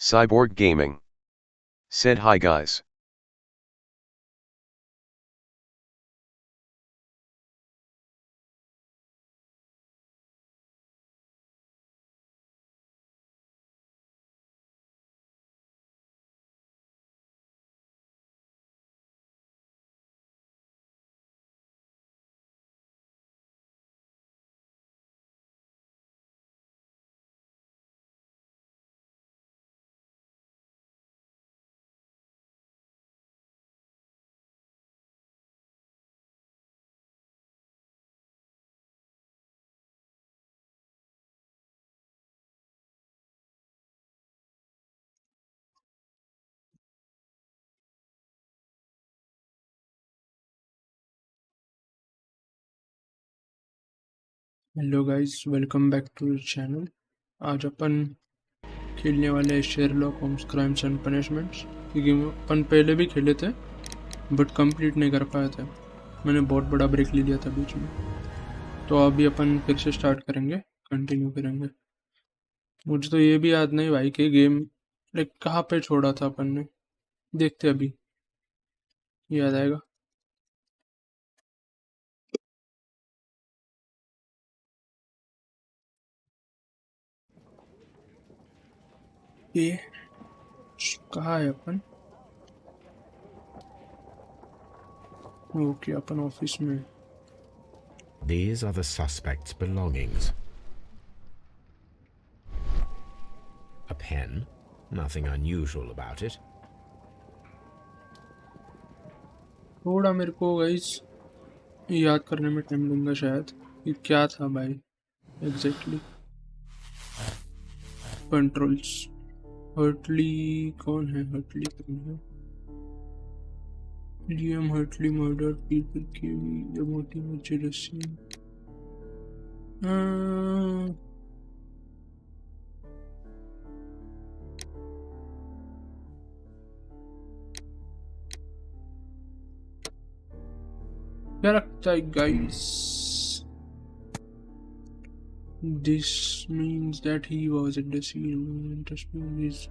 Cyborg Gaming said hi guys. Hello guys, welcome back to the channel. आज अपन खेलने वाले हैं Sherlock Holmes crimes and punishments. ये गेम अपन पहले भी खेले थे बट कंप्लीट नहीं कर पाए थे। मैंने बहुत बड़ा ब्रेक ले लिया था बीच में, तो अभी अपन फिर से स्टार्ट करेंगे, कंटिन्यू करेंगे। मुझे तो ये भी याद नहीं भाई कि गेम लाइक कहाँ पे छोड़ा था अपन ने। देखते अभी याद आएगा। ये कहाँ है अपन? ओके, अपन ऑफिस में। These are the suspect's belongings. A pen, nothing unusual about it. थोड़ा मेरे को गाइस याद करने में टाइम लूंगा शायद। ये क्या था भाई एग्जैक्टली? कंट्रोल्स। हर्टली कौन है? हर्टली कौन है? लियम हर्टली मर्डर पीपल के मोटिव जेलसी। क्या लगता है guys? This means that he was in the scene. Interesting is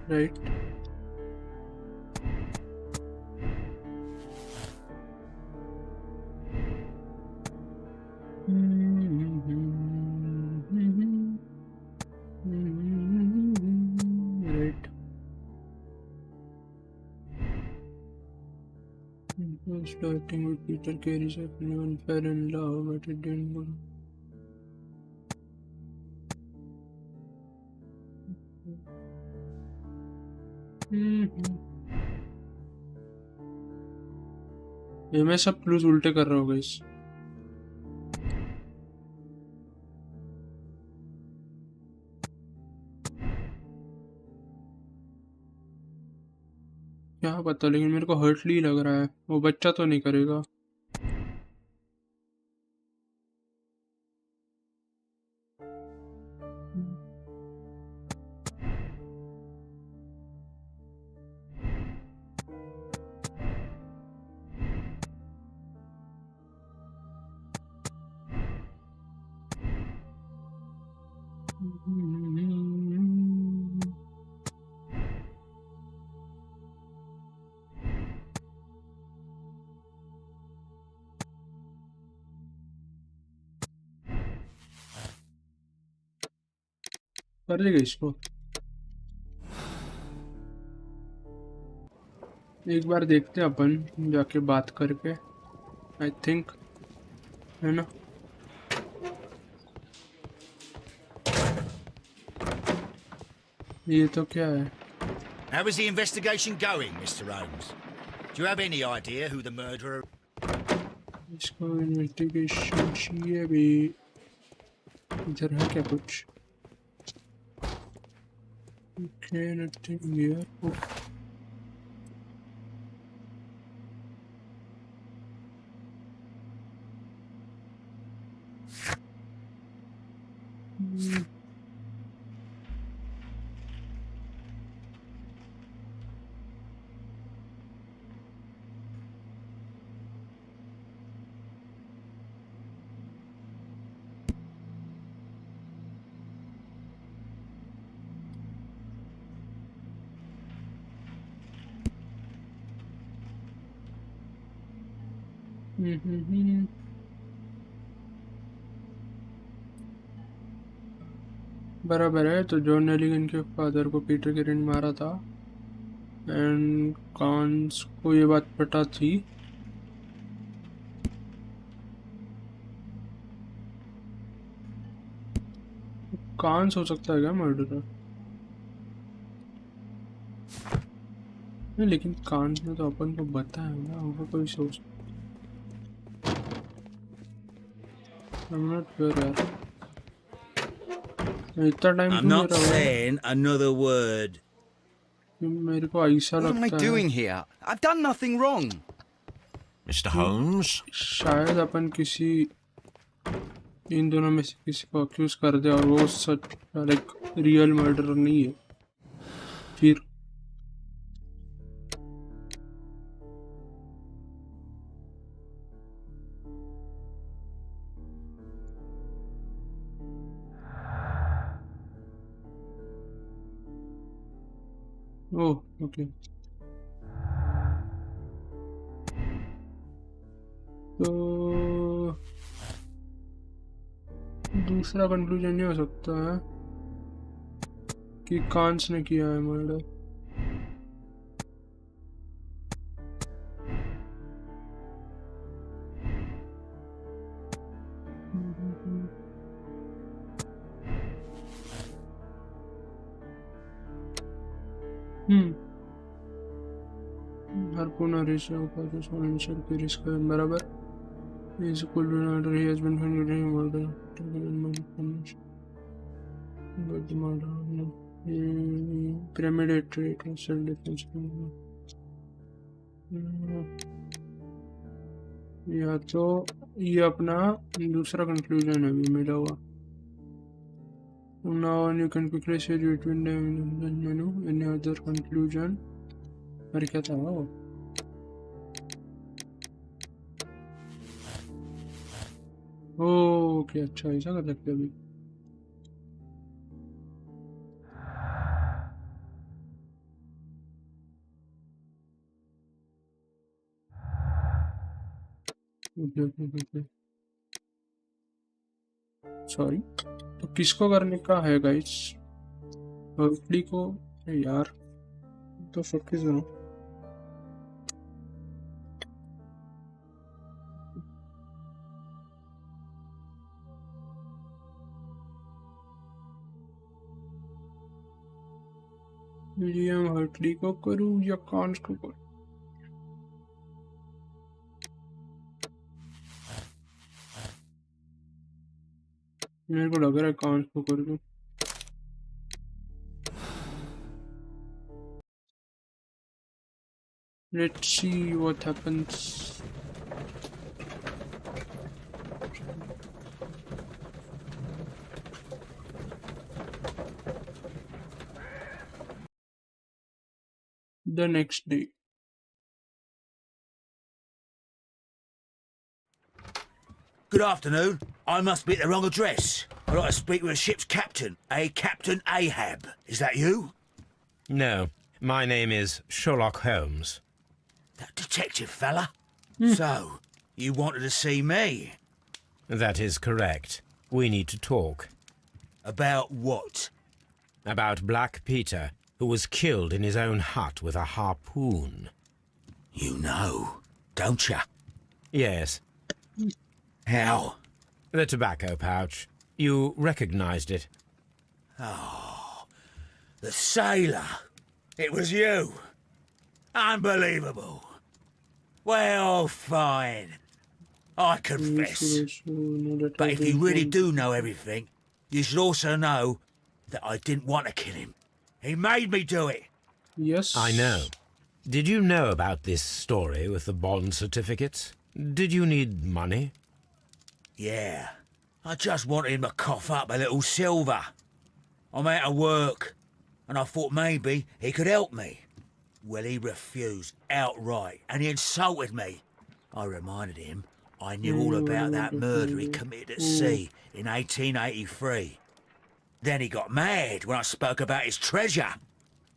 right. Right. Starting with Peter Carey's opinion, fair and love, but it didn't go. ये मैं सब clues उल्टे कर रहा हूँ गाइस। क्या पता, लेकिन मेरे को हर्टली लग रहा है। वो बच्चा तो नहीं करेगा। कर देगा इसको एक बार, देखते हैं अपन जाके बात करके। आई थिंक है ना। ये तो क्या है? How is the investigation going, Mr. Holmes? Do you have any idea who the murderer? इसको इन्वेस्टिगेशन चाहिए भी। इधर है क्या कुछ? Okay, nothing here. बराबर है। तो जॉन एलिगन के फादर को पीटर के रेंज मारा था एंड कांस को ये बात पता थी। कांस हो सकता है क्या मर्डरर? नहीं, लेकिन कांस ने तो अपन को बताया ना, वो कोई सोच I'm not sure यार। इतना टाइम I'm क्यों ले not रहा है? saying another word. मेरे को ऐसा What am I लगता है doing here? I've done nothing wrong. Mr. Holmes? शायद अपन किसी इन दोनों में से किसी को अक्यूज कर दे और वो सच लाइक रियल मर्डरर नहीं है। फिर ओह ओके। तो दूसरा कंक्लूजन ये हो सकता है कि कांस ने किया है murder. Harpoon ratio causes financial risk बराबर is equal to another. He has been found guilty of murder. But the murder premeditated self-defense. या तो ये अपना दूसरा कंक्लूजन है अभी मिला हुआ। Now you can quickly say between them any other conclusion। अरे क्या था वो? ओके अच्छा ऐसा कर सकते अभी। सॉरी, तो किसको करने का है गाइस? हर्टली को? यार तो सबके सुनो। विलियम हर्टली को करूं या कांस को करूं? मेरे को लग रहा है कांस को कर दूं। Let's see what happens. The next day. Good afternoon. I must be at the wrong address. I'd like to speak with a ship's captain, a Captain Ahab. Is that you? No, my name is Sherlock Holmes. That detective fella? So, you wanted to see me? That is correct. We need to talk. About what? About Black Peter, who was killed in his own hut with a harpoon. You know, don't you? Yes, How? the tobacco pouch. You recognized it. The sailor. It was you. Unbelievable. Well, fine. I confess. But if you really do know everything, you should also know that I didn't want to kill him. He made me do it. Yes. I know. Did you know about this story with the bond certificates? Did you need money? Yeah. I just wanted him to cough up a little silver. I'm out of work, and I thought maybe he could help me. Well, he refused outright, and he insulted me. I reminded him I knew all about that murder he committed at sea in 1883. Then he got mad when I spoke about his treasure.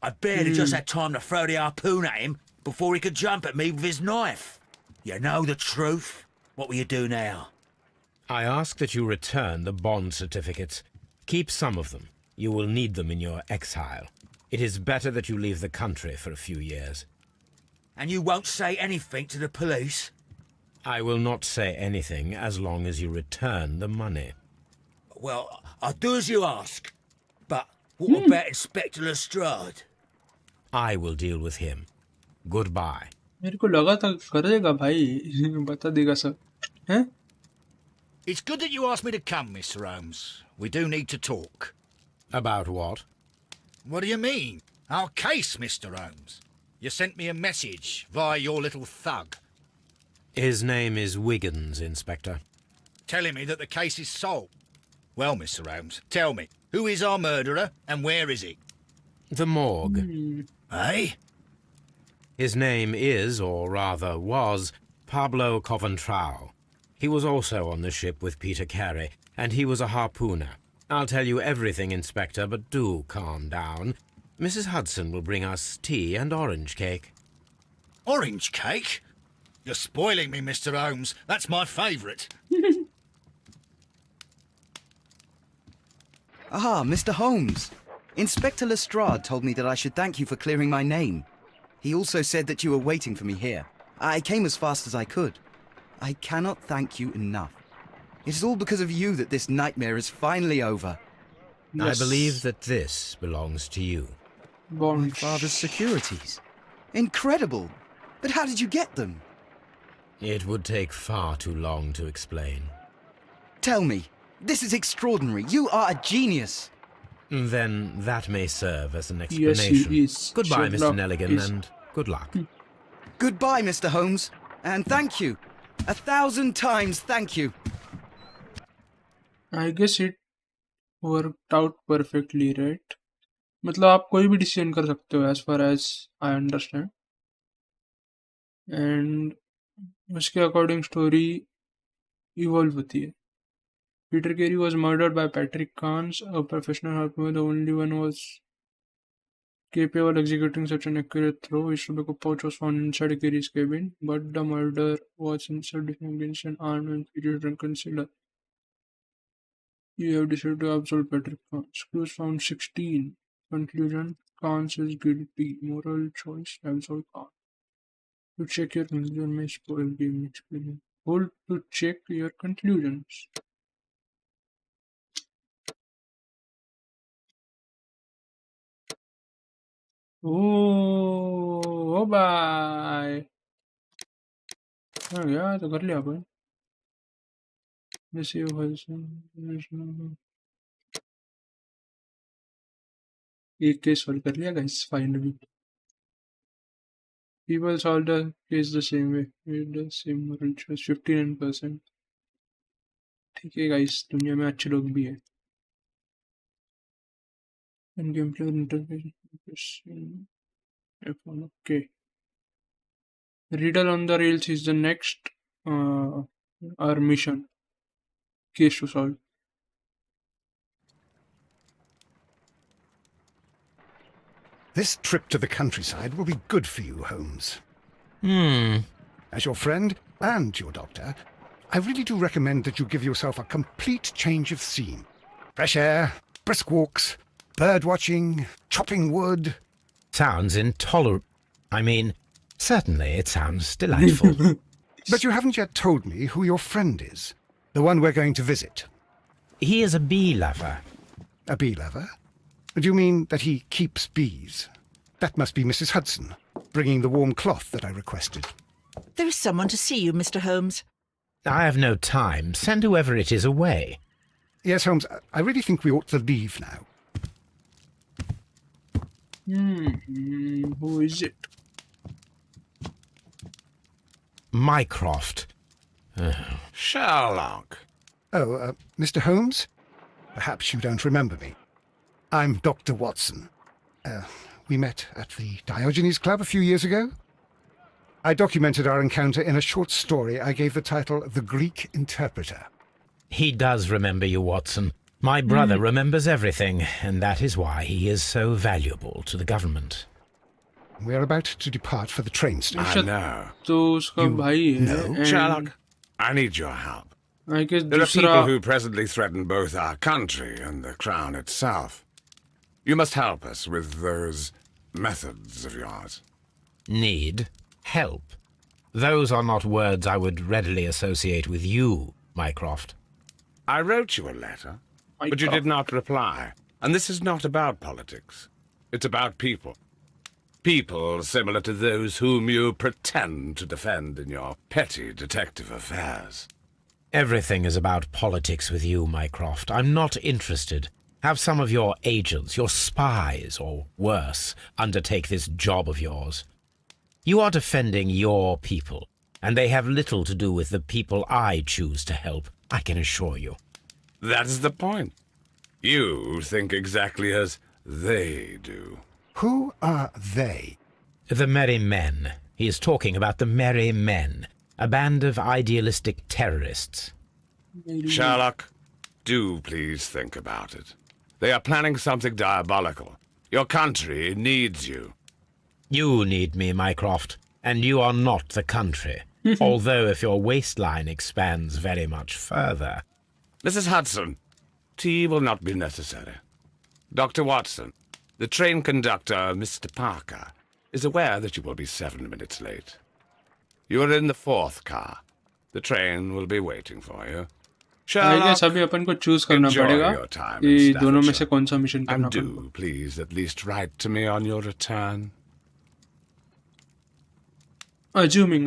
I barely just had time to throw the harpoon at him before he could jump at me with his knife. You know the truth. What will you do now? I ask that you return the bond certificates. Keep some of them. You will need them in your exile. It is better that you leave the country for a few years. And you won't say anything to the police? I will not say anything as long as you return the money. Well, I'll do as you ask. But what about Inspector Lestrade? I will deal with him. Goodbye. मेरे को लगा था करेगा भाई बता देगा सब हैं It's good that you asked me to come, Mr. Holmes. We do need to talk. About what? What do you mean? Our case, Mr. Holmes. You sent me a message via your little thug, His name is Wiggins, Inspector. telling me that the case is solved. Well, Mr. Holmes, tell me, who is our murderer and where is he? The morgue. Eh? His name is, or rather was, Pablo Coventrao. He was also on the ship with Peter Carey, and he was a harpooner. I'll tell you everything, Inspector, but do calm down. Mrs. Hudson will bring us tea and orange cake. Orange cake? You're spoiling me, Mr. Holmes. That's my favourite. Ah, Mr. Holmes. Inspector Lestrade told me that I should thank you for clearing my name. He also said that you were waiting for me here. I came as fast as I could. I cannot thank you enough. It is all because of you that this nightmare is finally over. I believe that this belongs to you. My bond father's securities. Incredible. But how did you get them? It would take far too long to explain. Tell me. This is extraordinary. You are a genius. Then that may serve as an Yes, explanation. he is. Goodbye, Mr. Sherlock Nelligan, is. and good luck. Goodbye, Mr. Holmes. And thank you. 1,000 times thank you. I guess it worked out perfectly, right? मतलब आप कोई भी decision कर सकते हो as far as I understand. And उसके according story evolve होती है. Peter Carey was murdered by Patrick Carnes, a professional harpooner. The only one was capable executing such an accurate throw. His tobacco pouch was found inside Carey's cabin, but the murder was self-defense against an armed and furious drunken sailor. You have decided to absolve Patrick Carnes. Clues found 16. Conclusion: Carnes is guilty. Moral choice: absolve Carnes. To check your conclusion may spoil game experience. Hold to check your conclusions. ओ बाय हाँ गया तो कर लिया अपन जैसे एक case solve कर लिया guys finally people solve the case the same way with the same moral choice 59%. ठीक है गाइस दुनिया में अच्छे लोग भी हैं and gameplay interface okay. Riddle on the Rails is the next our mission case to solve. This trip to the countryside will be good for you, Holmes. As your friend and your doctor, I really do recommend that you give yourself a complete change of scene. Fresh air, brisk walks, bird watching, chopping wood. Sounds intolerable. I mean, certainly it sounds delightful. But you haven't yet told me who your friend is, the one we're going to visit. He is a bee lover. A bee lover? Do you mean that he keeps bees? That must be Mrs. Hudson, bringing the warm cloth that I requested. There is someone to see you, Mr. Holmes. I have no time. Send whoever it is away. Yes, Holmes, I really think we ought to leave now. Who is it? Mycroft. Sherlock. Oh, Mr. Holmes? Perhaps you don't remember me. I'm Dr. Watson. We met at the Diogenes Club a few years ago. I documented our encounter in a short story I gave the title The Greek Interpreter. He does remember you, Watson. My brother remembers everything, and that is why he is so valuable to the government. We're about to depart for the train station. तो उसका भाई है No, and Sherlock. I need your help. I guess There are दूसरा people who presently threaten both our country and the crown itself. You must help us with those methods of yours. Need help. Those are not words I would readily associate with you, Mycroft. I wrote you a letter, but you did not reply. And this is not about politics. It's about people. People similar to those whom you pretend to defend in your petty detective affairs. Everything is about politics with you, Mycroft. I'm not interested. Have some of your agents, your spies, or worse, undertake this job of yours. You are defending your people, and they have little to do with the people I choose to help, I can assure you. That is the point. You think exactly as they do. Who are they? The Merry Men. He is talking about the Merry Men, a band of idealistic terrorists. Sherlock, do please think about it. They are planning something diabolical. Your country needs you. You need me, Mycroft, and you are not the country. Although if your waistline expands very much further. Mrs. Hudson, tea will not be necessary. Dr. Watson, the train conductor, Mr. Parker, is aware that you will be 7 minutes late. You are in the 4th car. The train will be waiting for you. I guess अभी अपन को choose करना पड़ेगा कि दोनों में से कौन सा मिशन करना पड़ेगा. And do please at least write to me on your return. Assuming.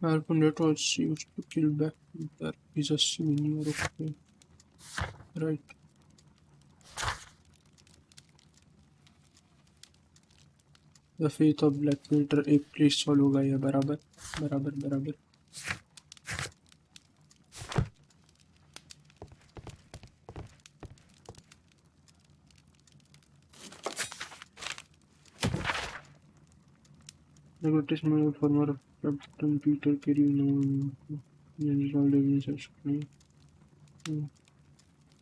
Harponet was used to kill back. There is a senior. Okay. Right. The Faith of Blackwater एक प्लीज सॉल्व होगा ये बराबर. Advertisement of former Captain Peter Carey known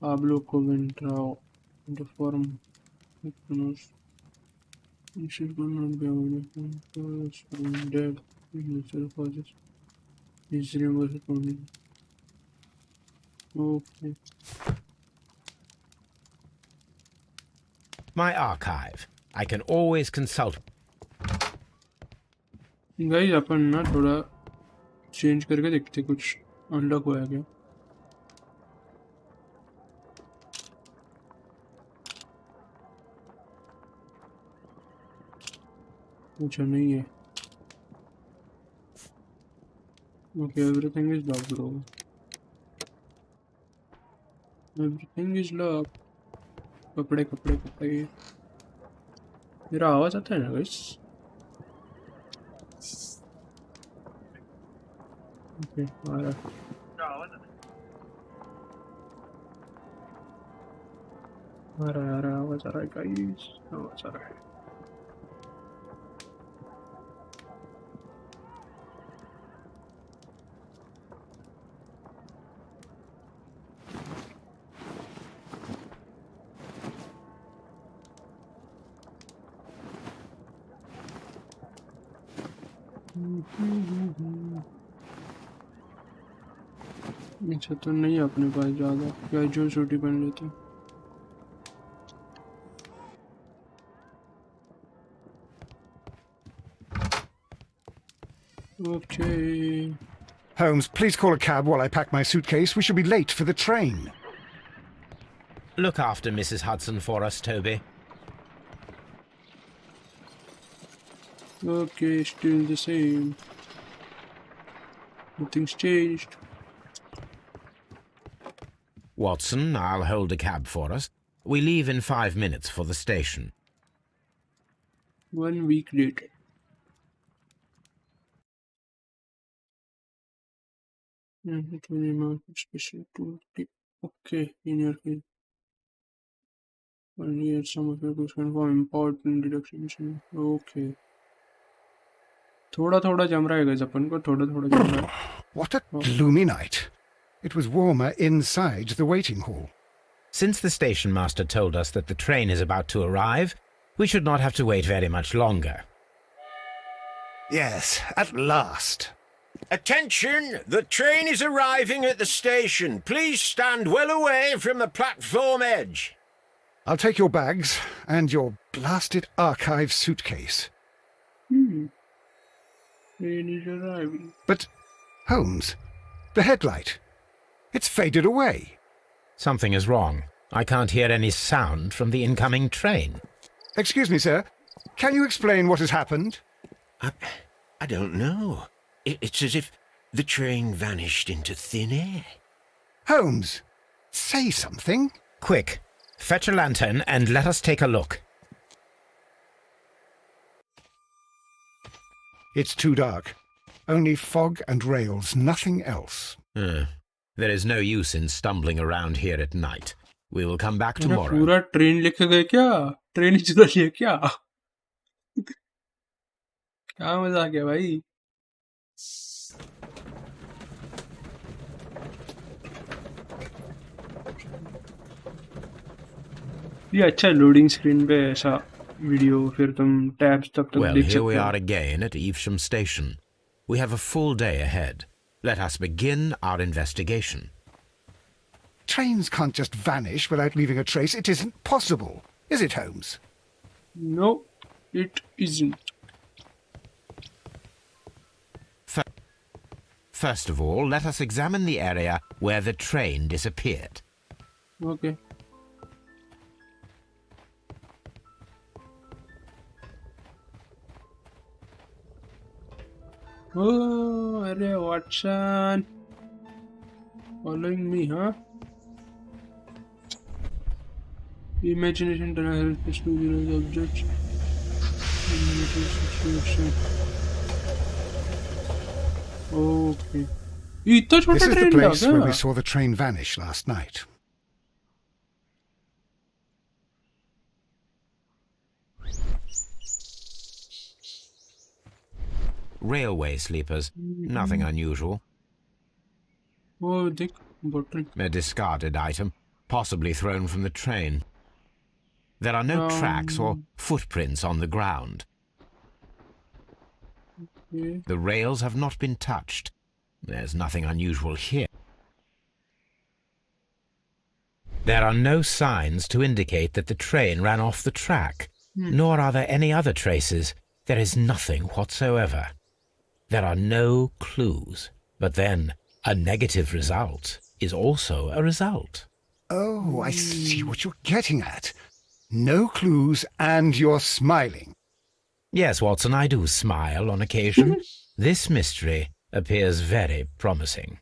Pablo Coventrao the forum you should not be able to dead natural causes his reverse only. Okay. My archive. I can always consult. Guys अपन ना थोड़ा change करके देखते कुछ unlock हुआ है क्या. अच्छा नहीं है. Okay, everything is locked, bro. Everything is locked. कपड़े. मेरा आवाज आता है ना गाइस. Okay, आ रहा है आवाज आ रहा है गाइस. आवाज आ रहा है. अच्छा तो नहीं अपने पास ज़्यादा कैजुअल सूट ही पहन लेते. Okay. Holmes, please call a cab while I pack my suitcase. We shall be late for the train. Look after Mrs. Hudson for us, Toby. Okay, still the same. Nothing's changed. Watson, I'll hold a cab for us. We leave in 5 minutes for the station. 1 week later. Special tool tip. Okay, in your field. Only at some of your questions for important deduction. Okay. थोड़ा जम रहा है guys अपन को थोड़ा जम रहा है. What a gloomy night. It was warmer inside the waiting hall. Since the station master told us that the train is about to arrive, we should not have to wait very much longer. Yes, at last. Attention! The train is arriving at the station. Please stand well away from the platform edge. I'll take your bags and your blasted archive suitcase. Train is arriving. But, Holmes, the headlight. It's faded away. Something is wrong. I can't hear any sound from the incoming train. Excuse me, sir. Can you explain what has happened? I don't know. It's as if the train vanished into thin air. Holmes, say something. Quick, fetch a lantern and let us take a look. It's too dark. Only fog and rails, nothing else. There is no use in stumbling around here at night. We will come back मेरा tomorrow. पूरा train लेके गए क्या? Train ही चुरा लिया क्या? क्या मजाक है भाई? ये अच्छा लोडिंग स्क्रीन पे ऐसा वीडियो फिर तुम टैब्स तक Well, देख here we सकते are हो. again at Evesham Station. We have a full day ahead. Let us begin our investigation. Trains can't just vanish without leaving a trace. It isn't possible. Is it, Holmes? No, it isn't. First of all, let us examine the area where the train disappeared. Okay. Oh, अरे Watson, following me, huh? Imagination doesn't help us to visualize objects. Situation. Okay. ये इतना छोटा This is the train था place where we क्या? saw the train vanish last night. Railway sleepers. Nothing unusual. Oh, देख bottle. A discarded item, possibly thrown from the train. There are no tracks or footprints on the ground. Okay. The rails have not been touched. There's nothing unusual here. There are no signs to indicate that the train ran off the track, nor are there any other traces. There is nothing whatsoever. There are no clues. But then, a negative result is also a result. Oh, I see what you're getting at. No clues, and you're smiling. Yes, Watson, I do smile on occasion. This mystery appears very promising.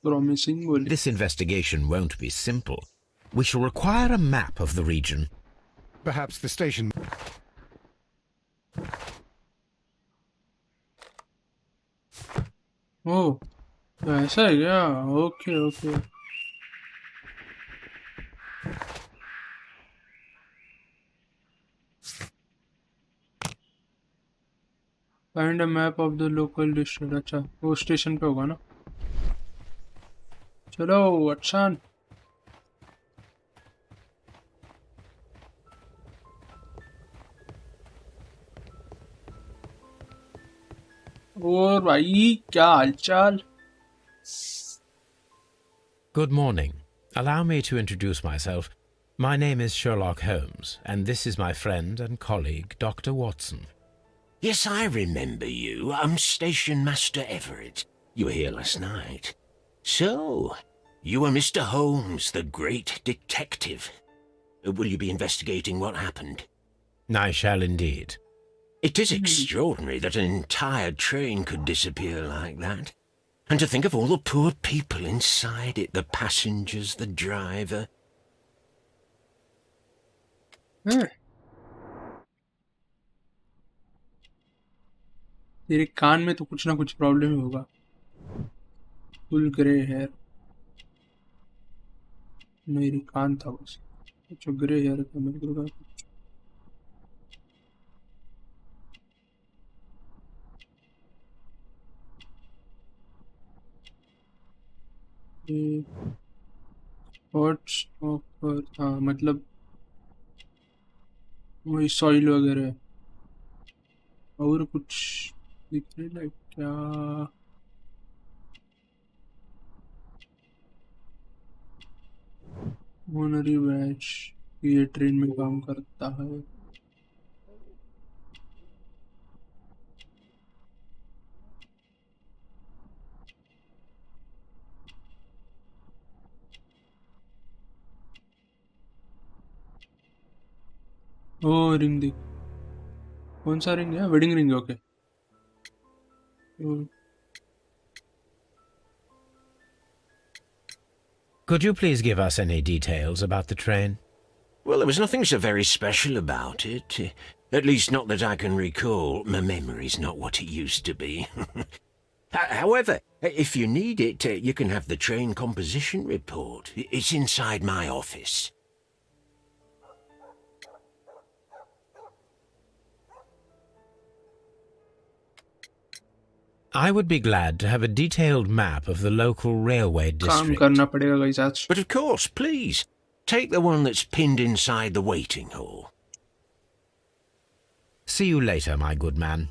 Promising बोले. This investigation won't be simple. We shall require a map of the region. Perhaps the station... Oh, ऐसा है क्या? Okay, okay. Find a map of the local district. अच्छा, वो station पे होगा ना? चलो, अच्छा. और भाई क्या हालचाल? Good morning. Allow me to introduce myself. My name is Sherlock Holmes, and this is my friend and colleague, Dr. Watson. Yes, I remember you. I'm Station Master Everett. You were here last night. So, you are Mr. Holmes, the great detective. Will you be investigating what happened? I shall indeed. It is extraordinary that an entire train could disappear like that. And to think of all the poor people inside it, the passengers, the driver. तेरे कान में तो कुछ ना कुछ problem ही होगा. Full grey hair. मेरी कान था बस. कुछ ग्रे हेयर था मेरे को. हॉट्स ऑफर हाँ मतलब वही सॉइल वगैरह और कुछ दिख रही है क्या? ऑनरी बैच, ये ट्रेन में काम करता है। ओ रिंग दी, कौन सा रिंग है? Wedding ring, okay. Could you please give us any details about the train? Well, there was nothing so very special about it. At least not that I can recall. My memory's not what it used to be. However, if you need it, you can have the train composition report. It's inside my office. I would be glad to have a detailed map of the local railway काम district. करना पड़ेगा guys आज। But of course, please, take the one that's pinned inside the waiting hall. See you later, my good man.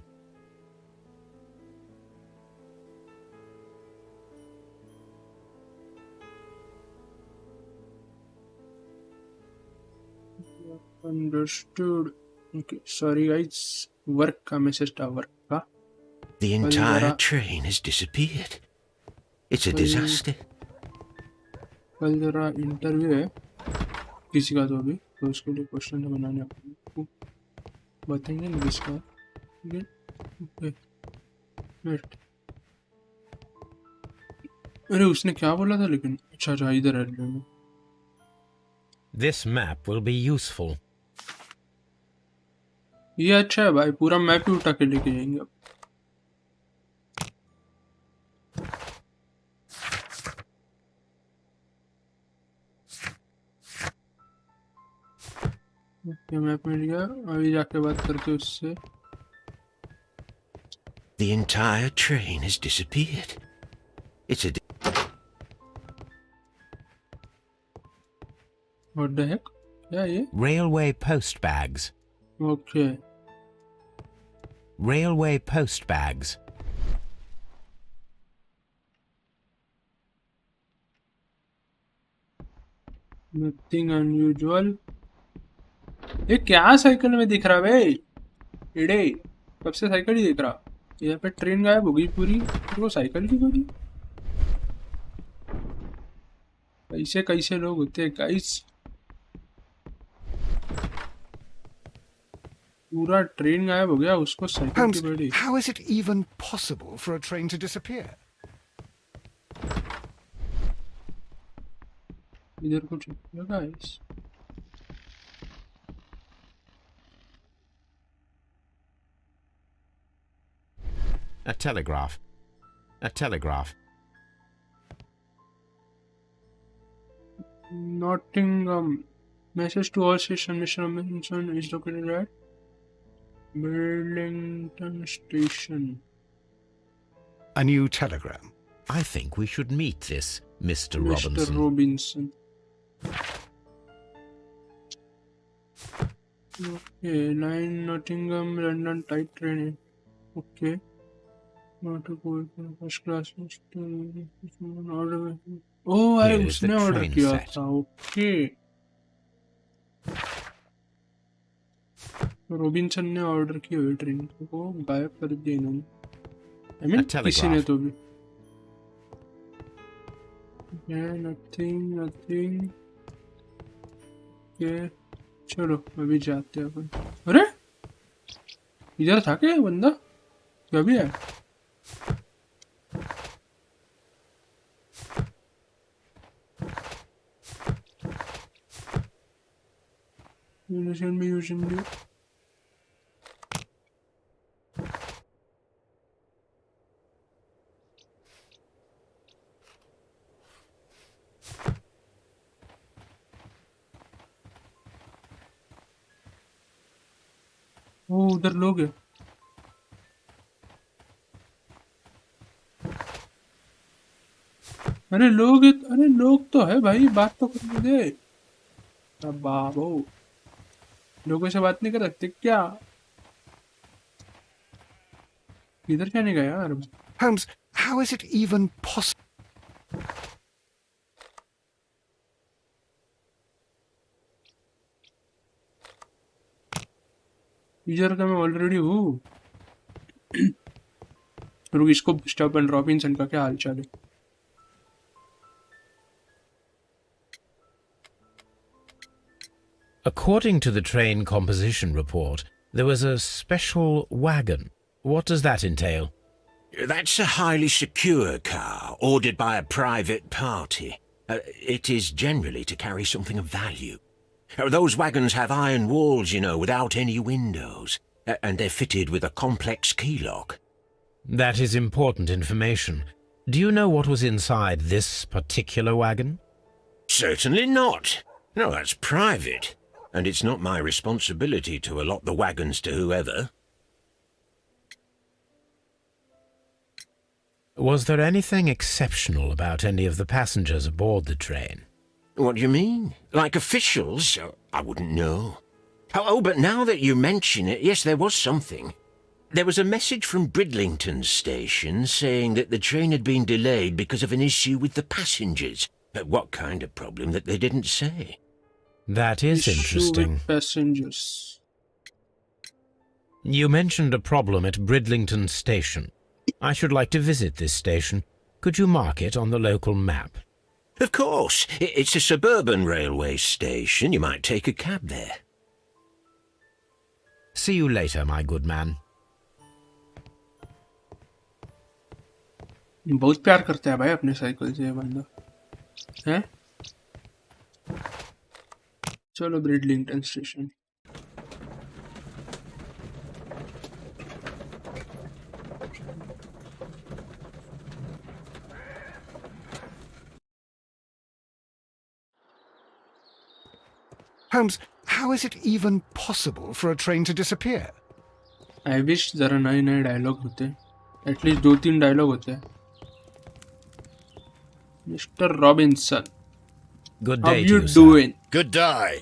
Understood. Okay, sorry guys, work का message था, work का। The entire train has disappeared. It's a disaster. कल जरा interview है किसी का, तो अभी तो उसके लिए क्वेश्चन बनाने आपको बताएंगे ना किसका। ओके वेट, अरे उसने क्या बोला था लेकिन? अच्छा अच्छा, इधर है रेलवे में। This map will be useful. ये अच्छा है भाई, पूरा मैप ही उठा के लेके जाएंगे अब। मैप मिल गया, अभी जाके बात करते उससे। The entire train has disappeared. It's a What the heck? क्या ये? Railway post bags. Okay. Railway post bags. Nothing unusual. ये क्या साइकिल में दिख रहा है इड़े? कब से साइकिल ही दिख रहा? यहाँ पे ट्रेन गायब हो गई पूरी, वो साइकिल की पूरी। कैसे कैसे लोग होते हैं गाइस? पूरा ट्रेन गायब हो गया, उसको साइकिल Holmes, की बड़ी। how is it even possible for a train to disappear? इधर कुछ लगा guys? A telegraph. A telegraph. Nottingham. Message to all station. Mr. Robinson is located at Burlington Station. A new telegram. I think we should meet this Mr. Mr. Robinson. Robinson. Okay, 9 Nottingham, London tight train. Okay. Not to go first class. Order. Oh, अरे Here is the उसने order train किया set. था। Okay, Robinson ने order की हुई train को गायब कर दिया इन्होंने। आई मीन किसी ने तो भी। Nothing nothing. ये चलो अभी जाते हैं अपन। अरे इधर था क्या बंदा? क्या भी है? भी यूजिंग भी। वो उधर लोग है। अरे लोग, अरे लोग तो है भाई, बात तो करने दे। अब बाबू लोगों से बात नहीं कर सकते क्या? इधर क्या नहीं गया यार? Holmes, how is it even possible? इधर का मैं ऑलरेडी हूँ। रुक, इसको स्टॉप एंड रॉबिन्सन का क्या हाल चाल है? According to the train composition report, there was a special wagon. What does that entail? That's a highly secure car, ordered by a private party. It is generally to carry something of value. Those wagons have iron walls, you know, without any windows, and they're fitted with a complex key lock. That is important information. Do you know what was inside this particular wagon? Certainly not. No, that's private, and it's not my responsibility to allot the wagons to whoever. Was there anything exceptional about any of the passengers aboard the train? What do you mean? Like officials? I wouldn't know. Oh, but now that you mention it, yes, there was something. There was a message from Bridlington station saying that the train had been delayed because of an issue with the passengers. What kind of problem that they didn't say? That is interesting. With passengers. You mentioned a problem at Bridlington station. I should like to visit this station. Could you mark it on the local map? Of course. It's a suburban railway station. You might take a cab there. See you later, my good man. बहुत प्यार करता है भाई अपने cycle से ये बंदा, हैं? चलो ब्रिडलिंगटन station. Holmes, how is it even possible for a train to disappear? I wish जरा नए नए डायलॉग होते, एटलीस्ट 2-3 डायलॉग होते। Mister Robinson, Good how day you to you, sir. doing? Good day.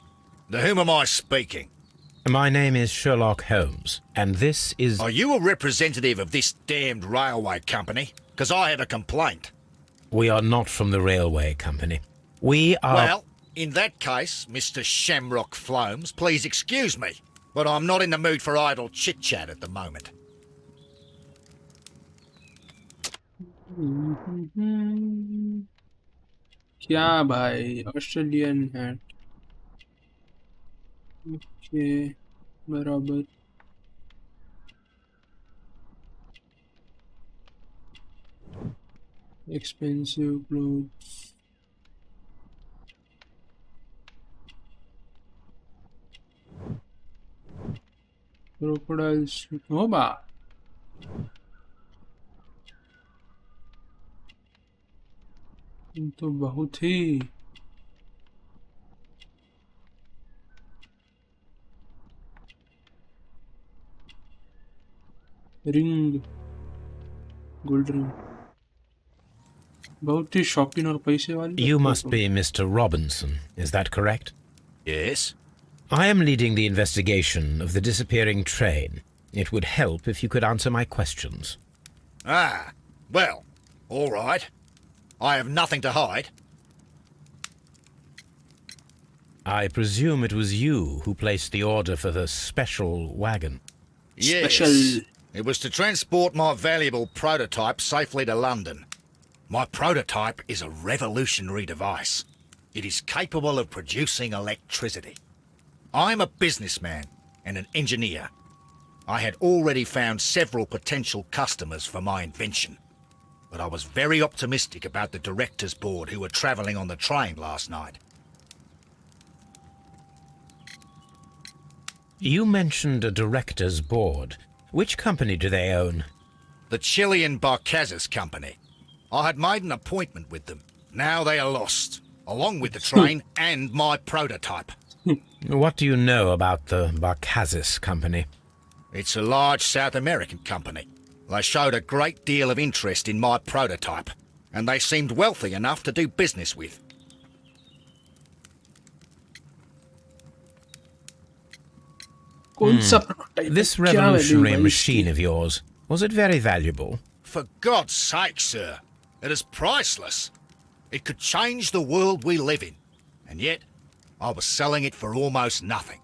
To whom am I speaking? My name is Sherlock Holmes, and this is... Are you a representative of this damned railway company? Because I have a complaint. We are not from the railway company. We are... Well, in that case, Mr. Shamrock Flomes, please excuse me, but I'm not in the mood for idle chit-chat at the moment. क्या भाई, Australian hat, okay बराबर। Expensive clothes, crocodile suit, हो बा तो बहुत ही ring, gold ring, बहुत ही शौकीन और पैसे वाली। You must be Mr. Robinson, is that correct? Yes? I am leading the investigation of the disappearing train. It would help if you could answer my questions. Ah, well, all right. I have nothing to hide. I presume it was you who placed the order for the special wagon. Yes. Special. It was to transport my valuable prototype safely to London. My prototype is a revolutionary device. It is capable of producing electricity. I'm a businessman and an engineer. I had already found several potential customers for my invention, but I was very optimistic about the directors' board who were travelling on the train last night. You mentioned a director's board. Which company do they own? The Chilean Barcazas Company. I had made an appointment with them. Now they are lost, along with the train and my prototype. What do you know about the Barcazas Company? It's a large South American company. They showed a great deal of interest in my prototype, and they seemed wealthy enough to do business with. कौन सा prototype? This क्या value revolutionary भाई machine इसकी? of yours, Was it very valuable? For God's sake, sir. It is priceless. It could change the world we live in. And yet, I was selling it for almost nothing.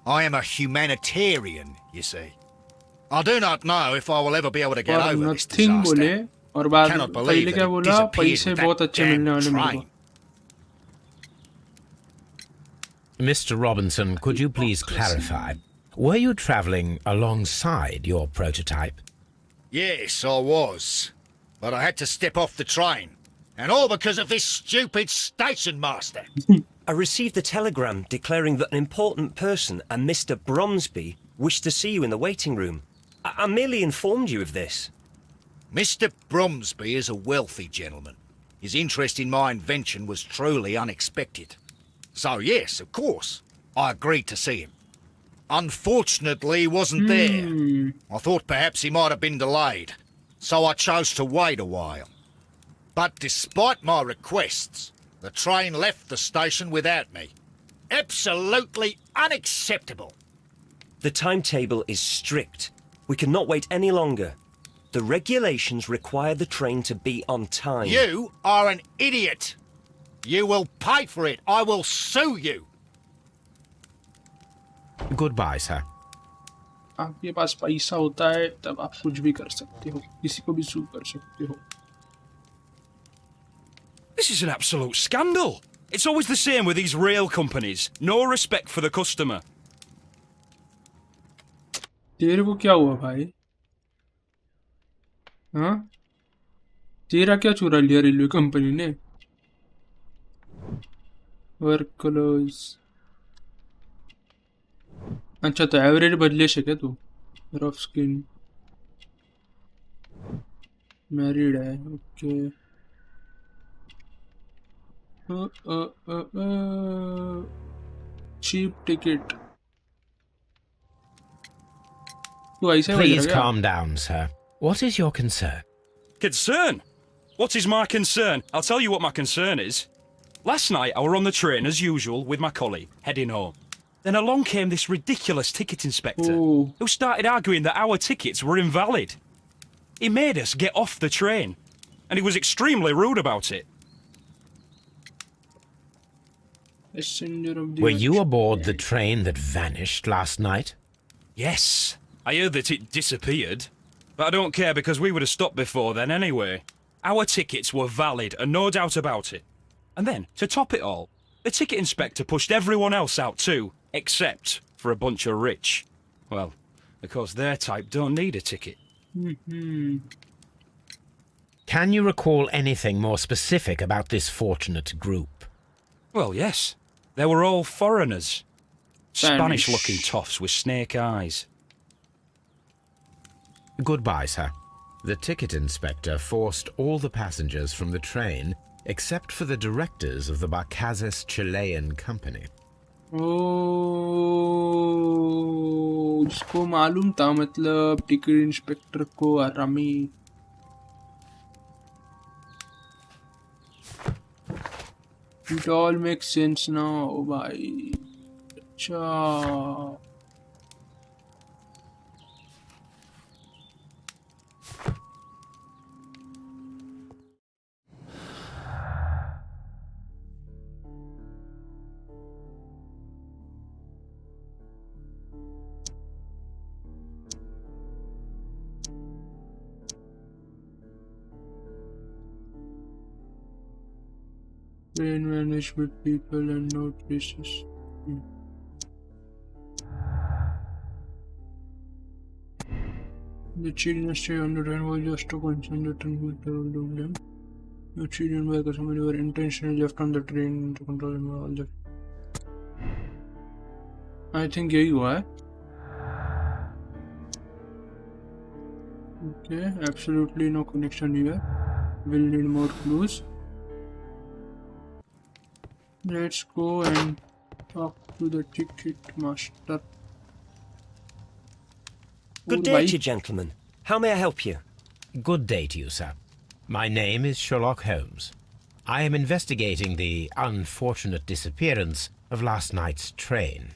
I am a humanitarian, you see. I do not know if I will ever be able to get और over this nothing disaster. बोले और बाद Cannot पहले believe क्या that it बोला disappeared पैसे with बहुत that अच्छे मिलने damn वाले मेरे को train. Mr. Robinson, could you please clarify? Were you travelling alongside your prototype? Yes, I was. But I had to step off the train. And all because of this stupid station master. I received a telegram declaring that an important person, a Mr. Bromsby, wished to see you in the waiting room. I merely informed you of this. Mr. Bromsby is a wealthy gentleman. His interest in my invention was truly unexpected. So yes, of course, I agreed to see him. Unfortunately, he wasn't there. I thought perhaps he might have been delayed, so I chose to wait a while. But despite my requests, the train left the station without me. Absolutely unacceptable. The timetable is strict. We cannot wait any longer. The regulations require the train to be on time. You are an idiot. You will pay for it. I will sue you. Goodbye, sir. आपके पास पैसा होता है तब आप कुछ भी कर सकते हो किसी को भी सू कर सकते हो This is an absolute scandal. It's always the same with these rail companies. No respect for the customer. तेरे को क्या हुआ भाई हाँ तेरा क्या चुरा लिया रेलवे कंपनी ने वर्क क्लोज अच्छा तो एवरेज बदले से क्या तू रफ स्किन मैरिड है ओके चीप टिकट तू ऐसे Please calm down, sir. What is your concern? Concern? What is my concern? I'll tell you what my concern is. Last night I were on the train as usual with my colleague, heading home. Then along came this ridiculous ticket inspector who started arguing that our tickets were invalid. He made us get off the train, and he was extremely rude about it. Were you aboard the train that vanished last night? Yes, I heard that it disappeared. But I don't care because we would have stopped before then anyway. Our tickets were valid and no doubt about it. And then, to top it all, the ticket inspector pushed everyone else out too, except for a bunch of rich. Well, because their type don't need a ticket. Can you recall anything more specific about this fortunate group? Well, yes. They were all foreigners. Spanish. Spanish-looking toffs with snake eyes. Goodbye, sir. The ticket inspector forced all the passengers from the train except for the directors of the Barcazes Chilean company. ओह जिसको मालूम था मतलब ticket inspector को आरामी It all makes sense now भाई अच्छा Train vanished with people and no traces. The Chilean stay on the train was just to concentrate on them. The Chilean workers were intentionally left on the train to control all the. I think यही हुआ है. Okay, absolutely no connection here. We'll need more clues. Let's go and talk to the ticket master. Good day to you, gentlemen. How may I help you? Good day to you, sir. My name is Sherlock Holmes. I am investigating the unfortunate disappearance of last night's train.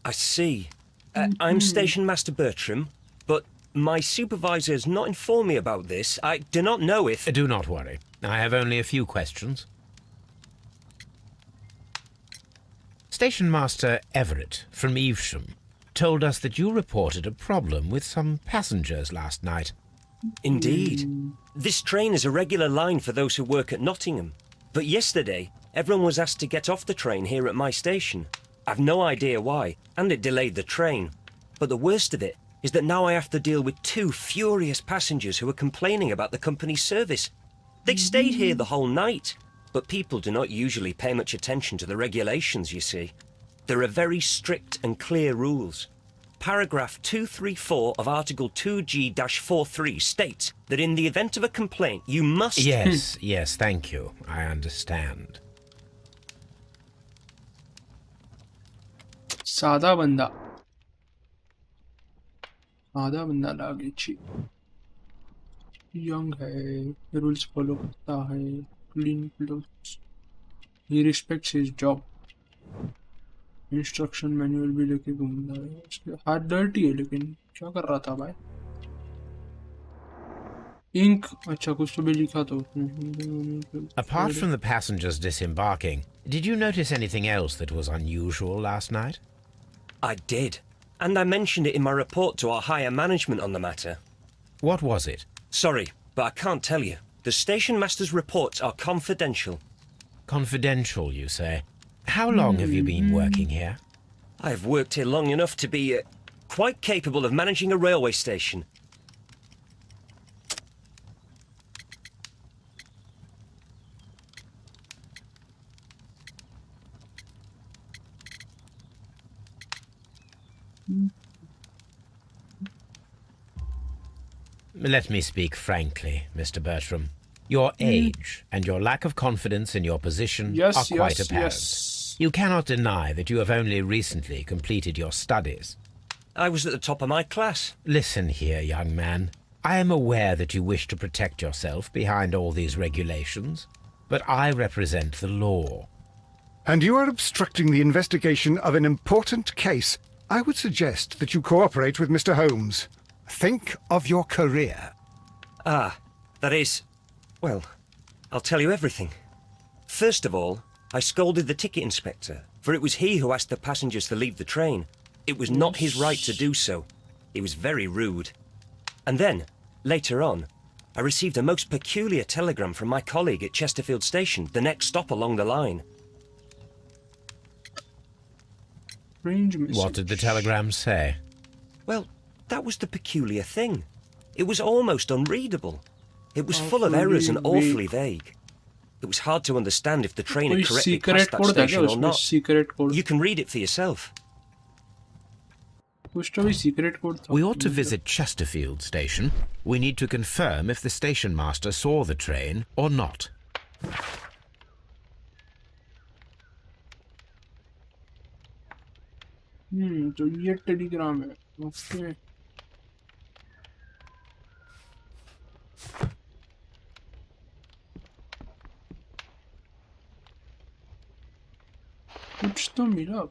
I see. I'm Station Master Bertram, but My supervisor has not informed me about this. I do not know if... Do not worry. I have only a few questions. Station Master Everett from Evesham told us that you reported a problem with some passengers last night. Indeed. This train is a regular line for those who work at Nottingham. But yesterday, everyone was asked to get off the train here at my station. I've no idea why, and it delayed the train. But the worst of it is that now I have to deal with 2 furious passengers who are complaining about the company's service. They stayed here the whole night, but people do not usually pay much attention to the regulations, you see. There are very strict and clear rules. Paragraph 234 of Article 2G-43 states that in the event of a complaint, you must... Yes, yes, thank you. I understand. सादा बंदा लागे छी young है rules follow करता है clean clothes he respects his job instruction manual भी लेके घूमता है उसके हाथ डर्टी है लेकिन क्या कर रहा था भाई इंक अच्छा कुछ तो भी लिखा था उसने Apart from the passengers disembarking, did you notice anything else that was unusual last night? I did, and I mentioned it in my report to our higher management on the matter. What was it? Sorry, but I can't tell you. The station master's reports are confidential. Confidential, you say? How long have you been working here? I have worked here long enough to be quite capable of managing a railway station. Let me speak frankly, Mr. Bertram. Your age and your lack of confidence in your position are quite apparent. Yes. You cannot deny that you have only recently completed your studies. I was at the top of my class. Listen here, young man. I am aware that you wish to protect yourself behind all these regulations, but I represent the law. And you are obstructing the investigation of an important case. I would suggest that you cooperate with Mr. Holmes. Think of your career. Ah, that is... Well, I'll tell you everything. First of all, I scolded the ticket inspector, for it was he who asked the passengers to leave the train. It was not his right to do so. He was very rude. And then, later on, I received a most peculiar telegram from my colleague at Chesterfield Station, the next stop along the line. What did the telegram say? Well, that was the peculiar thing. It was almost unreadable. It was full of errors and awfully vague. It was hard to understand if the train had correctly passed that station or not. You can read it for yourself. We ought to visit Chesterfield Station. We need to confirm if the station master saw the train or not. तो ये Telegram है okay कुछ तो मिला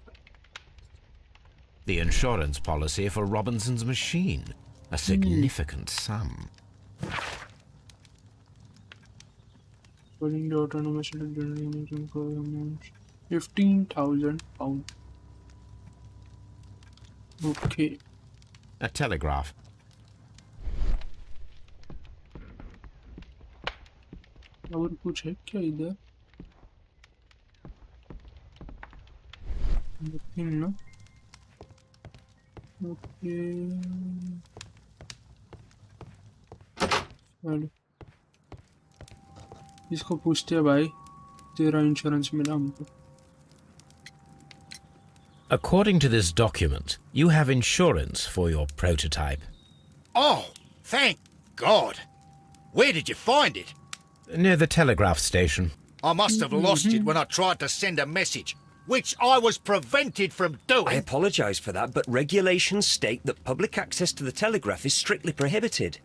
The insurance policy for Robinson's machine. A significant sum. According to autonomous amount, £15,000. Okay. A telegraph. और कुछ है क्या इधर? Nothing, no? Okay. चलो इसको पूछते हैं भाई तेरा इंश्योरेंस मिला हमको According to this document, you have insurance for your prototype. Oh, thank God. Where did you find it? Near the telegraph station. I must have lost it when I tried to send a message, which I was prevented from doing. I apologise for that, but regulations state that public access to the telegraph is strictly prohibited.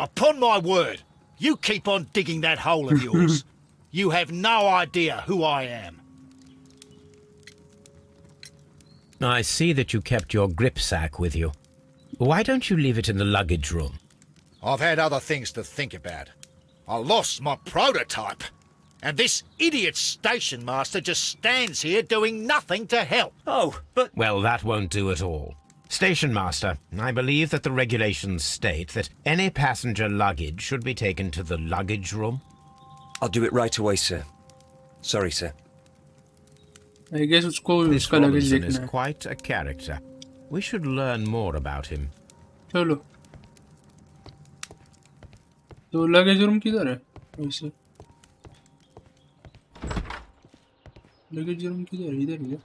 Upon my word, you keep on digging that hole of yours. You have no idea who I am. I see that you kept your grip sack with you. Why don't you leave it in the luggage room? I've had other things to think about. I lost my prototype. And this idiot station master just stands here doing nothing to help. Oh, but... Well, that won't do at all. Station Master, I believe that the regulations state that any passenger luggage should be taken to the luggage room. I'll do it right away, sir. Sorry, sir. I guess उसको This उसका luggage Robinson देखना is है. quite a character. We should learn more about him. चलो. तो luggage room किधर है? वैसे. Luggage room किधर है? इधर ही है.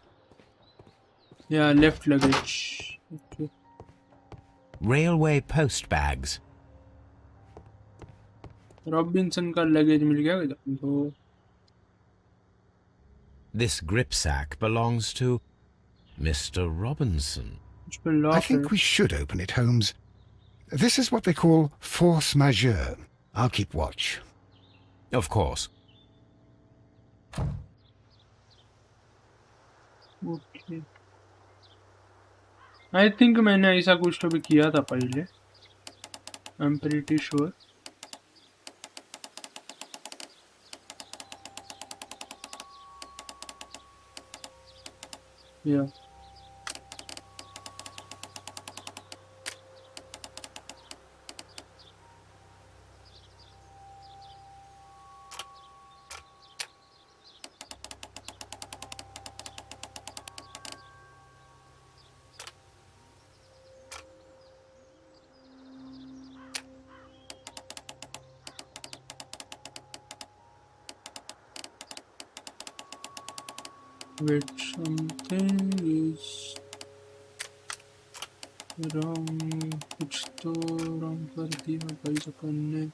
Yeah, left luggage. Okay. Railway post bags. Robinson का लगेज मिल गया इधर तो. This gripsack belongs to Mr. Robinson. उस पे लॉक I है. think we should open it, Holmes. This is what they call force majeure. I'll keep watch. Of course. Okay. I think मैंने ऐसा कुछ तो भी किया था पहले. I'm pretty sure. Yeah. Wait, something is wrong. कुछ तो wrong कर दिया भाई अपन ने.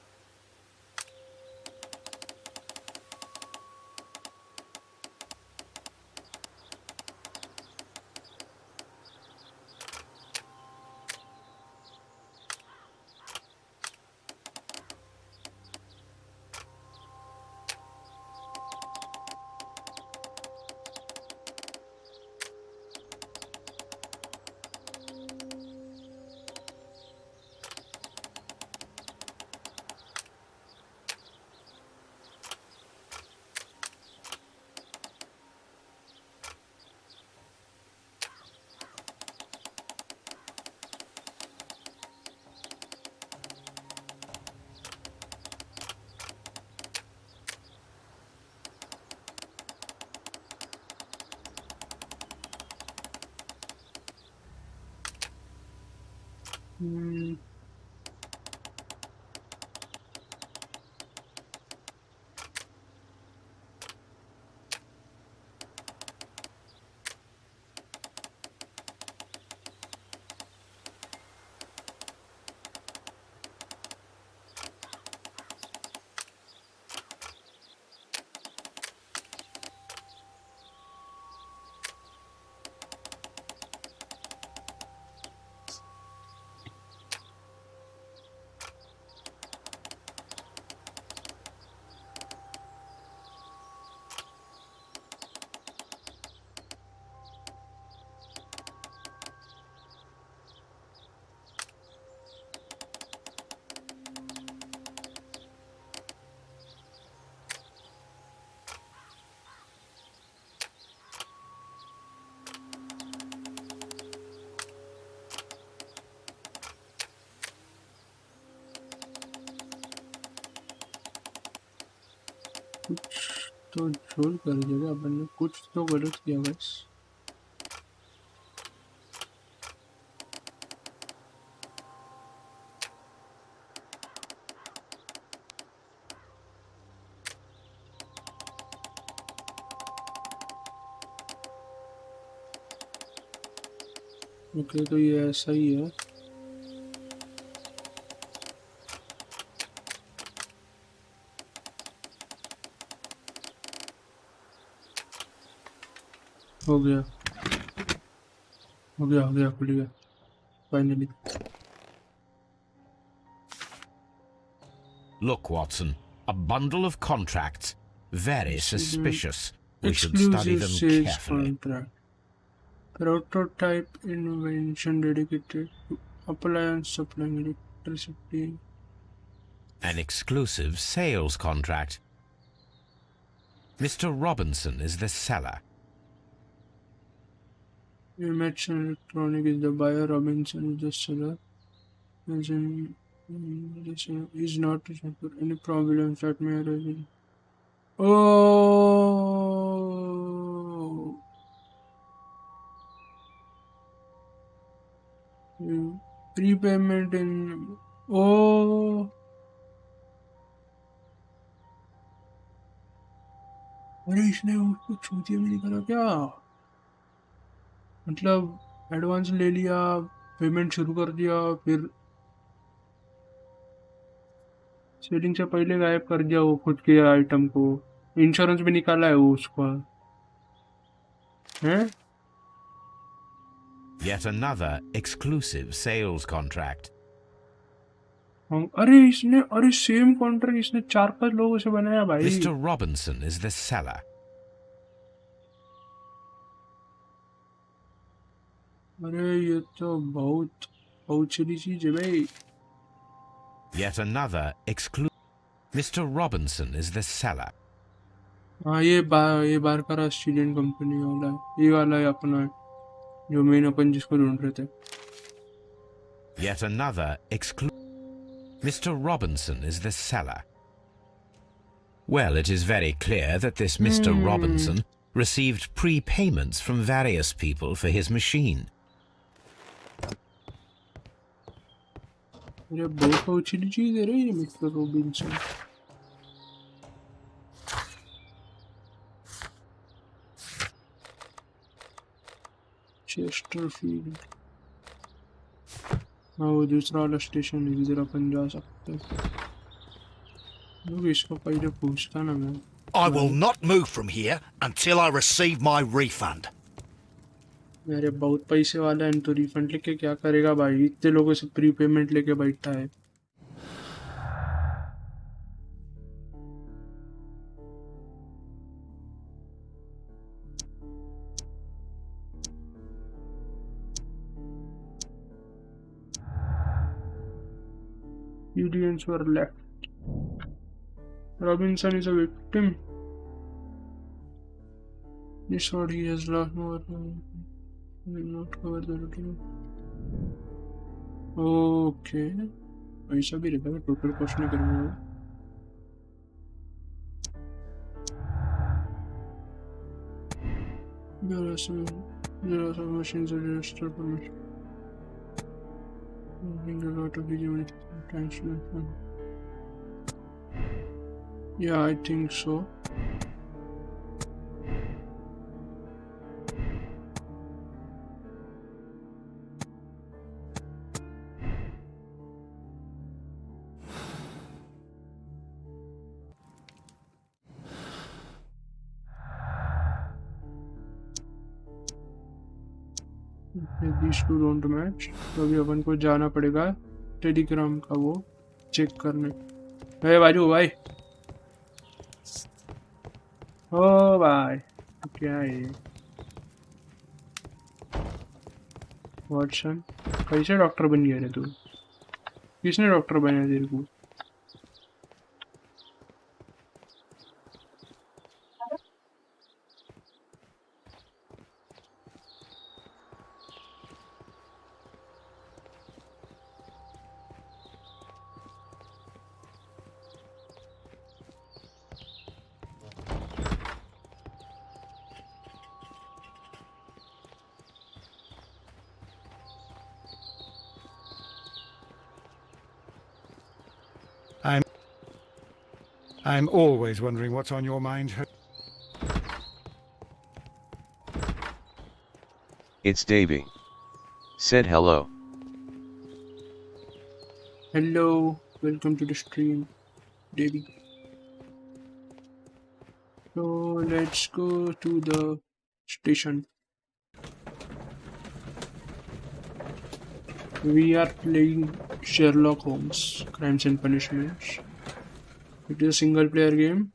कुछ तो झोल कर दिया अपन ने. कुछ तो गलत किया बस. ओके तो ये ऐसा ही है. हो गया खुल गया finally. Look, Watson, a bundle of contracts. Very suspicious. We should study Exclusive them sales carefully. contract. Prototype invention dedicated to appliance supplying electricity. An exclusive sales contract. Mr. Robinson is the seller. Image Electronic is the buyer, Robinson is the seller. As in, is not any problems that may arise. Oh, prepayment in. Oh, अरे इसने उसको छूतिया में निकाला क्या? मतलब advance ले लिया, payment शुरू कर दिया, फिर सेलिंग से पहले गायब कर दिया वो खुद के आइटम को. इंश्योरेंस भी निकाला है वो उसका, हैं? Yet another exclusive sales contract. अरे सेम कॉन्ट्रैक्ट इसने 4-5 लोगों से बनाया भाई. Mr. Robinson is the seller. अरे ये तो बहुत चली चीज है भाई. Yet another exclusive. Mr. Robinson is the seller. हाँ ये बार का ऑस्ट्रेलियन कंपनी वाला है, ये वाला है अपना है, जो मेन अपन जिसको ढूंढ रहे थे. Yet another exclusive. Mr. Robinson is the seller. Well, it is very clear that this Mr. Robinson received prepayments from various people for his machine. ये बहुत चली चीज है रे ये मिस्टर रॉबिन्सन. चेस्टरफील्ड. हाँ वो दूसरा वाला स्टेशन है जिधर अपन जा सकते हैं. लोग इसको पहले पूछता ना मैं. I will not move from here until I receive my refund. मेरे बहुत पैसे वाला है तो रिफंड लेके क्या करेगा भाई? इतने लोगों से प्री पेमेंट लेके बैठा है. Evidence were left. Robinson is a victim. This what he has lost more. Will not cover the routine. Okay. ऐसा भी रहता है, टोटल कॉस्ट नहीं करूँगा. There are some machines that register permission. I think a lot of video translation. Yeah, I think so. These two don't match. तो अभी अपन को जाना पड़ेगा टेलीग्राम का वो चेक करने. अरे बाजू भाई. ओ भाई क्या है ये? वॉटसन कैसे डॉक्टर बन गया रे तू? किसने डॉक्टर बनाया तेरे को? I'm always wondering what's on your mind. It's Davy. Said hello. Hello, welcome to the stream, Davy. So let's go to the station. We are playing Sherlock Holmes, Crimes and Punishments. It is a single player game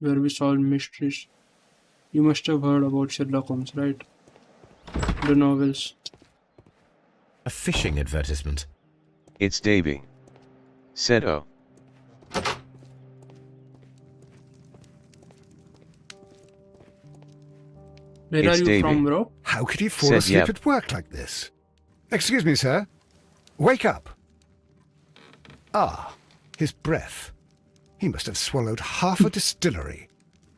where we solve mysteries. You must have heard about Sherlock Holmes, right? The novels. A fishing advertisement. It's Davy. Said O. Where It's are you Davy. from, bro? How could he fall Said asleep yep. at work like this? Excuse me, sir. Wake up. Ah, his breath. He must have swallowed half a distillery.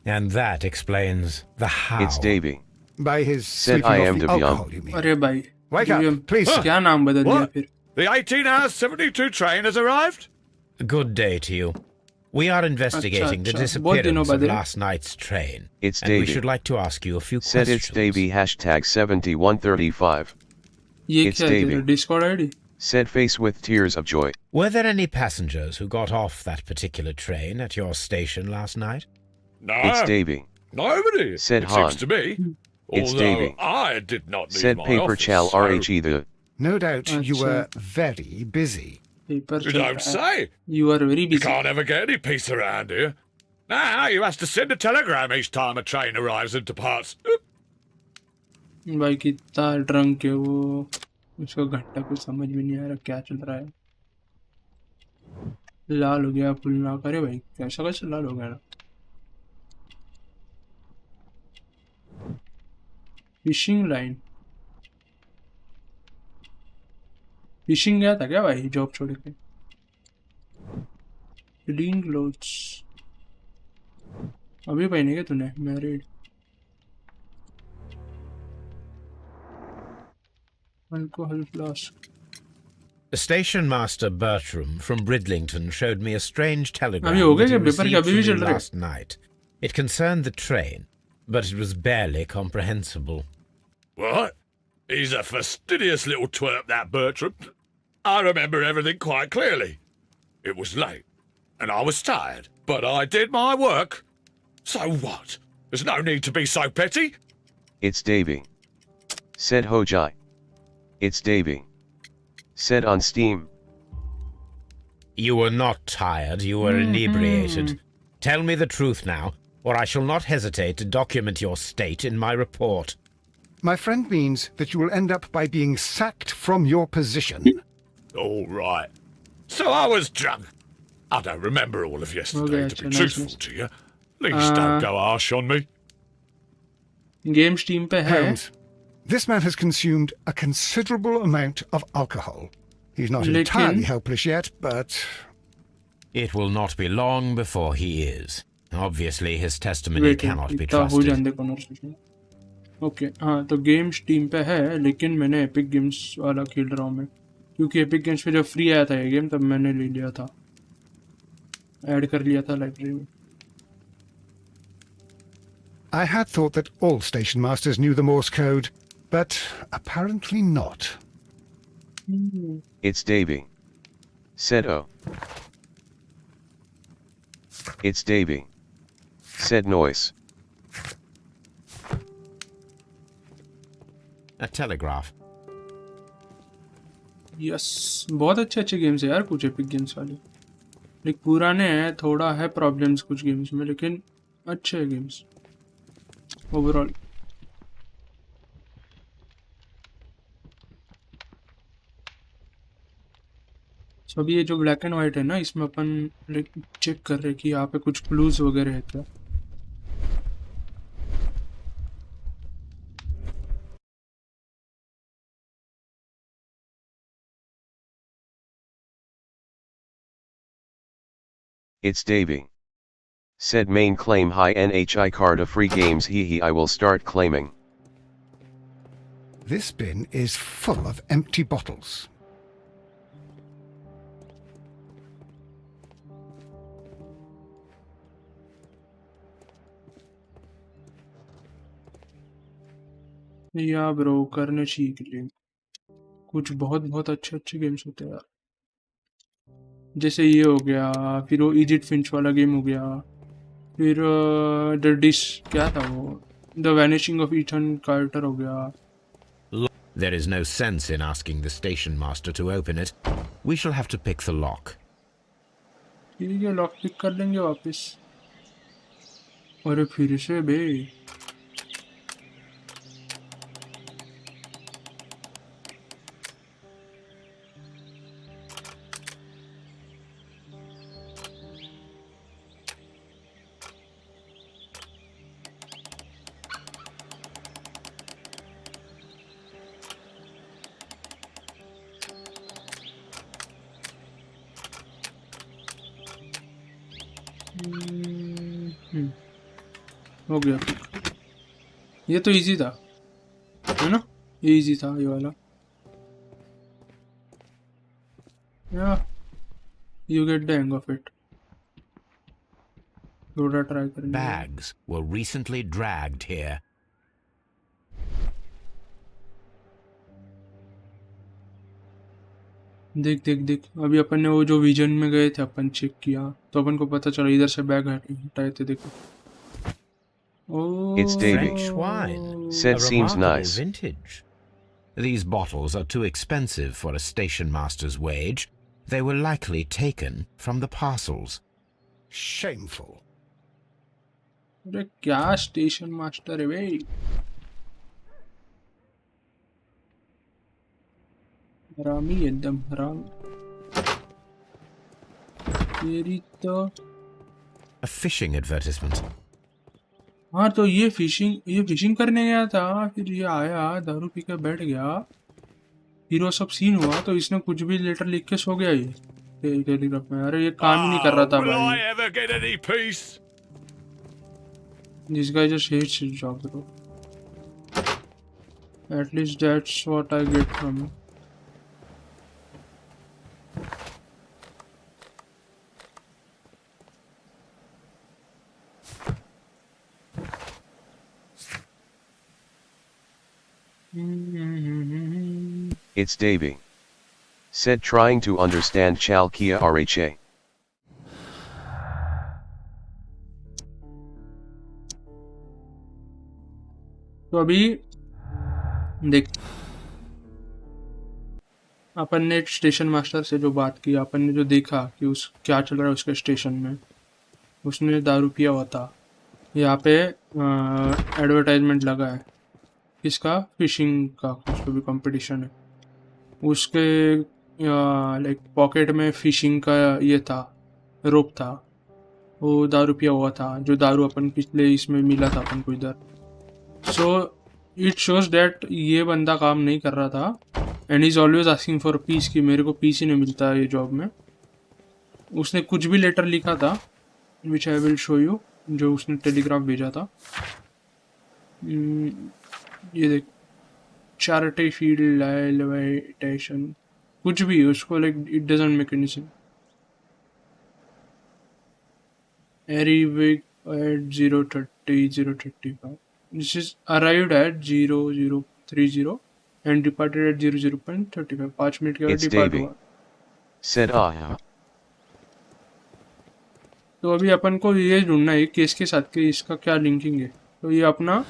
And that explains the how. It's Davy. By his Said sleeping I off am the to be on. alcohol, you mean? अरे भाई Wake up, ये please. क्या नाम बदल दिया What? फिर? The 18-hour 72 train has arrived? Good day to you. We are investigating the अच्छा, बहुत disappearance दिनों of बाद है। last night's train. It's and we Davy. should like to ask you a few Said questions. it's Davy hashtag 7135. ये It's क्या है Davy. तेरा Discord ID? Said face with tears of joy. Were there any passengers who got off that particular train at your station last night? No. It's Davy. Nobody. Said it Han. seems to me. It's Although Davy. I did not leave Said my paper office, chal so RHE the. No doubt you अच्छा। were very busy. Paper You चल don't रहा है। say. You are very You busy. can't ever get any peace around here. Now you have to send a telegram each time a train arrives and departs. भाई कितना drunk है वो, उसको घंटा कुछ समझ में नहीं आ रहा क्या चल रहा है। लाल हो गया फुल ना करे भाई, कैसा कैसे लाल हो गया ना। फिशिंग लाइन, फिशिंग गया था क्या भाई जॉब छोड़ के? क्लीन क्लोथ्स अभी पहने क्या तूने? Married, alcohol flask. Station Master Bertram from Bridlington showed me a strange telegram अभी हो गया that he क्या पेपर के? received अभी भी from you चल रहा है? last night. It concerned the train, but it was barely comprehensible. What? He's a fastidious little twerp, that Bertram. I remember everything quite clearly. It was late, and I was tired, but I did my work. So what? There's no need to be so petty. It's Davy. Said Hojai. It's Davy. Said on Steam. You were not tired, you were inebriated. Tell me the truth now, or I shall not hesitate to document your state in my report. My friend means that you will end up by being sacked from your position. All right. So I was drunk. I don't remember all of yesterday, Okay, to be nice, truthful nice. to you. Please don't go harsh on me. Game steam पे है। Holmes, this man has consumed a considerable amount of alcohol. He's not लेकिन- entirely helpless yet, but It will not be long before he is. Obviously, his testimony weight cannot be इतना हो trusted. जाने conversation. Okay हाँ, तो game steam पे है, लेकिन मैंने एपिक गेम्स वाला खेल रहा हूँ मैं, क्योंकि एपिक गेम्स पे जब फ्री आया था ये गेम तब मैंने ले लिया था, ऐड कर लिया था लाइब्रेरी में। I had thought that all station masters knew the Morse code, but apparently not. It's Davy. Said O. It's Davy. Said Noise. A telegraph. Yes, बहुत अच्छे अच्छे गेम्स है यार कुछ एपिक गेम्स वाले, लाइक पुराने हैं, थोड़ा है प्रॉब्लम्स कुछ गेम्स में, लेकिन अच्छे हैं गेम्स ओवरऑल। सो अभी ये जो ब्लैक एंड वाइट है ना, इसमें अपन लाइक चेक कर रहे हैं कि यहाँ पे कुछ क्लूज वगैरह है क्या। It's Davy. Said main claim high NHI card of free games he I will start claiming. This bin is full of empty bottles. या ब्रो करने चाहिए के लिए कुछ बहुत बहुत अच्छे अच्छे गेम्स होते हैं यार, जैसे ये हो गया, फिर वो इजिट फिंच वाला गेम हो गया, फिर द डिश क्या था वो, the vanishing of Ethan Carter हो गया। There is no sense in asking the station master to open it. We shall have to pick the lock. ठीक है, लॉक पिक कर लेंगे वापस। अरे फिर से बे, हो गया। ये तो इजी था, है ना? ये इजी था ये वाला। Yeah, you get the hang of it. थोड़ा ट्राई करेंगे। Bags were recently dragged here. देख देख देख, अभी अपन ने वो जो विजन में गए थे, अपन चेक किया तो अपन को पता चला इधर से बैग हटाए थे। देखो, It's Davy. French wine. Said A seems remarkable nice. vintage. These bottles are too expensive for a station master's wage. They were likely taken from the parcels. Shameful. अरे क्या स्टेशन मास्टर है भाई, हरामी एकदम हराम। तेरी तो A fishing advertisement. हाँ, तो ये फिशिंग करने गया था, फिर ये आया दारू पी के बैठ गया, फिर वो सब सीन हुआ तो इसने कुछ भी लेटर लिख के सो गया ये टेलीग्राफ में। अरे ये काम ही नहीं कर रहा था Will I भाई। ever get any peace? This guy just hates his job, bro. At least that's what I get from him. It's Davy. Said trying to understand Chalkia RHA. तो अभी देख, अपन ने स्टेशन मास्टर से जो बात की, अपन ने जो देखा कि उस क्या चल रहा है उसके स्टेशन में, उसने दारू पिया हुआ था। यहाँ पे एडवर्टाइजमेंट लगा है किसका, फिशिंग का, कुछ तो भी कंपटीशन है उसके। लाइक पॉकेट में फिशिंग का ये था, रोप था, वो दारू पिया हुआ था, जो दारू अपन पिछले इसमें मिला था अपन को इधर। सो इट शोज दैट ये बंदा काम नहीं कर रहा था and is always asking for piece, कि मेरे को पीस ही नहीं मिलता ये जॉब में। उसने कुछ भी लेटर लिखा था विच आई विल शो यू, जो उसने टेलीग्राफ भेजा था। ये देख, चैरिटी फील्ड लाइवेटेशन, कुछ भी उसको, like it doesn't make any sense. Arrived at 0:30:035. This is arrived at 00:30 and departed at 00:35. 5 minute के बाद It's डिपार्ट Davy. हुआ। Said ah. तो अभी अपन को ये ढूंढना है केस के साथ कि इसका क्या लिंकिंग है। तो ये अपना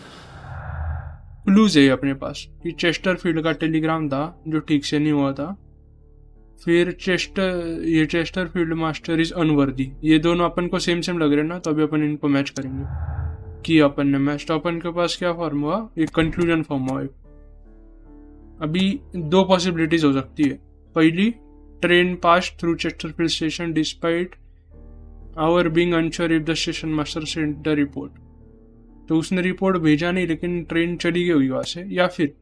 क्लूज है अपने पास कि चेस्टर फील्ड का टेलीग्राम था जो ठीक से नहीं हुआ था, फिर Chester field master is unworthy, ये दोनों अपन को सेम लग रहे हैं ना। तो अभी अपन इनको मैच करेंगे कि अपन ने मैच, तो अपन के पास क्या फॉर्म हुआ, एक कंक्लूजन फॉर्म हुआ। अभी दो पॉसिबिलिटीज हो सकती है। पहली, train pass through Chesterfield station despite our being unsure if the station master sent the report, तो उसने रिपोर्ट भेजा नहीं लेकिन ट्रेन चली गई हुई वहां से। या फिर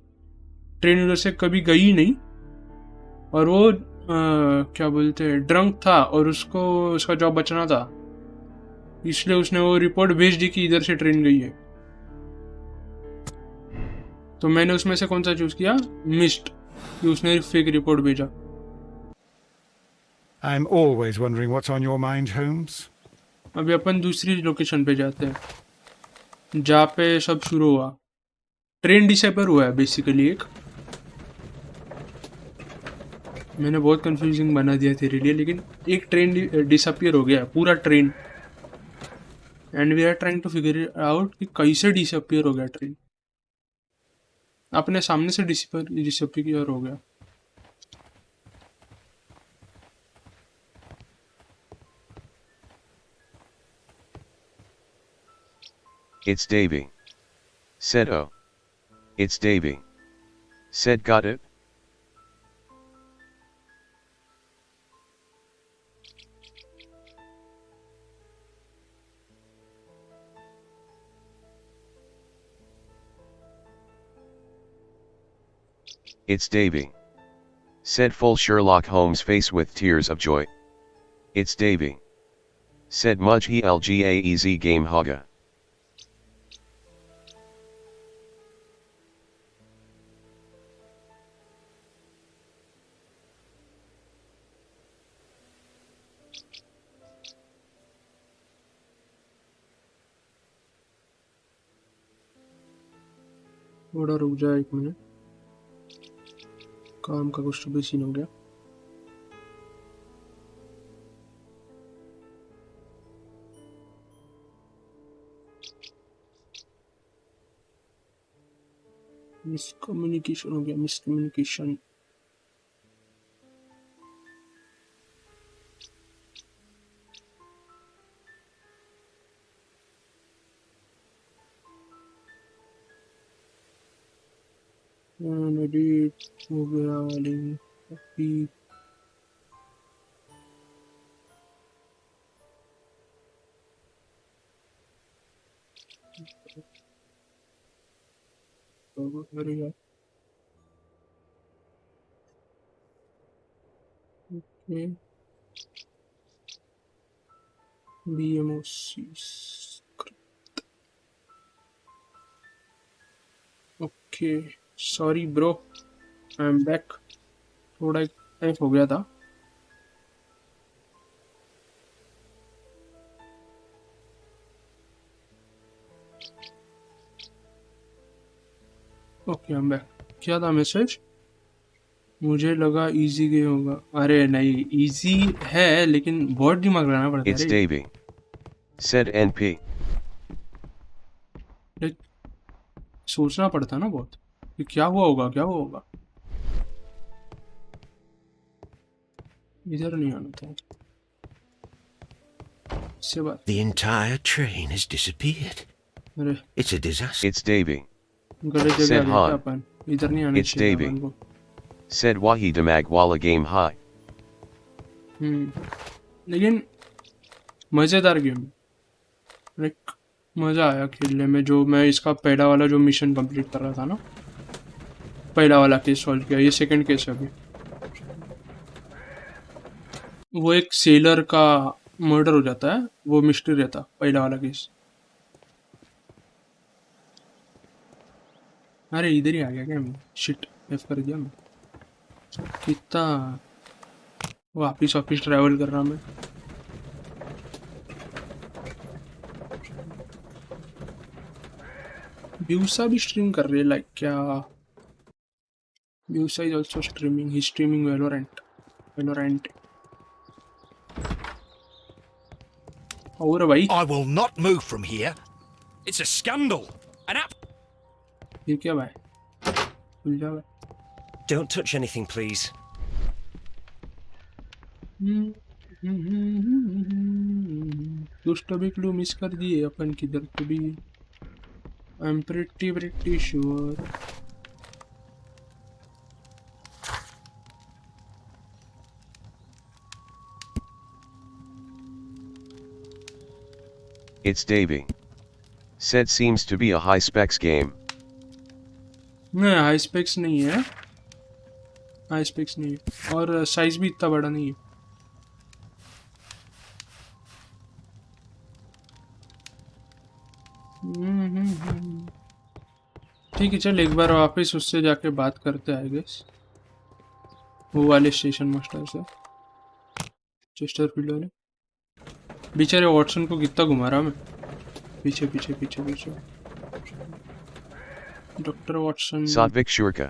ट्रेन उधर से कभी गई नहीं और वो क्या बोलते हैं, ड्रंक था और उसको उसका जॉब बचना था, इसलिए उसने वो रिपोर्ट भेज दी कि इधर से ट्रेन गई है। तो मैंने उसमें से कौन सा चूज किया, मिस्ड, कि उसने फेक रिपोर्ट भेजा। I'm always wondering what's on your mind, Holmes. अभी अपन दूसरी लोकेशन पे जाते हैं जहाँ पे सब शुरू हुआ। ट्रेन डिसेपर हुआ है बेसिकली एक, मैंने बहुत कंफ्यूजिंग बना दिया तेरे लिए, लेकिन एक ट्रेन डिसअपियर हो गया है, पूरा train, and we are trying to figure out कि कैसे डिसअपियर हो गया ट्रेन। अपने सामने से डिसअपियर हो गया। It's Davy. Said oh. It's Davy. Said got it? It's Davy. Said full Sherlock Holmes face with tears of joy. It's Davy. Said Mudge he lgaez game haga. थोड़ा रुक जा 1 मिनट, काम का कुछ तो भी सीन हो गया। मिसकम्युनिकेशन हो गया, मिसकम्युनिकेशन। एडिट हो गया, लिंक कॉपी। अरे यार, okay, BMOC, okay, sorry bro, I am back. थोड़ा टाइम हो गया था। Okay, I am back. क्या था मैसेज? मुझे लगा इजी गेम होगा। अरे नहीं, इजी है लेकिन बहुत दिमाग लगाना पड़ता है। It's Davy. Said NP. सोचना पड़ता है ना बहुत कि क्या हुआ होगा, क्या हुआ होगा। इधर नहीं आना था इससे बात। The entire train has disappeared. अरे It's a disaster. It's Davy. गलत जगह आ Said गया क्या Han. अपन? इधर नहीं आना It's चाहिए Davy. अपन को। Said Wahi Damag Walla Game High. लेकिन मजेदार गेम, लाइक मजा आया खेलने में। जो मैं इसका पहला वाला जो मिशन कंप्लीट कर रहा था ना, पहला वाला केस सॉल्व किया, ये सेकंड केस है अभी। वो एक सेलर का मर्डर हो जाता है, वो मिस्ट्री रहता पहला वाला केस। अरे इधर ही आ गया क्या मैं? शिट, एफ कर दिया मैं। कितना वापिस ऑफिस ट्रैवल कर रहा मैं। ब्यूसा भी स्ट्रीम कर रही है, लाइक क्या? Beusa is also streaming, he streaming Valorant. और भाई I will not move from here. It's a scandal. An app. ये क्या भाई? भूल जा भाई। Don't touch anything, please. दुष्ट भी क्लू मिस कर दिए अपन किधर तो भी। I am pretty sure. It's Davy. Said seems to be a high specs game. नहीं, हाई स्पेक्स नहीं है, हाई स्पेक्स नहीं है, और साइज भी इतना बड़ा नहीं है। ठीक है, चल एक बार वापस उससे जाके बात करते हैं आई गेस, वो वाले स्टेशन मास्टर से, चेस्टरफील्ड वाले। बेचारे वॉटसन को कितना घुमा रहा मैं, पीछे पीछे पीछे पीछे। Doctor Watson. Satvik Shurka.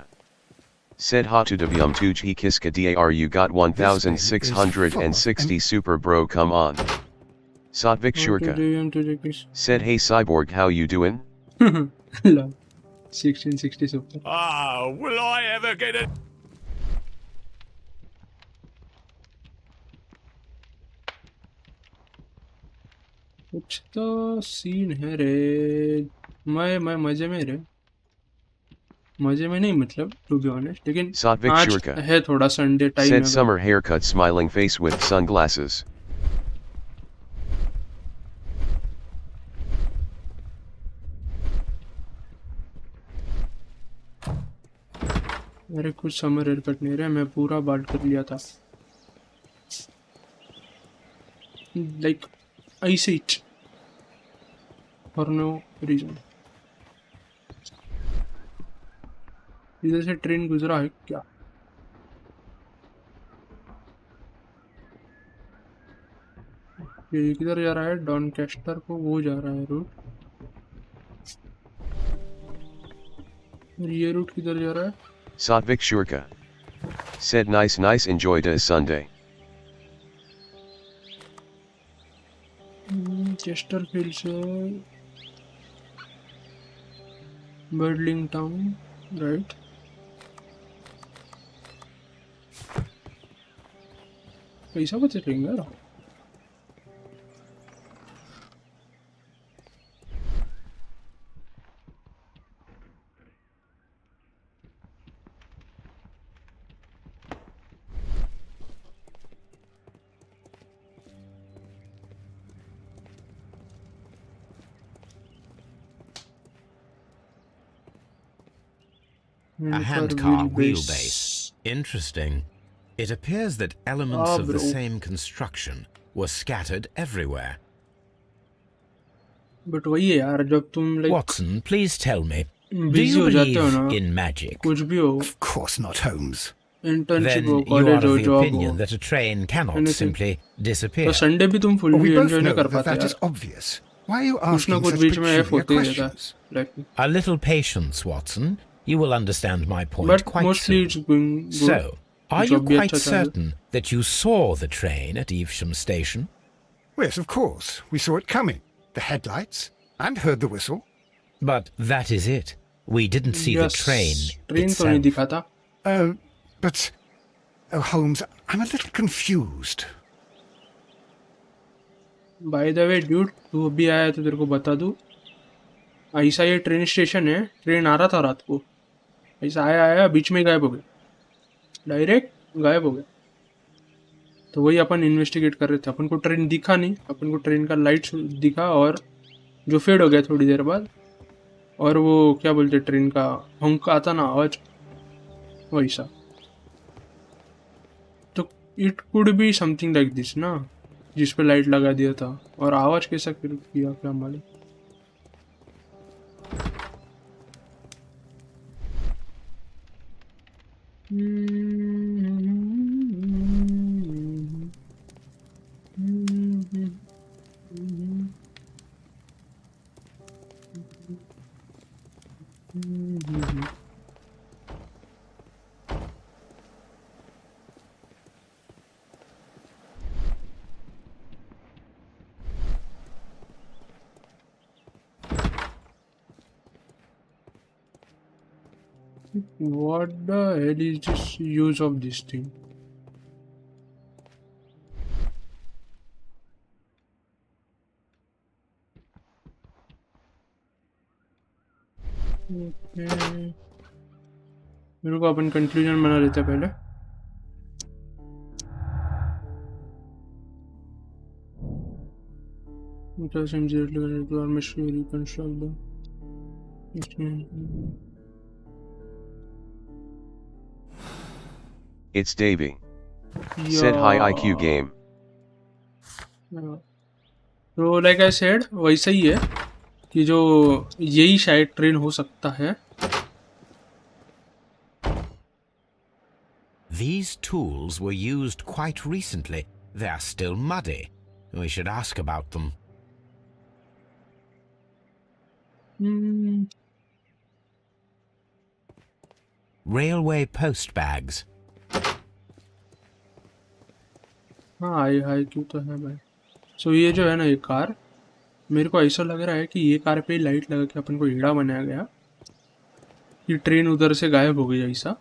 Said Hatu Davyum Tuj He Kiska Dar you got 1660 super bro come on. Satvik Shurka. Said hey Cyborg how you doing? 1660 super. Ah, will I ever get it? कुछ तो scene है रे। मैं मजे में रे, मजे में नहीं मतलब टू बी ऑनेस्ट, लेकिन Satvik आज Shurka. है थोड़ा संडे टाइम Said है। summer haircut smiling face with sunglasses. अरे कुछ समर हेयर कट नहीं रहे, मैं पूरा बाल कर लिया था, लाइक ऐसे ही फॉर नो रीजन। इधर से ट्रेन गुजरा है क्या? ये किधर जा रहा है? डॉनकेस्टर को वो जा रहा है रूट। ये रूट किधर जा रहा है? Satvik Shurka. Said nice enjoyed a Sunday. Chesterfield से बर्डलिंग टाउन, राइट? पैसा बच रहेंगे यार. A handcar wheelbase. Interesting. It appears that elements of the same construction were scattered everywhere. But वही है यार, जब तुम like Watson, please tell me, do busy you हो जाते हो believe ना, in magic? कुछ भी हो, Of course not, Holmes. internship Then हो, you are college of हो, the job opinion हो, that a train cannot anything. simply disappear. तो संडे भी तुम Well, we fully both enjoy नहीं know कर that पाते that is यार. obvious. Why are you कुछ ना asking कुछ such बीच में F peculiar होते ही रहता है. questions? Like, A little patience, Watson. You will understand my point but quite mostly soon. it's going good. So, are you Job भी quite अच्छा चल रहा है. certain that you saw the train at Evesham Station? Yes, of course. We saw it coming. The headlights. And heard the whistle. But that is it. We didn't see the Yes, train train तो नहीं itself. दिखा था. But... Oh, Holmes, I'm a little confused. By the way, dude, तू अभी आया तो तेरे को बता दूँ. ऐसा ये ट्रेन स्टेशन है, ट्रेन आ रहा था रात को, ऐसा आया आया बीच में गायब हो गया, डायरेक्ट गायब हो गया. तो वही अपन इन्वेस्टिगेट कर रहे थे. अपन को ट्रेन दिखा नहीं, अपन को ट्रेन का लाइट दिखा और जो फेड हो गया थोड़ी देर बाद. और वो क्या बोलते ट्रेन का हंक आता ना आवाज, वैसा. तो it could be something like this ना, जिस पे लाइट लगा दिया था. और आवाज कैसा किया क्या मालूम. What the hell is this use of this thing? Okay. मेरे को अपन कंक्लूजन बना लेते हैं पहले. It was immediately to our mission to reconstruct the. It's Davey. Said high IQ game. तो like I said, वैसा ही है कि जो यही शायद ट्रेन हो सकता है. These tools were used quite recently. They are still muddy. We should ask about them. Railway post bags. हाँ हाई क्यों तो है भाई. सो ये जो है ना ये कार, मेरे को ऐसा लग रहा है कि ये कार पे लाइट लगा के अपन को ईड़ा बनाया गया कि ट्रेन उधर से गायब हो गई ऐसा.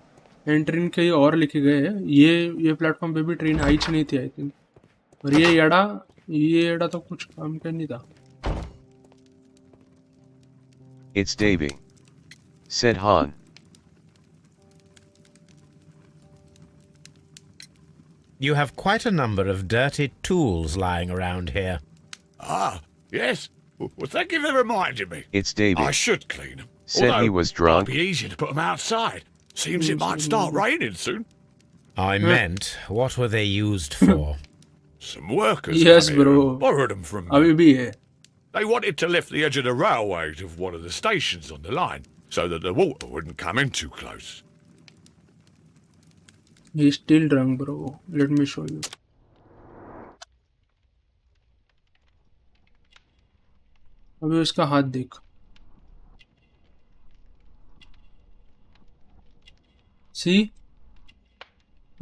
एंड ट्रेन कहीं और लिखे गए हैं. ये प्लेटफॉर्म पे भी ट्रेन आई नहीं थी आई थिंक. और ये एड़ा तो कुछ काम का नहीं था. It's Davey. Said Han. You have quite a number of dirty tools lying around here. Ah, yes. Well, thank you for reminding me. It's Davey. I should clean them. Said he was drunk. It'd be easier to put them outside. Seems it might start raining soon. I meant, what were they used for? Some workers Yes, come here bro. and borrowed them from me. अभी भी है. They wanted to lift the edge of the railway of one of the stations on the line so that the water wouldn't come in too close. He's still drunk, bro. Let me show you. अभी उसका हाथ देख. सी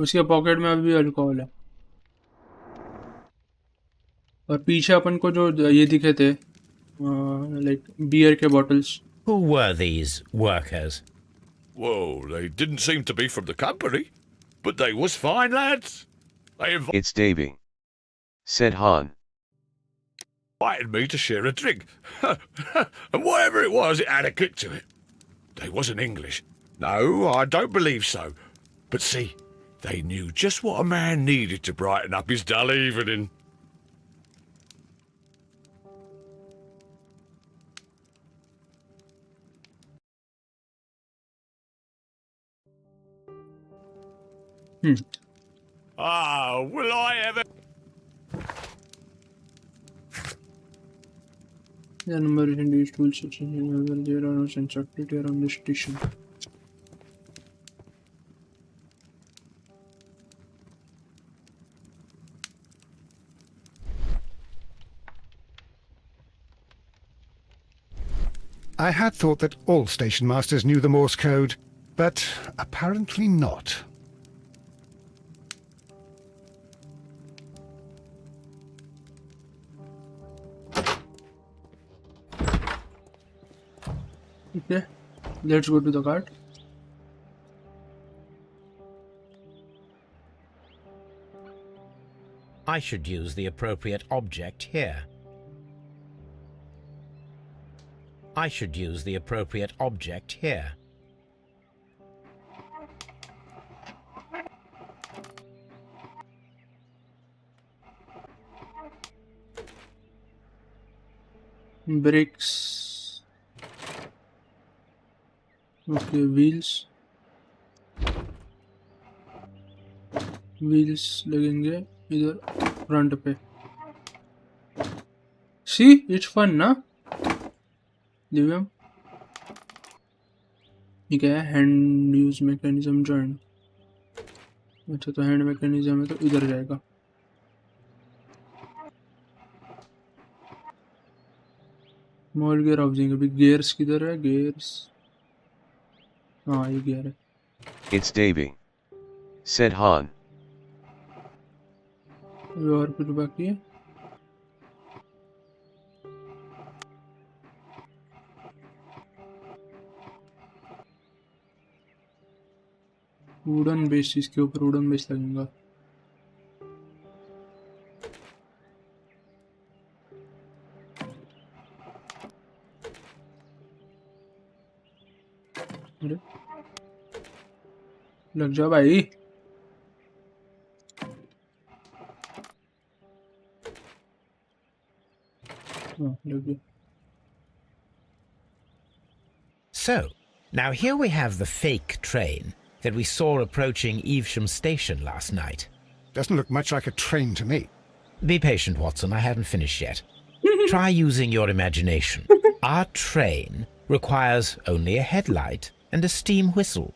उसके pocket में अभी भी alcohol है। और पीछे अपन को जो ये दिखे थे लाइक बियर के bottles. Who were these workers? Well, they didn't seem to be from the company, but they was fine lads. They It's Davy, said Han. invited me to share a drink. And whatever it was, it had a kick to it. They wasn't English. No, I don't believe so. But see, they knew just what a man needed to brighten up his dull evening. Ah, will I ever... The number is introduced tool section where there are no sensor activity around the station. I had thought that all station masters knew the Morse code, but apparently not. Okay, let's go to the cart. I should use the appropriate object here. I should use the appropriate object here. Brakes. Okay, wheels. Wheels लगेंगे इधर front पे. See, it's fun ना? दिव्यम ये क्या है? Hand use mechanism join. अच्छा तो hand mechanism है तो इधर जाएगा. Small gear housing. अभी गियर्स किधर है? गियर्स हाँ ये गियर है. It's Davy, said Han. अभी और कुछ बाकी है? Wooden base. इसके ऊपर वुडन बेस लगेगा. अरे लग जा भाई. हाँ लग गया. So, now here we have the fake train that we saw approaching Evesham Station last night. Doesn't look much like a train to me. Be patient, Watson, I haven't finished yet. Try using your imagination. Our train requires only a headlight and a steam whistle.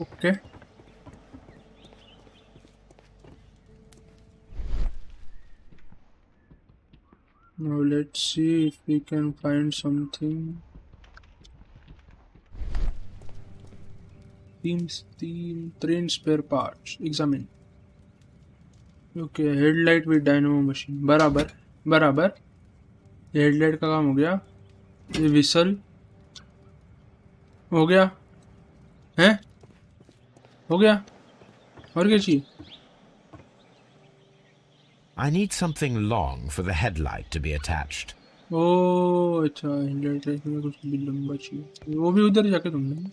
Okay. Now let's see if we can find something. Theme train spare parts. Examine. Okay, headlight with dynamo machine. बराबर बराबर. ये headlight का काम हो गया. ये whistle हो गया हैं? हो गया. और क्या चाहिए? I need something long for the headlight to be attached. ओह अच्छा, हेडलाइट में कुछ भी लंबा चाहिए. वो भी उधर जाके ढूंढना.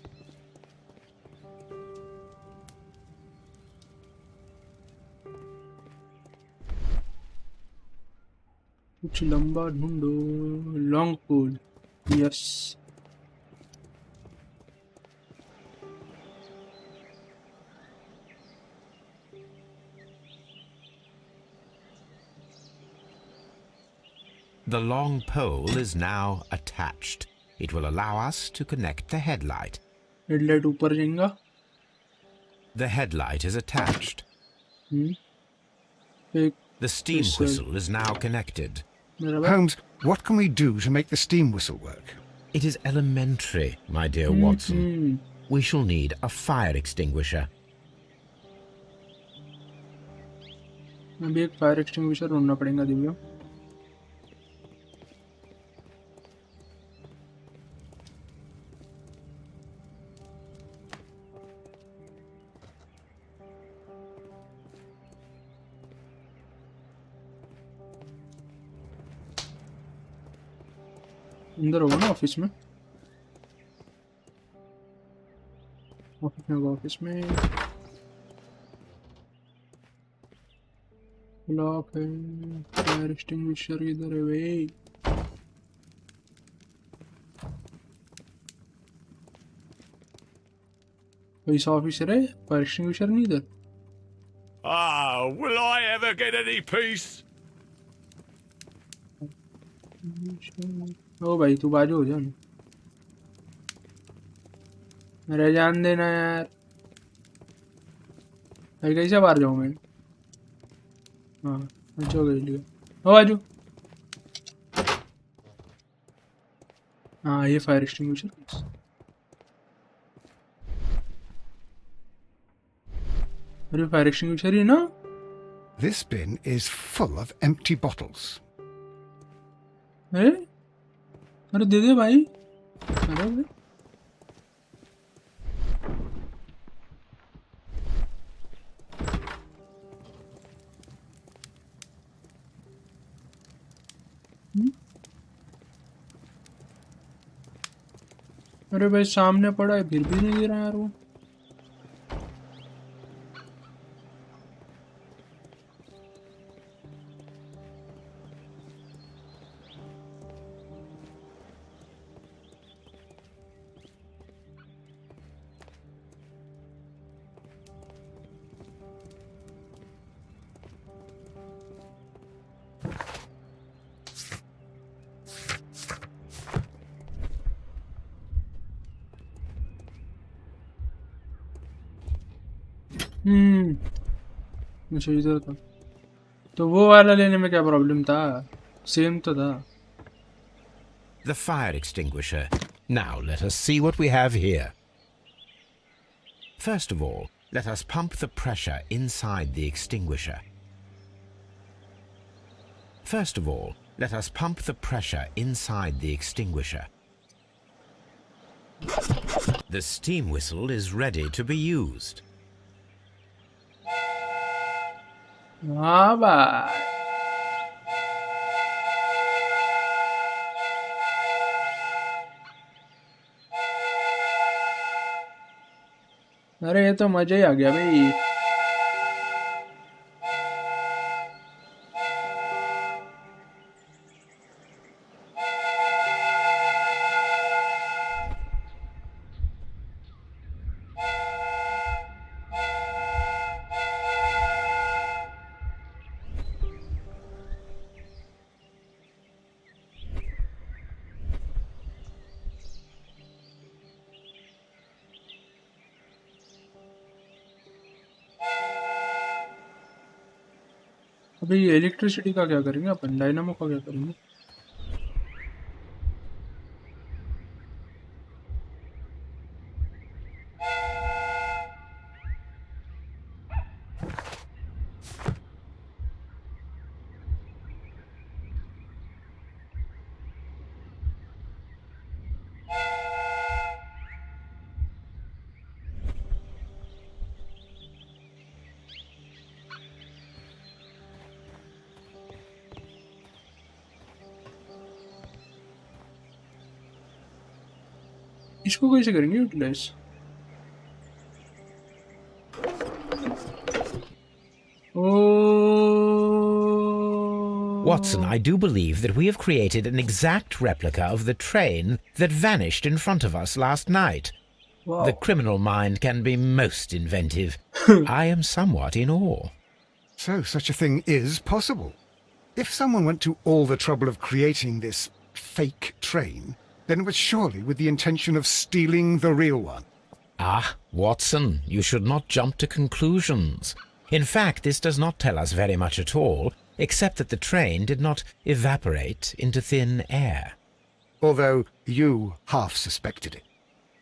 कुछ लंबा ढूंढो. Long pole. Yes. The long pole is now attached. It will allow us to connect the headlight. Headlight ऊपर जाएगा. The headlight is attached. एक The steam whistle is now connected. मेरा भाई. Holmes, what can we do to make the steam whistle work? It is elementary, my dear Watson. We shall need a fire extinguisher. अभी एक fire extinguisher ढूंढना पड़ेगा दिव्या. अंदर होगा ना office में. ऑफिस में लॉक है. फायर एक्सटिंग्विशर इधर है भाई. कोई सा ऑफिसर है. फायर एक्सटिंग्विशर नहीं इधर. Ah, will I ever get any peace? ओ भाई तू बाजू हो जा. मेरे जान देना यार. भाई कैसे बाहर जाऊँ मैं. हाँ अच्छा कर लिया. ओ बाजू. हाँ ये फायर एक्सटिंग्विशर. अरे फायर एक्सटिंग्विशर ही ना. This bin is full of empty bottles. अरे दे दे भाई. अरे भाई. अरे भाई सामने पड़ा है फिर भी नहीं दे रहा यार वो. अच्छा इधर था. तो वो वाला लेने में क्या प्रॉब्लम था. सेम तो था. The fire extinguisher. Now let us see what we have here. First of all, let us pump the pressure inside the extinguisher. First of all, let us pump the pressure inside the extinguisher. The steam whistle is ready to be used. हाँ भाई. अरे ये तो मजा ही आ गया भाई. अभी electricity का क्या करेंगे अपन. डायनामो का क्या करेंगे. इसको कैसे करेंगे utilise. Watson, I do believe that we have created an exact replica of the train that vanished in front of us last night. Wow. The criminal mind can be most inventive. I am somewhat in awe. So such a thing is possible. If someone went to all the trouble of creating this fake train, then it was surely with the intention of stealing the real one. Ah, Watson, you should not jump to conclusions. In fact, this does not tell us very much at all, except that the train did not evaporate into thin air. Although you half suspected it.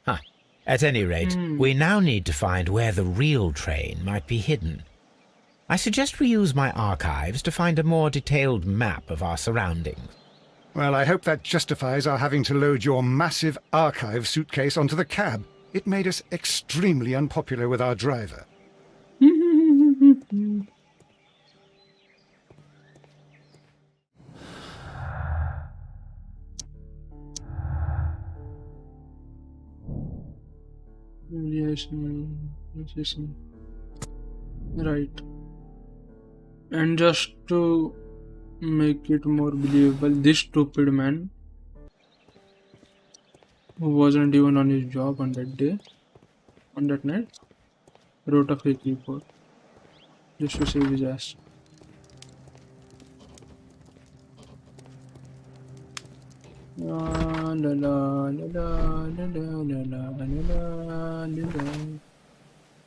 Huh. At any rate, we now need to find where the real train might be hidden. I suggest we use my archives to find a more detailed map of our surroundings. Well, I hope that justifies our having to load your massive archive suitcase onto the cab. It made us extremely unpopular with our driver. Yes. Right. And just to make it more believable, this stupid man who wasn't even on his job on that day, on that night, wrote a fake report just to save his ass. La la la la la la la la la la la.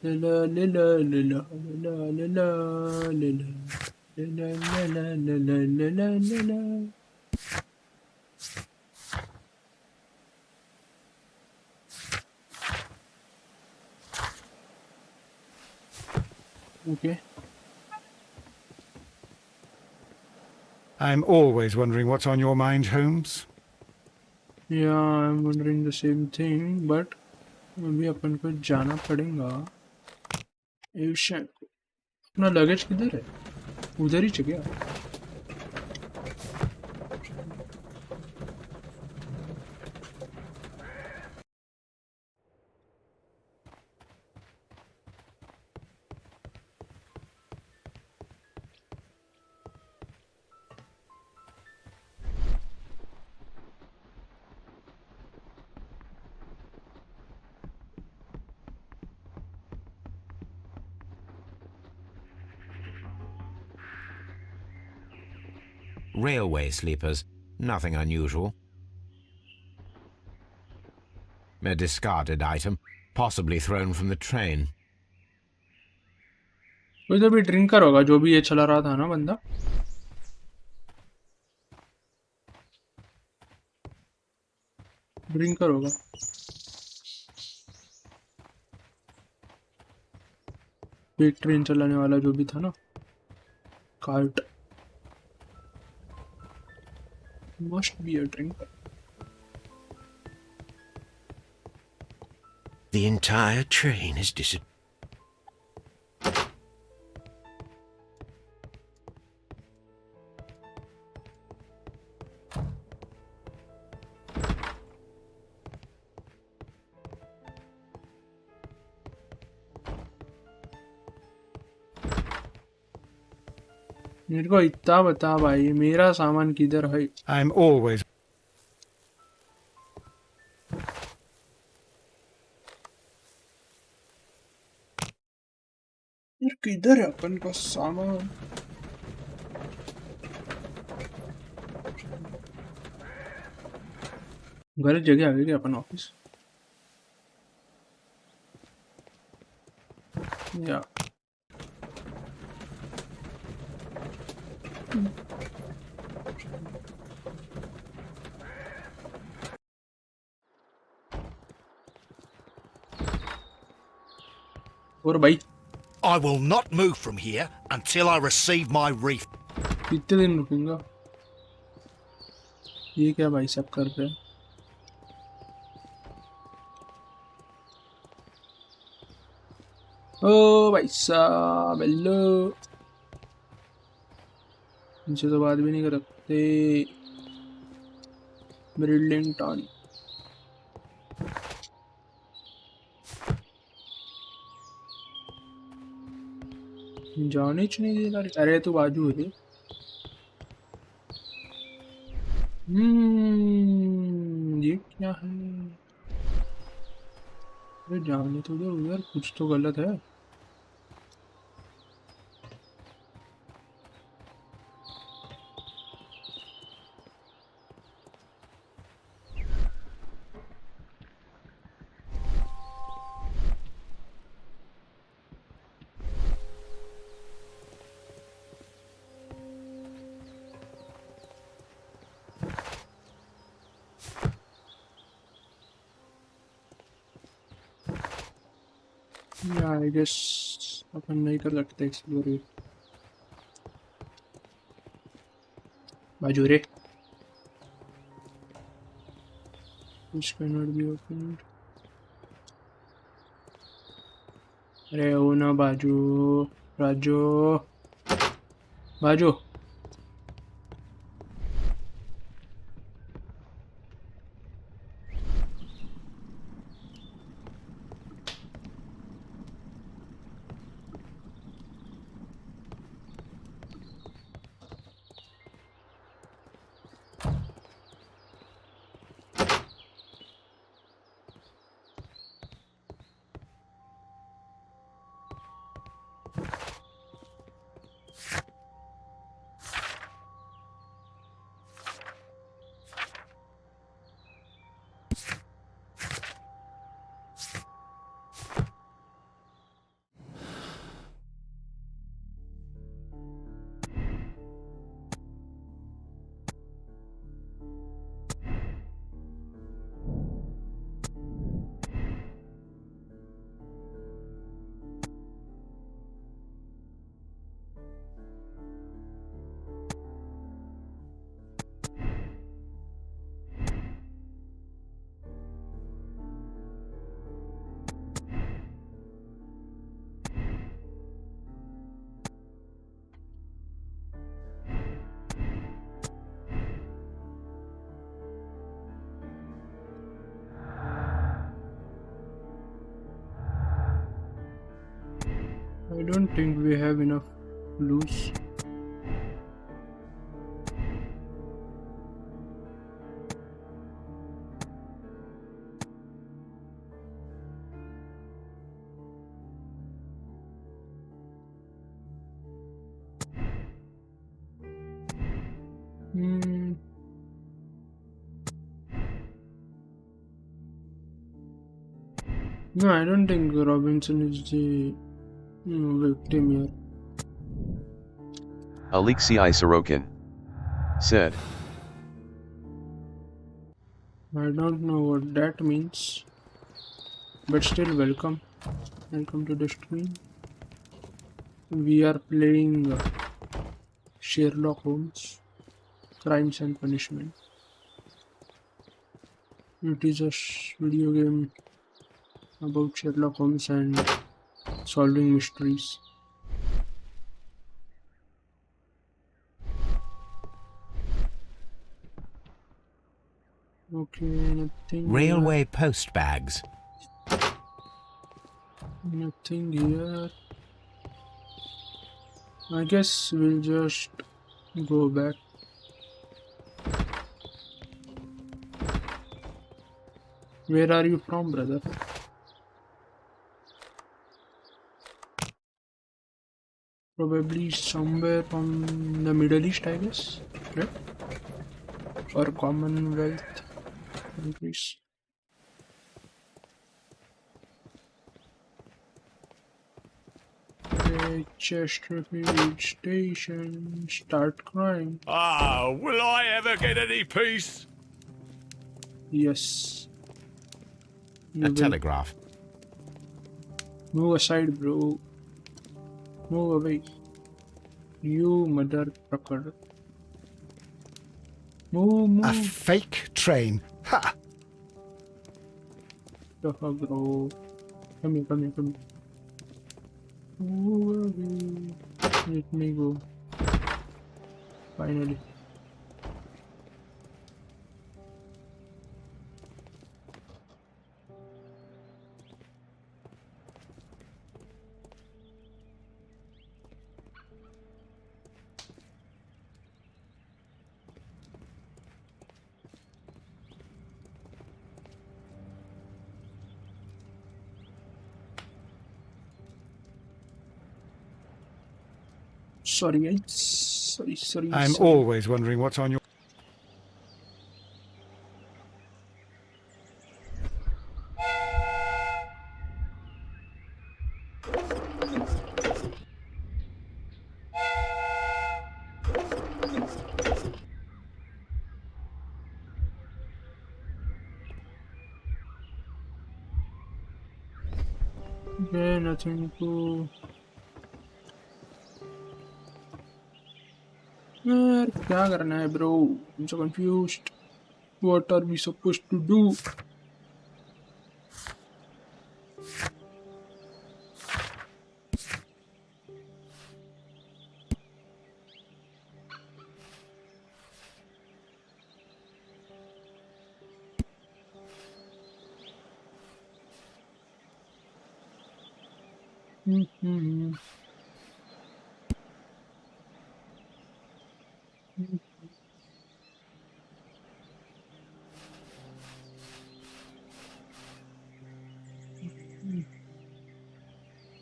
La la la la la la la la la la la la. Okay. I'm always wondering what's on your mind, Holmes. Yeah, I'm wondering the same thing, but अभी अपन को जाना पड़ेगा Asian को. अपना luggage किधर है? उधर ही क्या? Railway sleepers, nothing unusual. A discarded item, possibly thrown from the train. कोई तो भी ड्रिंकर होगा जो भी ये चला रहा था ना बंदा. ड्रिंकर होगा. एक ट्रेन चलाने वाला जो भी था ना, cart. Must be a drinker. The entire train has disappeared. मेरे को इतना बता भाई, मेरा सामान किधर है? I'm always... यार किधर है अपन का सामान? गलत जगह आ गए क्या अपन ऑफिस? या और भाई I will not move from here until I receive my refund. कितने दिन रुकूंगा? ये क्या भाई सब कर रहे हैं? ओ भाई साहब हेलो. इनसे तो बात भी नहीं कर सकते. ब्रिलियंटन. जाने च नहीं दे रहा. अरे तू बाजू है. ये क्या है? अरे जाने तो दो यार, कुछ तो गलत है. Yeah, I guess अपन नहीं कर सकते एक्सप्लोर ये बाजू रे which cannot be opened अरे वो ना बाजू राजू बाजू I don't think we have enough loose. No, I don't think Robinson is the victim here. Alexei Sorokin said. I don't know what that means, but still welcome. Welcome to the stream. We are playing Sherlock Holmes, Crimes and Punishment. It is a video game about Sherlock Holmes and solving mysteries. Okay, nothing. Railway post bags. Nothing here. I guess we'll just go back. Where are you from, brother? Probably somewhere from the Middle East, I guess, right? Or Commonwealth countries. Okay, Chesterfield Station, start crime. Ah, will I ever get any peace? Yes. A telegraph. Move aside, bro. Move away. You motherfucker. Move. A fake train. Ha! The fuck, bro. Come here. Move away. Let me go. Finally. Sorry, guys. Sorry. I'm always wondering what's on your... Okay, nothing to. यार क्या करना है bro? I'm so confused. What are we supposed to do?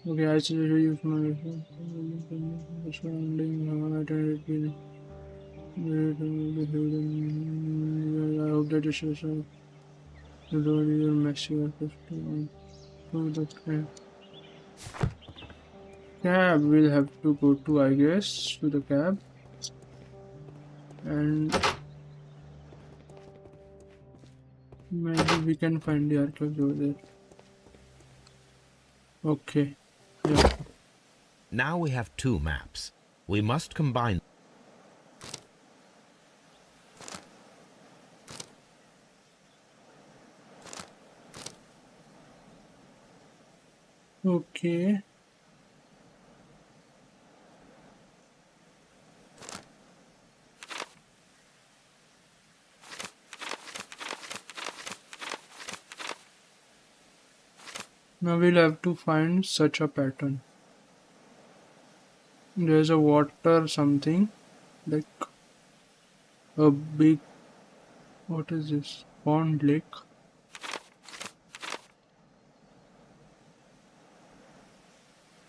Okay, I suggest you use my surrounding. I hope that is your messy cab. We'll have to go to, I guess, to the cab, and maybe we can find the archives over there. Okay. Yeah. Now we have 2 maps. We must combine. Okay. Now we'll have to find such a pattern. There's a water something, like a big, what is this? Pond lake.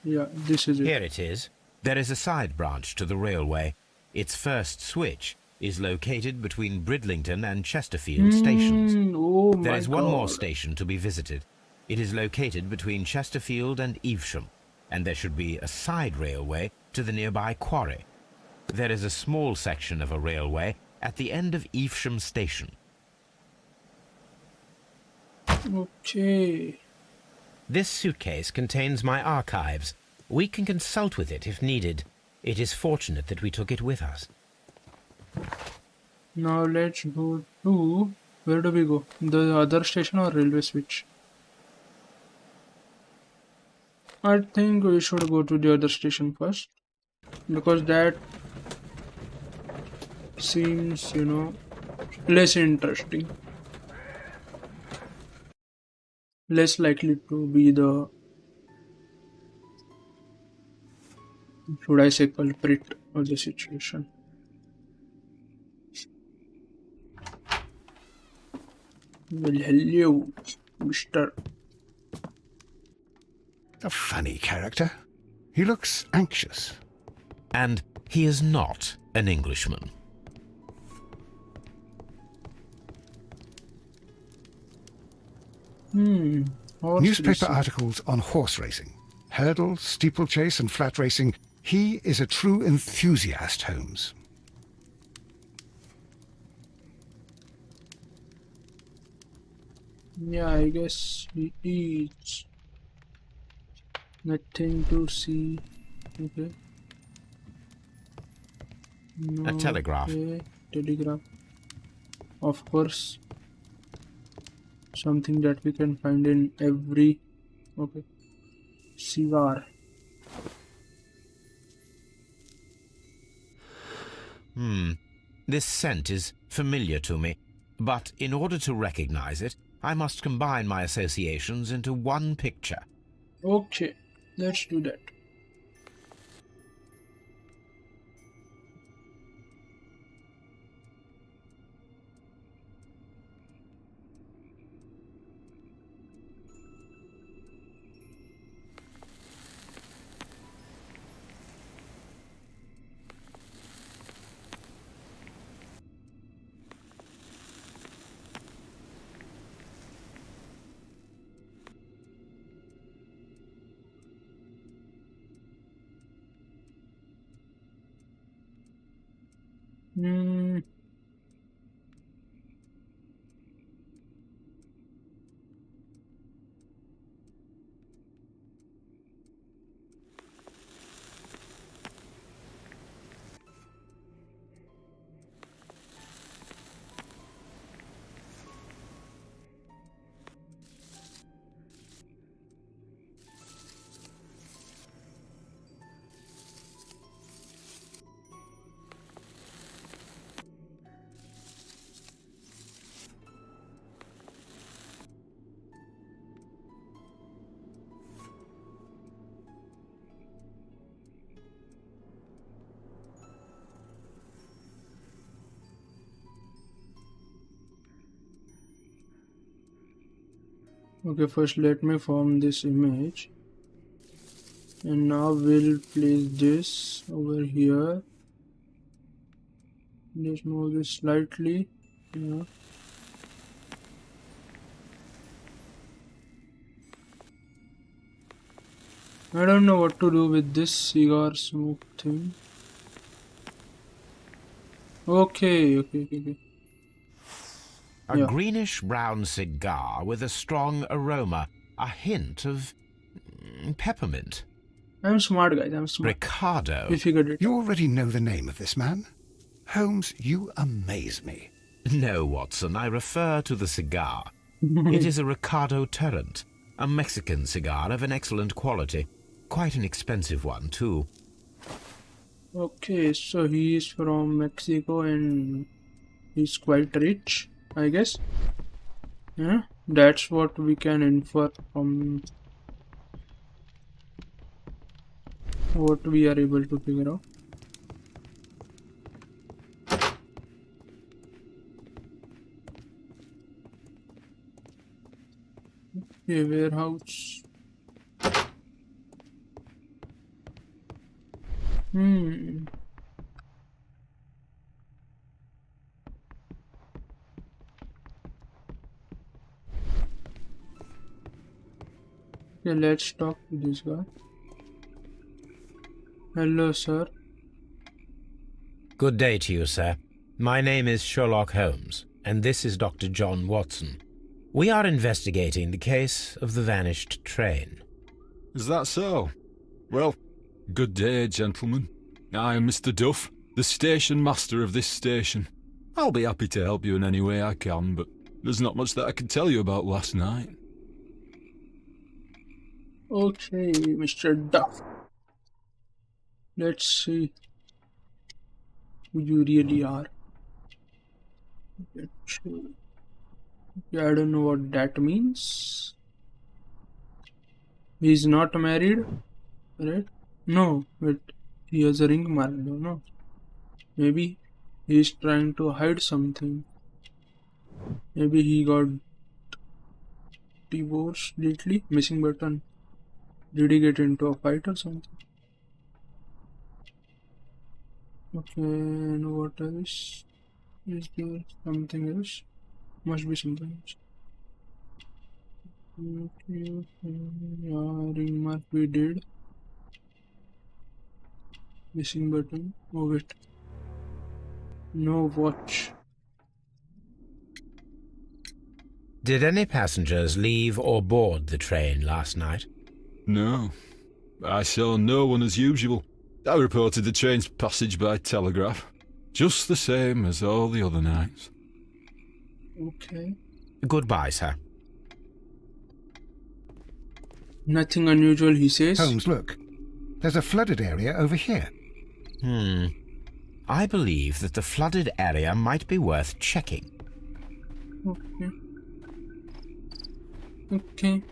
Yeah, this is it. Here it is. There is a side branch to the railway. Its first switch is located between Bridlington and Chesterfield stations. Oh There my is one more God. station to be visited. It is located between Chesterfield and Evesham, and there should be a side railway to the nearby quarry. There is a small section of a railway at the end of Evesham station. Okay. This suitcase contains my archives. We can consult with it if needed. It is fortunate that we took it with us. Now let's go to, where do we go? The other station or railway switch? I think we should go to the other station first, because that seems, you know, less interesting. Less likely to be the, should I say, culprit of the situation. Well, hello, Mr. A funny character. He looks anxious. And he is not an Englishman. Horse Newspaper racing. articles on horse racing, hurdle, steeplechase, and flat racing. He is a true enthusiast, Holmes. Yeah, I guess he eats. Nothing to see. Okay. No, A telegraph. okay. Telegraph. Of course. Something that we can find in every. Okay. Cigar. This scent is familiar to me, but in order to recognize it, I must combine my associations into one picture. Okay, let's do that. Hmm. Okay, first let me form this image. And now we'll place this over here. Let's move this slightly. Yeah. I don't know what to do with this cigar smoke thing. Okay. A greenish-brown cigar with a strong aroma, a hint of peppermint. I'm smart, guys. I'm smart. Ricardo. We figured it. You already know the name of this man? Holmes, you amaze me. No, Watson, I refer to the cigar. It is a Ricardo Tarrant, a Mexican cigar of an excellent quality. Quite an expensive one, too. Okay, so he is from Mexico and he's quite rich, I guess. Yeah, that's what we can infer from what we are able to figure out. Okay, warehouse. Okay, let's talk to this guy. Hello, sir. Good day to you, sir. My name is Sherlock Holmes, and this is Dr. John Watson. We are investigating the case of the vanished train. Is that so? Well, good day, gentlemen. I am Mr. Duff, the station master of this station. I'll be happy to help you in any way I can, but there's not much that I can tell you about last night. Okay, Mr. Duff. Let's see who you really are. Yeah, I don't know what that means. He's not married, right? No, but he has a ring mark, no? Maybe he's trying to hide something. Maybe he got divorced lately. Missing button. Did he get into a fight or something? Okay, and what else? Is there something else? Must be something else. Okay, yeah, ring mark we did. Missing button. Oh wait. No watch. Did any passengers leave or board the train last night? No. I saw no one as usual. I reported the train's passage by telegraph. Just the same as all the other nights. Okay. Goodbye, sir. Nothing unusual, he says. Holmes, look. There's a flooded area over here. I believe that the flooded area might be worth checking. Okay.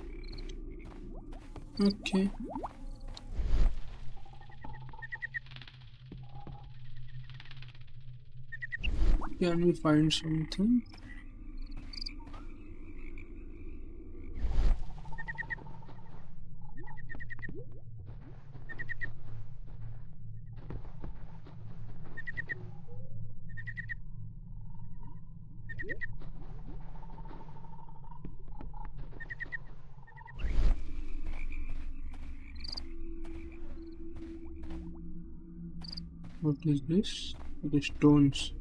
Can we find something? What is this? The stones.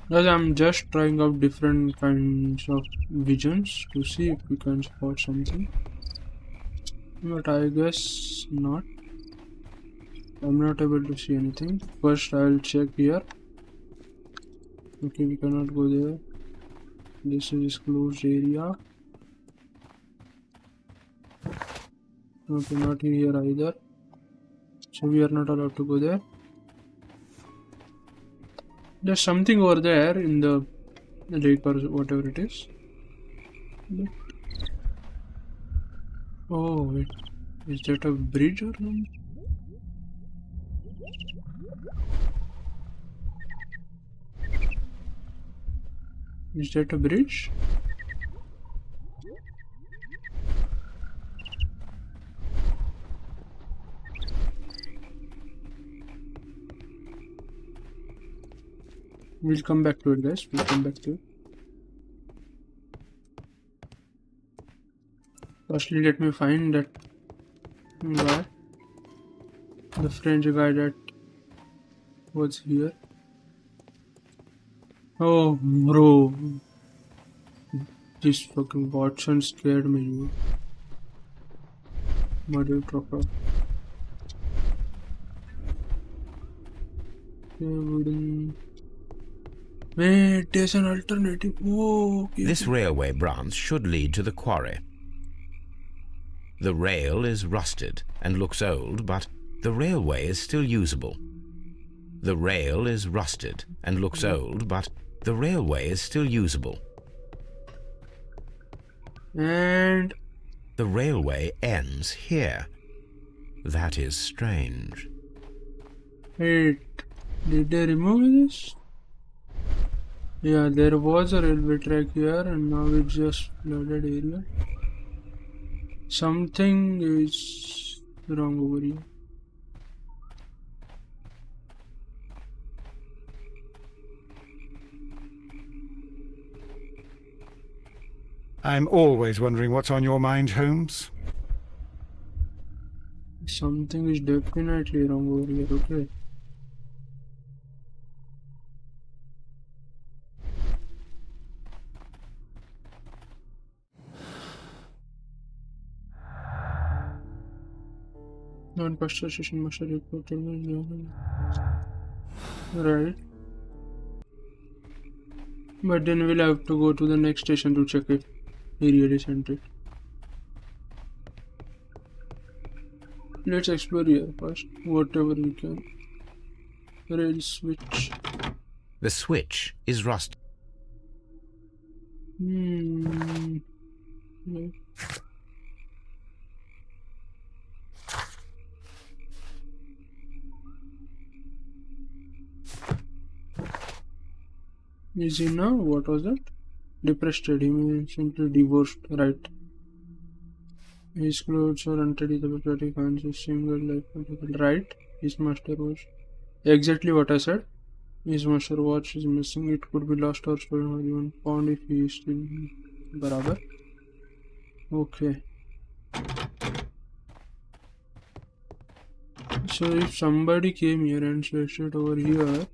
Guys, I'm just trying out different kinds of visions to see if we can spot something. But I guess not. I'm not able to see anything. First, I'll check here. Okay, we cannot go there. This is closed area. Okay, not here either. So we are not allowed to go there. There's something over there in the lake or whatever it is. But... oh wait, is that a bridge or something? Is that a bridge? We'll come back to it, guys. We'll come back to it. Firstly, let me find that guy. The French guy that was here. Oh, bro. This fucking Watson scared me. Murder trucker. Wait, there's an alternative. Oh, okay. This railway branch should lead to the quarry. The rail is rusted and looks old, but the railway is still usable. The rail is rusted and looks old, but the railway is still usable. And the railway ends here. That is strange. Wait, did they remove this? Yeah, there was a railway track here and now it's just flooded area. Something is wrong over here. I'm always wondering what's on your mind, Holmes. Something is definitely wrong over here, okay? Non-pastor station must have reported. Right. But then we'll have to go to the next station to check if he really sent it. Let's explore here first, whatever we can. Rail switch. The switch is rusted. No. Is he now? What was that? Depressed state. He may simply divorced, right? His clothes are untidy, the patriotic hands is single life, right? His master watch. Exactly what I said. His master watch is missing. It could be lost or stolen or even found if he is still barabar. Okay. So if somebody came here and switched it over here,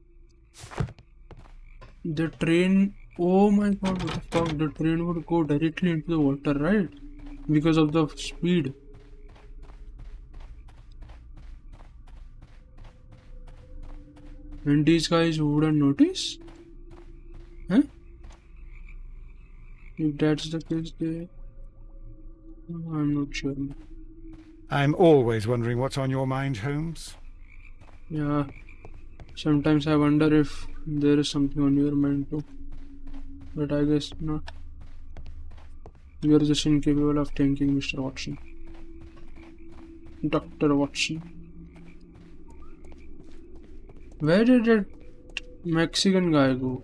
the train, oh my god, what the fuck, the train would go directly into the water, right? Because of the speed. And these guys wouldn't notice? Huh? If that's the case, they... I'm not sure. I'm always wondering what's on your mind, Holmes. Yeah. Sometimes I wonder if there is something on your mind too. But I guess not. You are just incapable of thinking, Mr. Watson. Dr. Watson. Where did that Mexican guy go?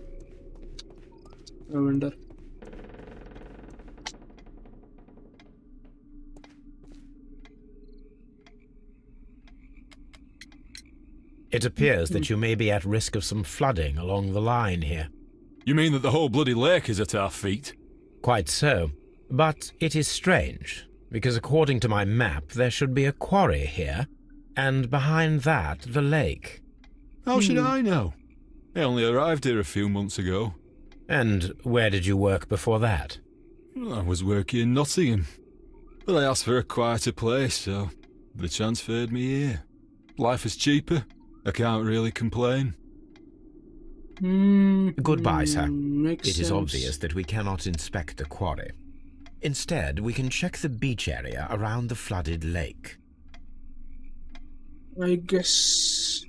I wonder. It appears that you may be at risk of some flooding along the line here. You mean that the whole bloody lake is at our feet? Quite so. But it is strange, because according to my map there should be a quarry here, and behind that the lake. How should I know? I only arrived here a few months ago. And where did you work before that? I was working in Nottingham, but I asked for a quieter place, so they transferred me here. Life is cheaper. I can't really complain. Goodbye, sir. Makes It is sense. obvious that we cannot inspect the quarry. Instead, we can check the beach area around the flooded lake. I guess.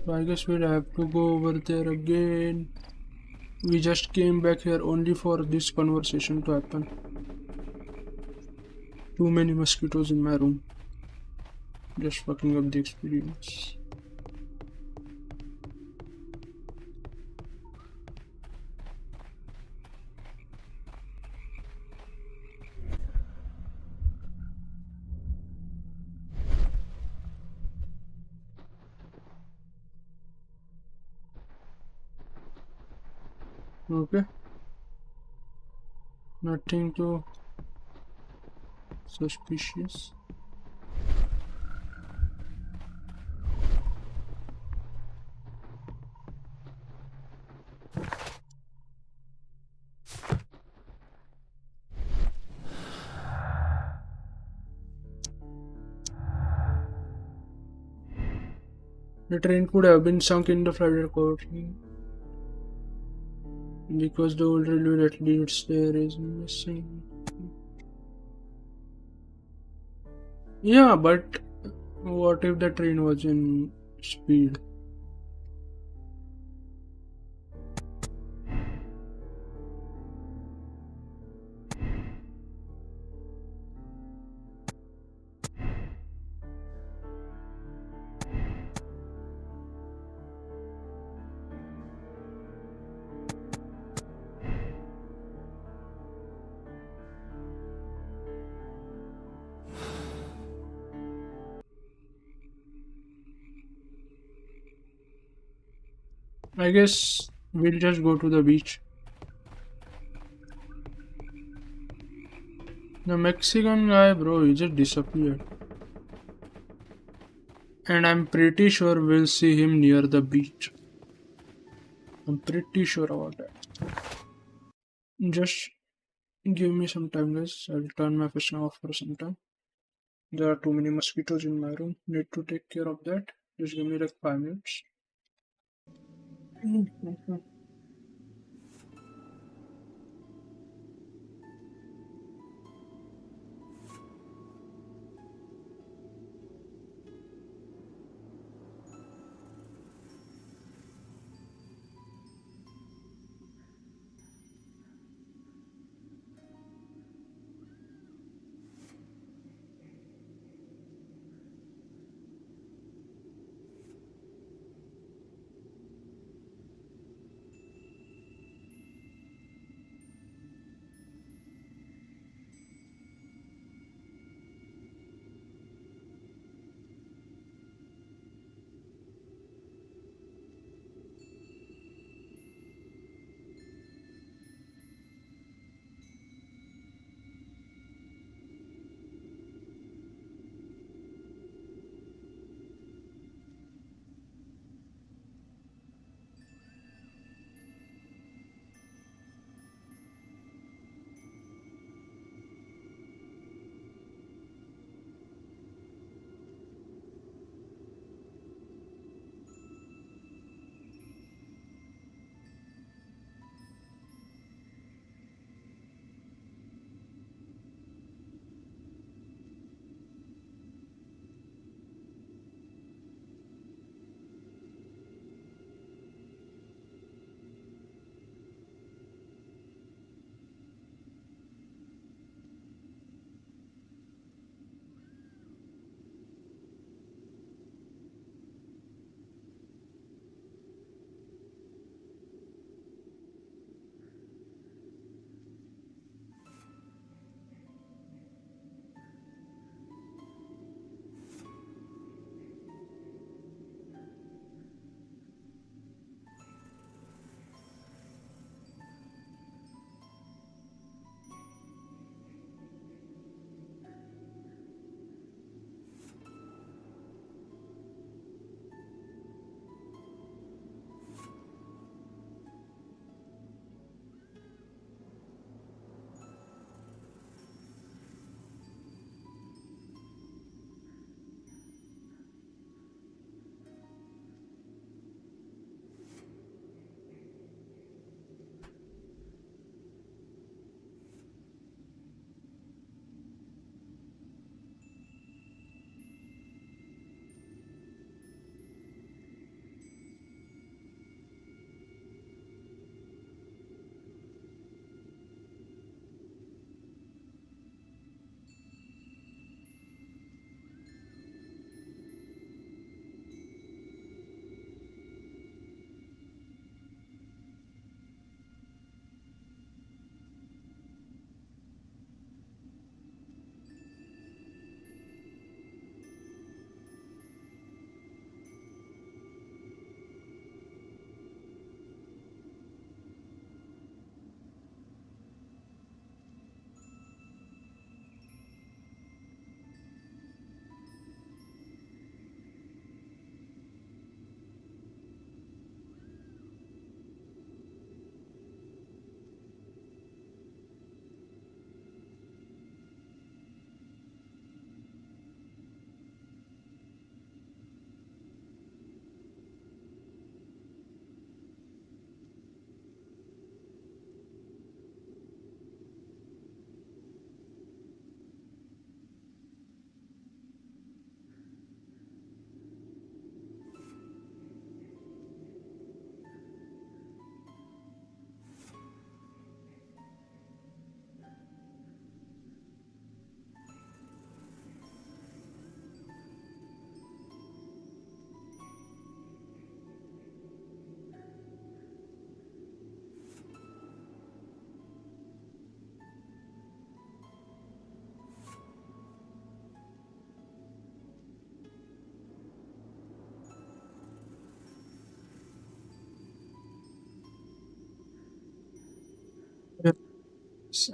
So I guess we'll have to go over there again. We just came back here only for this conversation to happen. Too many mosquitoes in my room. Just fucking up the experience. Okay. Nothing too suspicious. The train could have been sunk in the flooded quarry because the old railway that leads there is missing. Yeah, but what if the train was in speed? I guess we'll just go to the beach. The Mexican guy, bro, he just disappeared. And I'm pretty sure we'll see him near the beach. I'm pretty sure about that. Just give me some time, guys. I'll turn my fishing off for some time. There are too many mosquitoes in my room. Need to take care of that. Just give me like 5 minutes.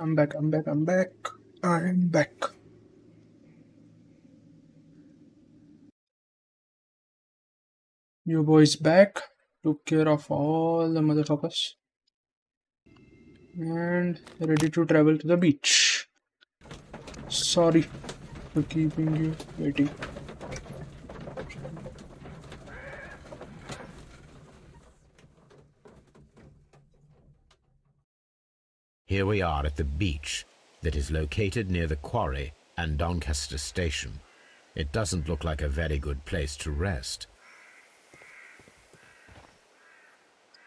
I'm back. I'm back. You boys back. Took care of all the motherfuckers. And ready to travel to the beach. Sorry for keeping you waiting. Here we are at the beach that is located near the quarry and Doncaster station. It doesn't look like a very good place to rest.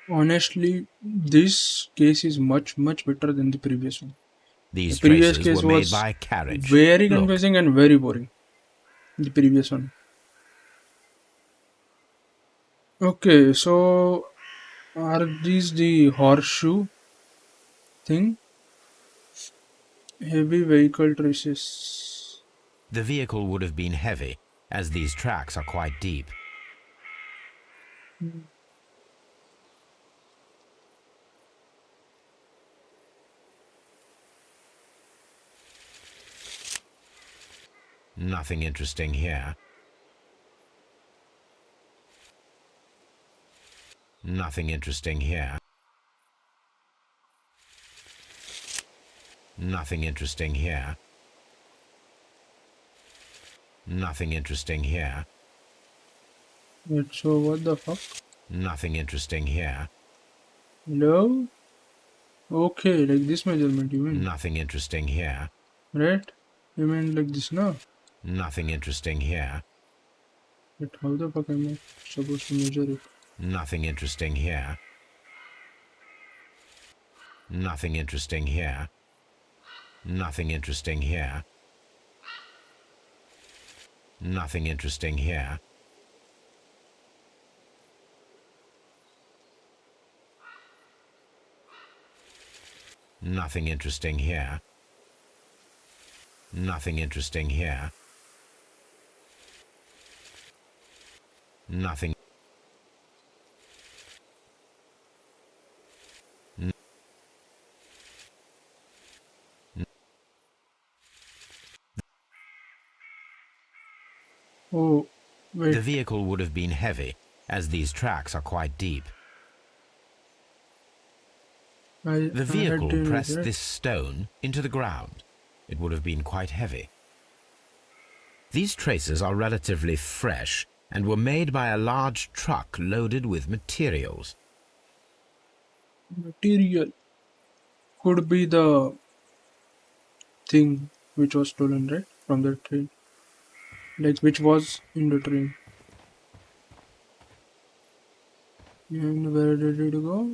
Honestly, this case is much better than the previous one. These the previous traces case were made was by carriage. very Look. confusing and very boring. The previous one. Okay, so are these the horseshoe thing? Heavy vehicle traces. The vehicle would have been heavy, as these tracks are quite deep. Nothing interesting here. Nothing interesting here. Nothing interesting here. Nothing interesting here. Wait, so what the fuck? Nothing interesting here. Hello? Okay, like this measurement you mean? Nothing interesting here. Right? You mean like this, no? Nothing interesting here. But how the fuck am I supposed to measure it? Nothing interesting here. Nothing interesting here. Nothing interesting here. Nothing interesting here. Nothing interesting here. Nothing interesting here. Nothing. Oh, wait. The vehicle would have been heavy, as these tracks are quite deep. The vehicle pressed this stone into the ground. It would have been quite heavy. These traces are relatively fresh and were made by a large truck loaded with materials. Material could be the thing which was stolen, right? From the train. Like which was in the train. And where did it go?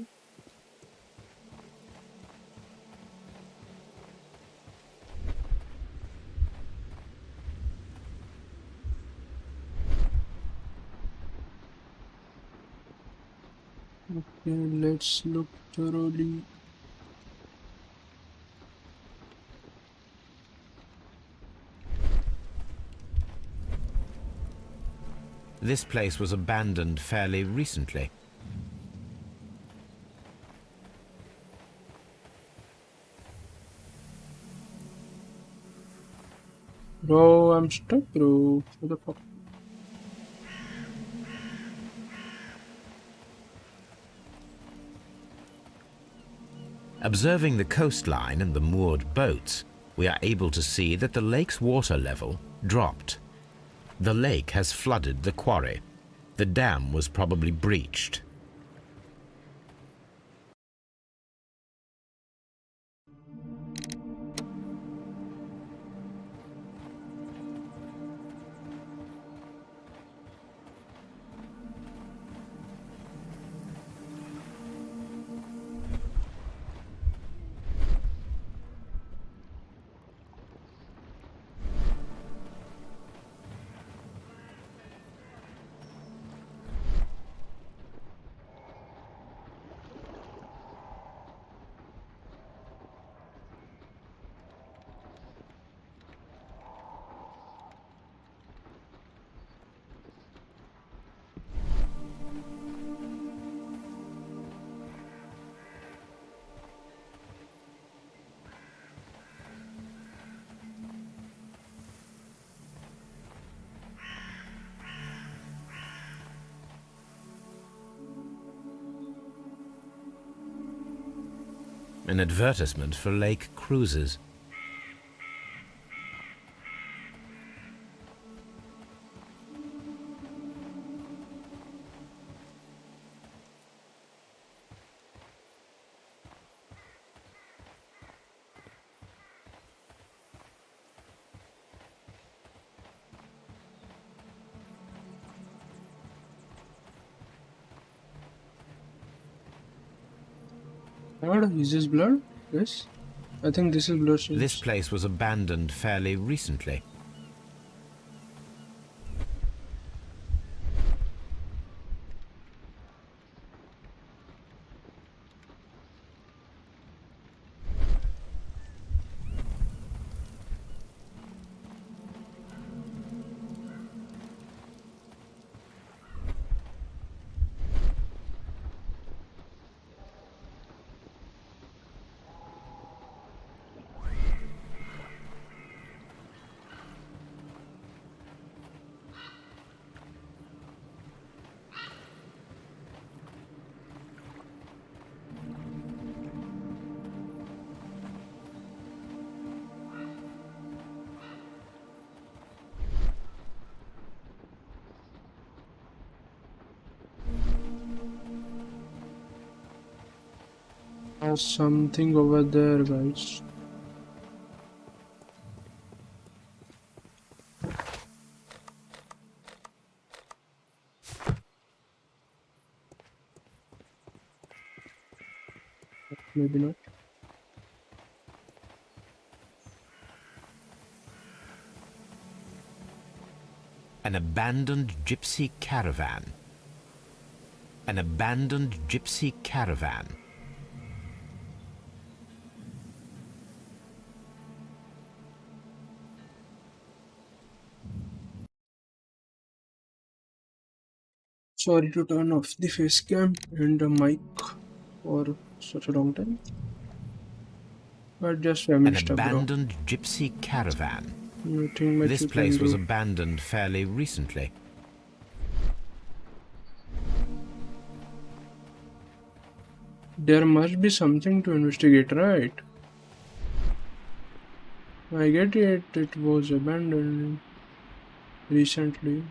Okay, let's look thoroughly. This place was abandoned fairly recently. Bro, I'm stuck, bro. What the fuck? Observing the coastline and the moored boats, we are able to see that the lake's water level dropped. The lake has flooded the quarry. The dam was probably breached. An advertisement for lake cruises. Is this blood? Yes. I think this is blood. This place was abandoned fairly recently. There's something over there, guys. Maybe not. An abandoned gypsy caravan. An abandoned gypsy caravan. Sorry to turn off the face cam and the mic for such a long time. But just family stuff, bro. An abandoned gypsy caravan. Nothing much This you place can was do. abandoned fairly recently. There must be something to investigate, right? I get it, it was abandoned recently.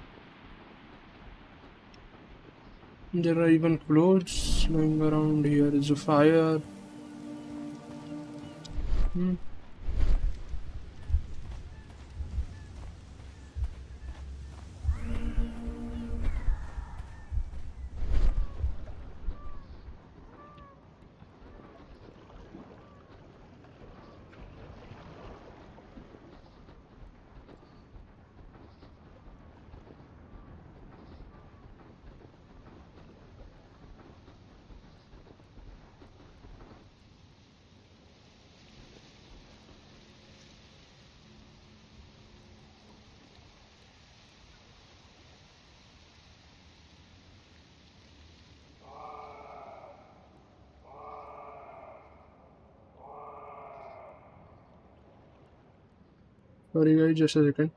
There are even clothes lying around here. There's a fire. Sorry guys, just a second.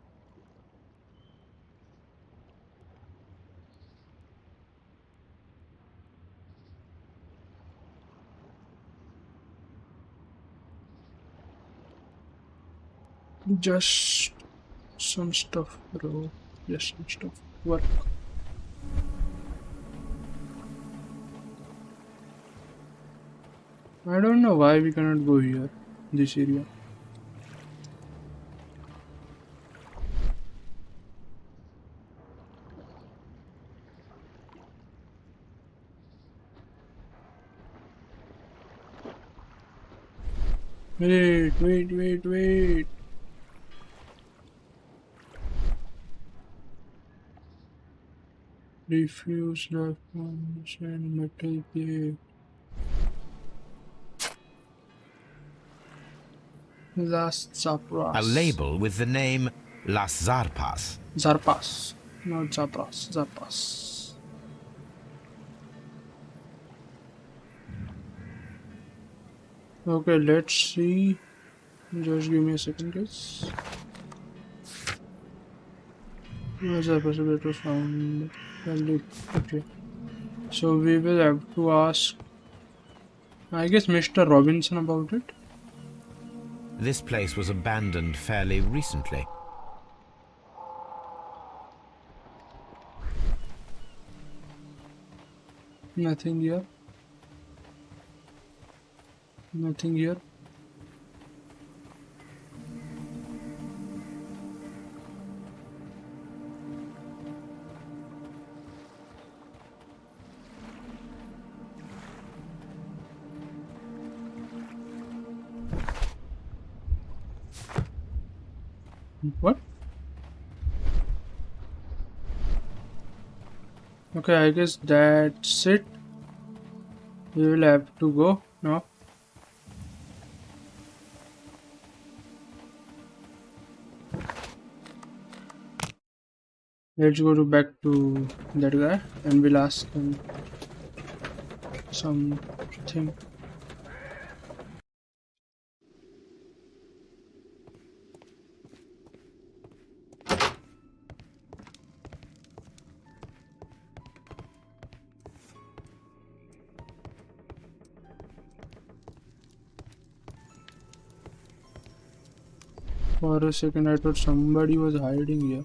Just some stuff, bro. Just some stuff. Work. I don't know why we cannot go here, this area. Wait. Refuse life forms and metal plate. Las Zapras. A label with the name Las Zarpas. Zarpas. Not Zapras. Zarpas. Okay, let's see. Just give me a second, guys. Zarpas was found. Okay. So we will have to ask I guess Mr. Robinson about it. This place was abandoned fairly recently. Nothing here. Nothing here. What? Okay, I guess that's it. We will have to go now. Let's go back to that guy and we'll ask him something. For a second I thought somebody was hiding here.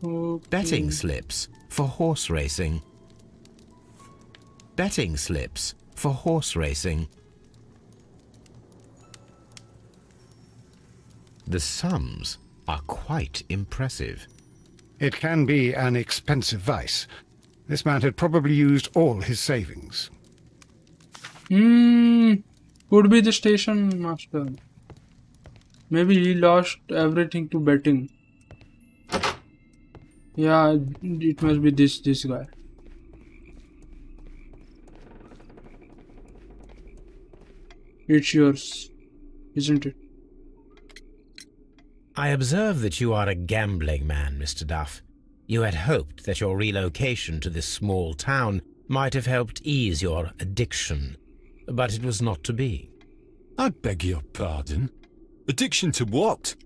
Okay. Betting slips for horse racing. Betting slips for horse racing. The sums are quite impressive. It can be an expensive vice. This man had probably used all his savings. Could be the station master. Maybe he lost everything to betting. Yeah, it must be this guy. It's yours, isn't it? I observe that you are a gambling man, Mr. Duff. You had hoped that your relocation to this small town might have helped ease your addiction, but it was not to be. I beg your pardon? Addiction to what?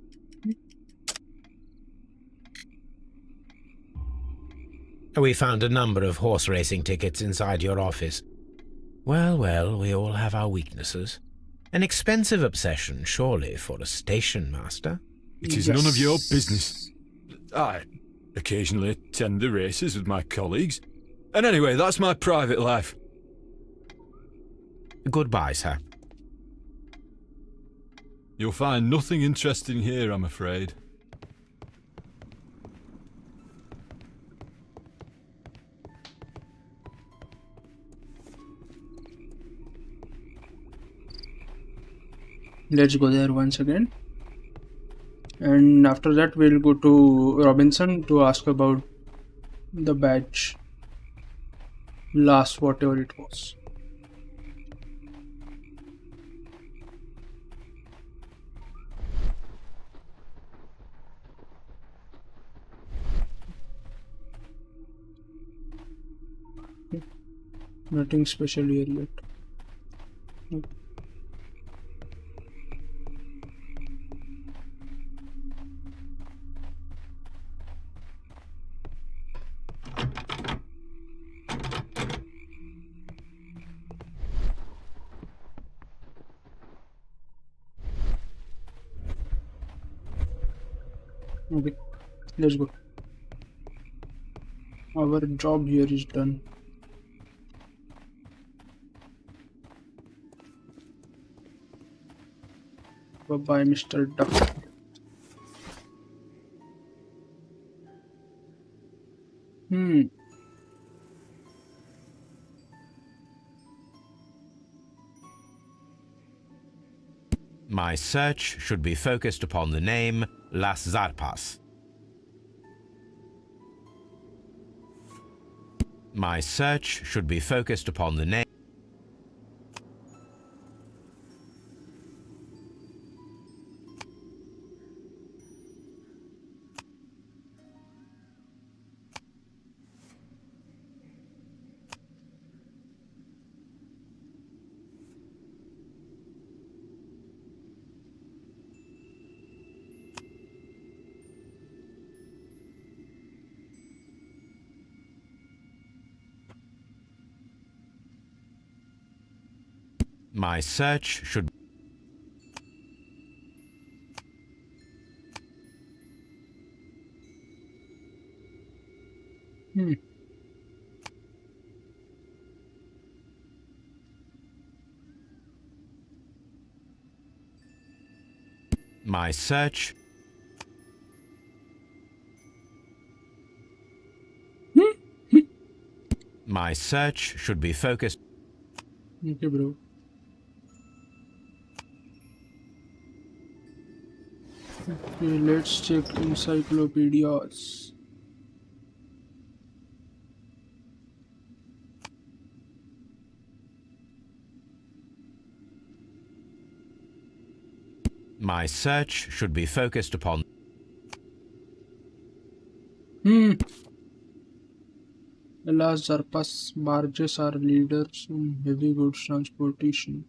We found a number of horse racing tickets inside your office. Well, we all have our weaknesses. An expensive obsession, surely, for a station master. It is none of your business. I occasionally attend the races with my colleagues. And anyway, that's my private life. Goodbye, sir. You'll find nothing interesting here, I'm afraid. Let's go there once again. And after that we'll go to Robinson to ask about the badge. Last whatever it was. Nothing special here yet. Okay, let's go. Our job here is done. Bye-bye, Mr. Duff. My search should be focused upon the name Las Zarpas. My search should be focused upon the name. My search should... My search... My search should be focused... Okay, bro. Okay, let's check encyclopedias. My search should be focused upon... Alas, Zarpas barges are leaders in heavy goods transportation.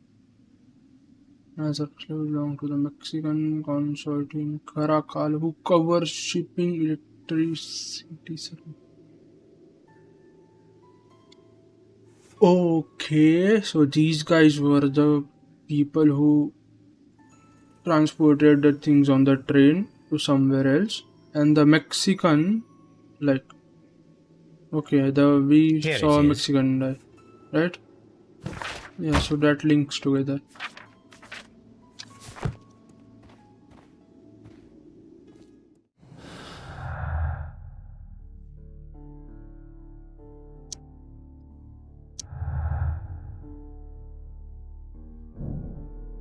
As a belong to the Mexican consortium Caracal, who covers shipping, electricity. Okay, so these guys were the people who transported the things on the train to somewhere else, and the Mexican, like, okay, we Here saw a it is. Mexican guy, right? Yeah, so that links together.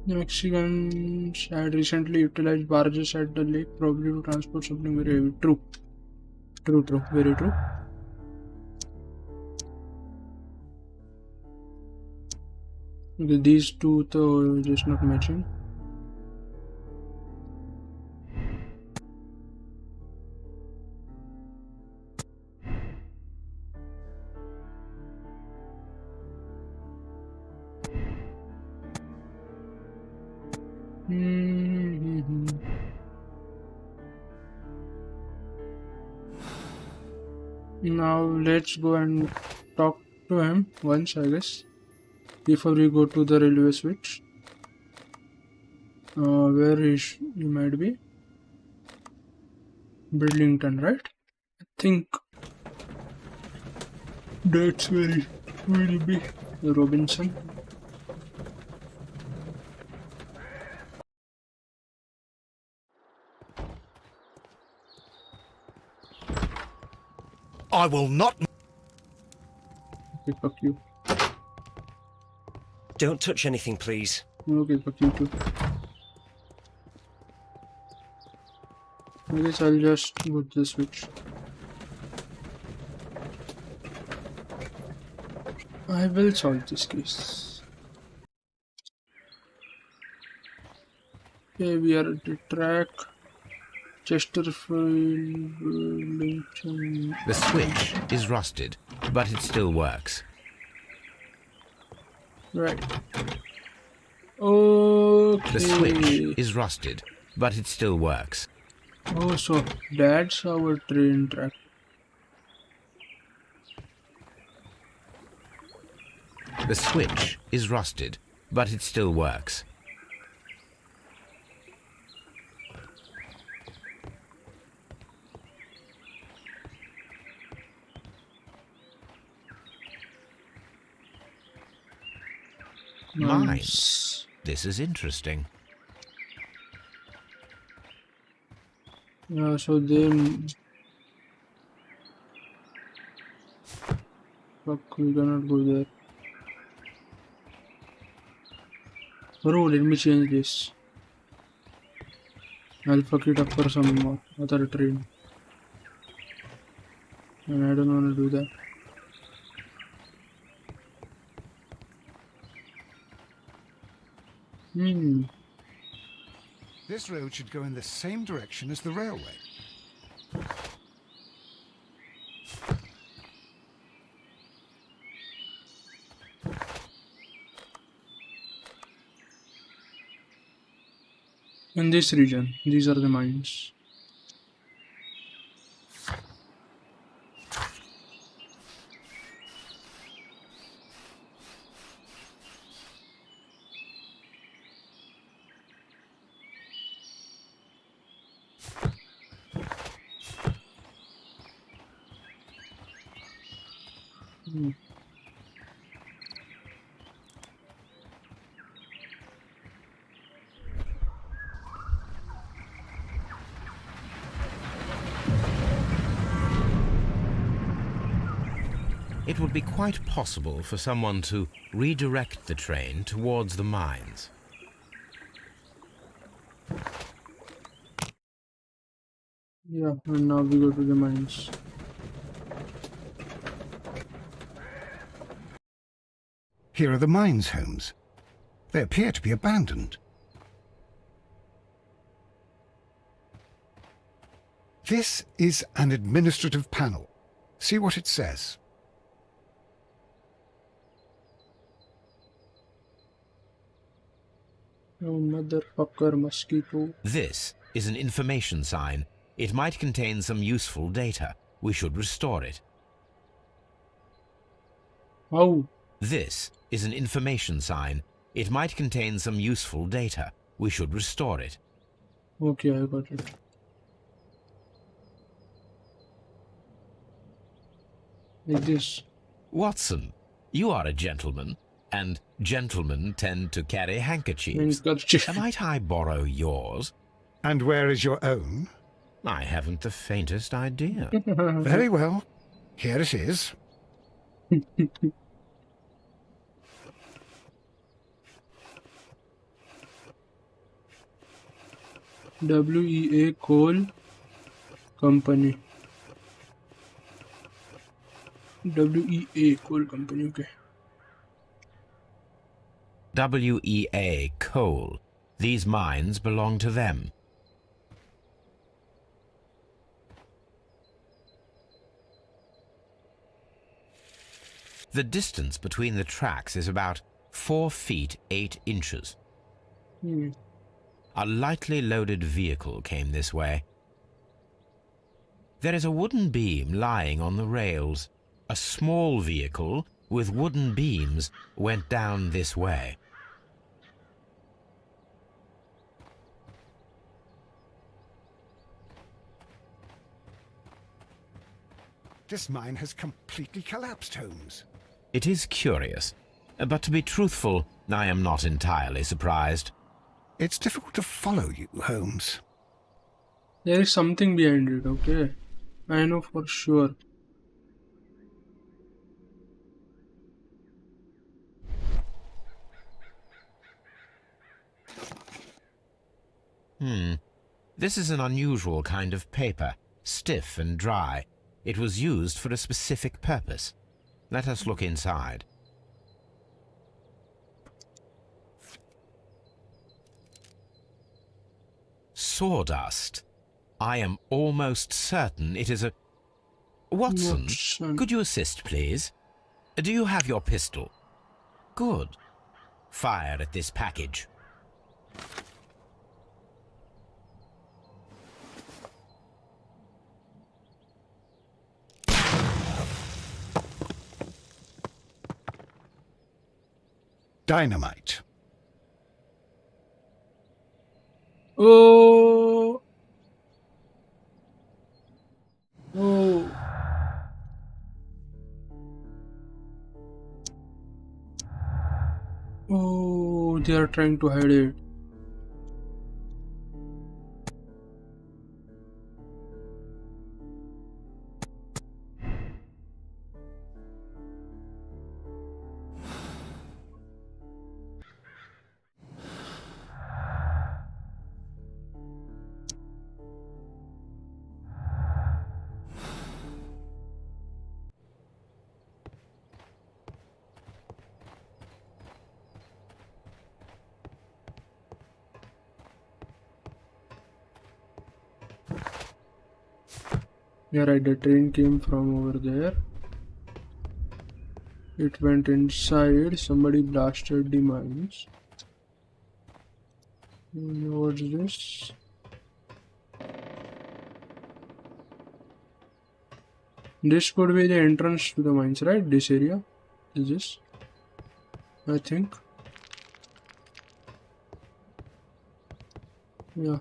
The Mexicans had recently utilized barges at the lake, probably to transport something very heavy. True. True, very true. Okay, these two though just not matching. Now let's go and talk to him once, I guess, before we go to the railway switch. Where he might be? Bridlington, right? I think that's where he will be. Robinson. I will not. Okay, fuck you. Don't touch anything, please. Okay, fuck you too. I guess I'll just go to the switch. I will solve this case. Okay, we are at the track. Chesterfield. The switch is rusted, but it still works. Right. Okay. The switch is rusted, but it still works. Oh, so that's our train track. The switch is rusted, but it still works. Nice. This is interesting. Yeah, so then... Fuck, we cannot go there. Bro, let me change this. I'll fuck it up for some other train. And I don't want to do that. This road should go in the same direction as the railway. In this region, these are the mines. Hmm. It would be quite possible for someone to redirect the train towards the mines. Yeah, and now we go to the mines. Here are the mines, Holmes. They appear to be abandoned. This is an administrative panel. See what it says. Oh, motherfucker, mosquito. This is an information sign. It might contain some useful data. We should restore it. How? This is an information sign. It might contain some useful data. We should restore it. Okay, I got it. Like this. Watson, you are a gentleman, and gentlemen tend to carry handkerchiefs. Might I borrow yours? And where is your own? I haven't the faintest idea. Very well. Here it is. WEA Coal Company. WEA Coal Company, okay. WEA Coal. These mines belong to them. The distance between the tracks is about 4 feet 8 inches. Hmm. A lightly loaded vehicle came this way. There is a wooden beam lying on the rails. A small vehicle with wooden beams went down this way. This mine has completely collapsed, Holmes. It is curious, but to be truthful, I am not entirely surprised. It's difficult to follow you, Holmes. There is something behind it, okay? I know for sure. This is an unusual kind of paper, stiff and dry. It was used for a specific purpose. Let us look inside. Sawdust. I am almost certain it is a... Watson, could you assist, please? Do you have your pistol? Good. Fire at this package. Dynamite. Oh. Oh. Oh, they are trying to hide it. Yeah, right, the train came from over there. It went inside, somebody blasted the mines. What's this? This could be the entrance to the mines, right? This area is this, I think. Yeah.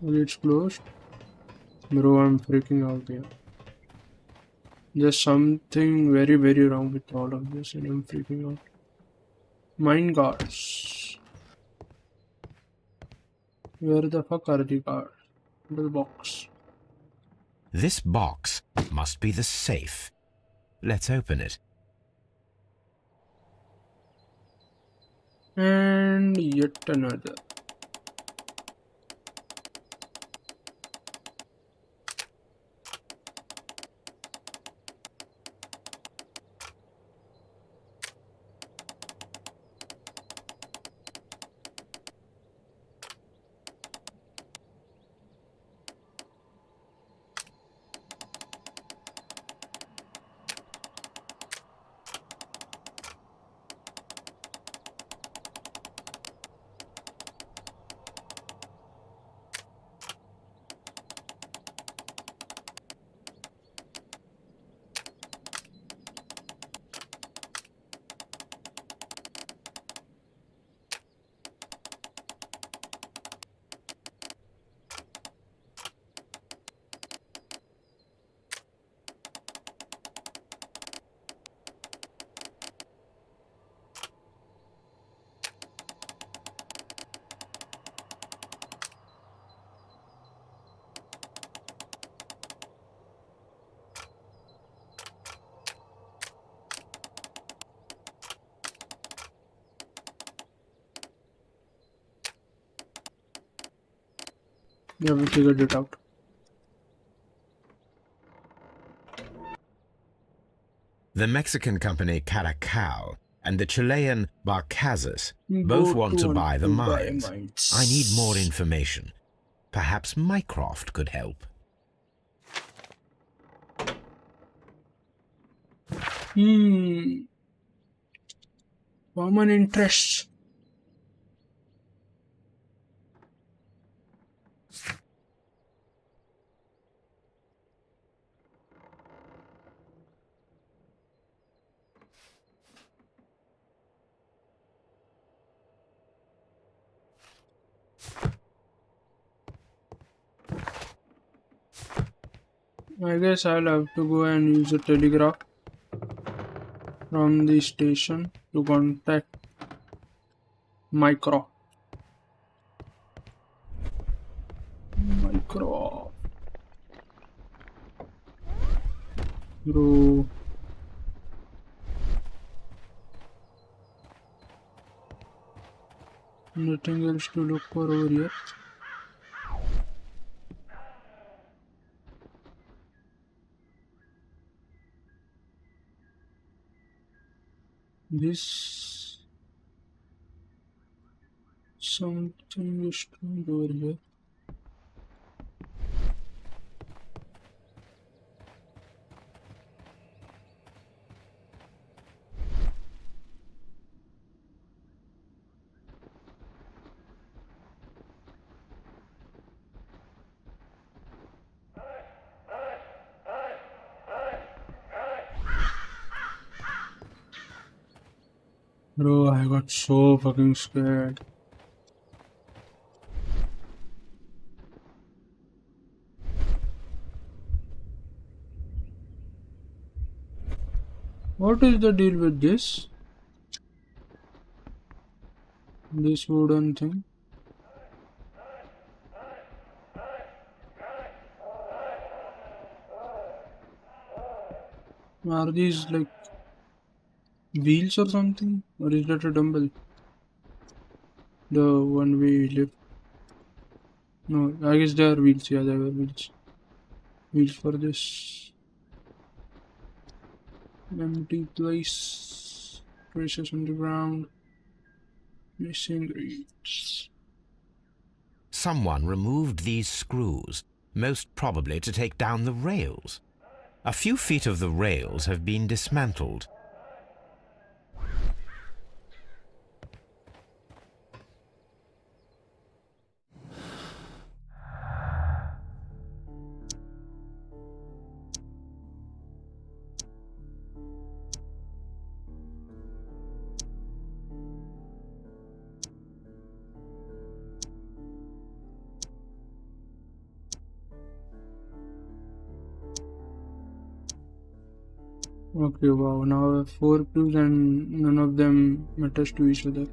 It's closed. Bro, I'm freaking out here. There's something very, very wrong with all of this, and I'm freaking out. Mine guards. Where the fuck are the guards? The box. This box must be the safe. Let's open it. And yet another. Yeah, we figured it out. The Mexican company Caracal and the Chilean Barcazas both want to buy the mines. I need more information. Perhaps Mycroft could help. Common interests. I guess I'll have to go and use a telegraph from the station to contact Mycroft. Bro. Nothing else to look for over here. This something is strange over here. Bro, I got so fucking scared. What is the deal with this? This wooden thing? Are these like wheels or something? Or is that a dumbbell? The one we lift. No, I guess they are wheels. Yeah, they were wheels. Wheels for this. Empty place. Traces on the ground. Missing reeds. Someone removed these screws, most probably to take down the rails. A few feet of the rails have been dismantled. Okay, wow. Now I have 4 clues and none of them matters to each other.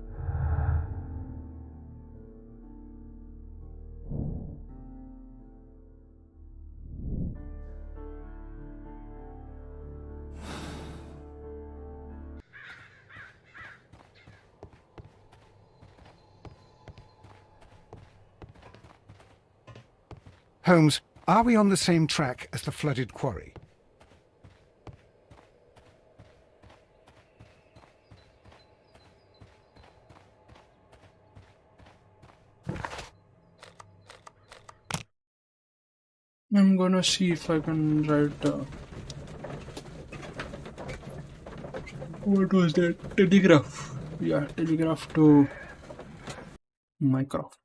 Holmes, are we on the same track as the flooded quarry? I'm gonna see if I can write. What was that? Telegraph. Yeah, telegraph to Mycroft.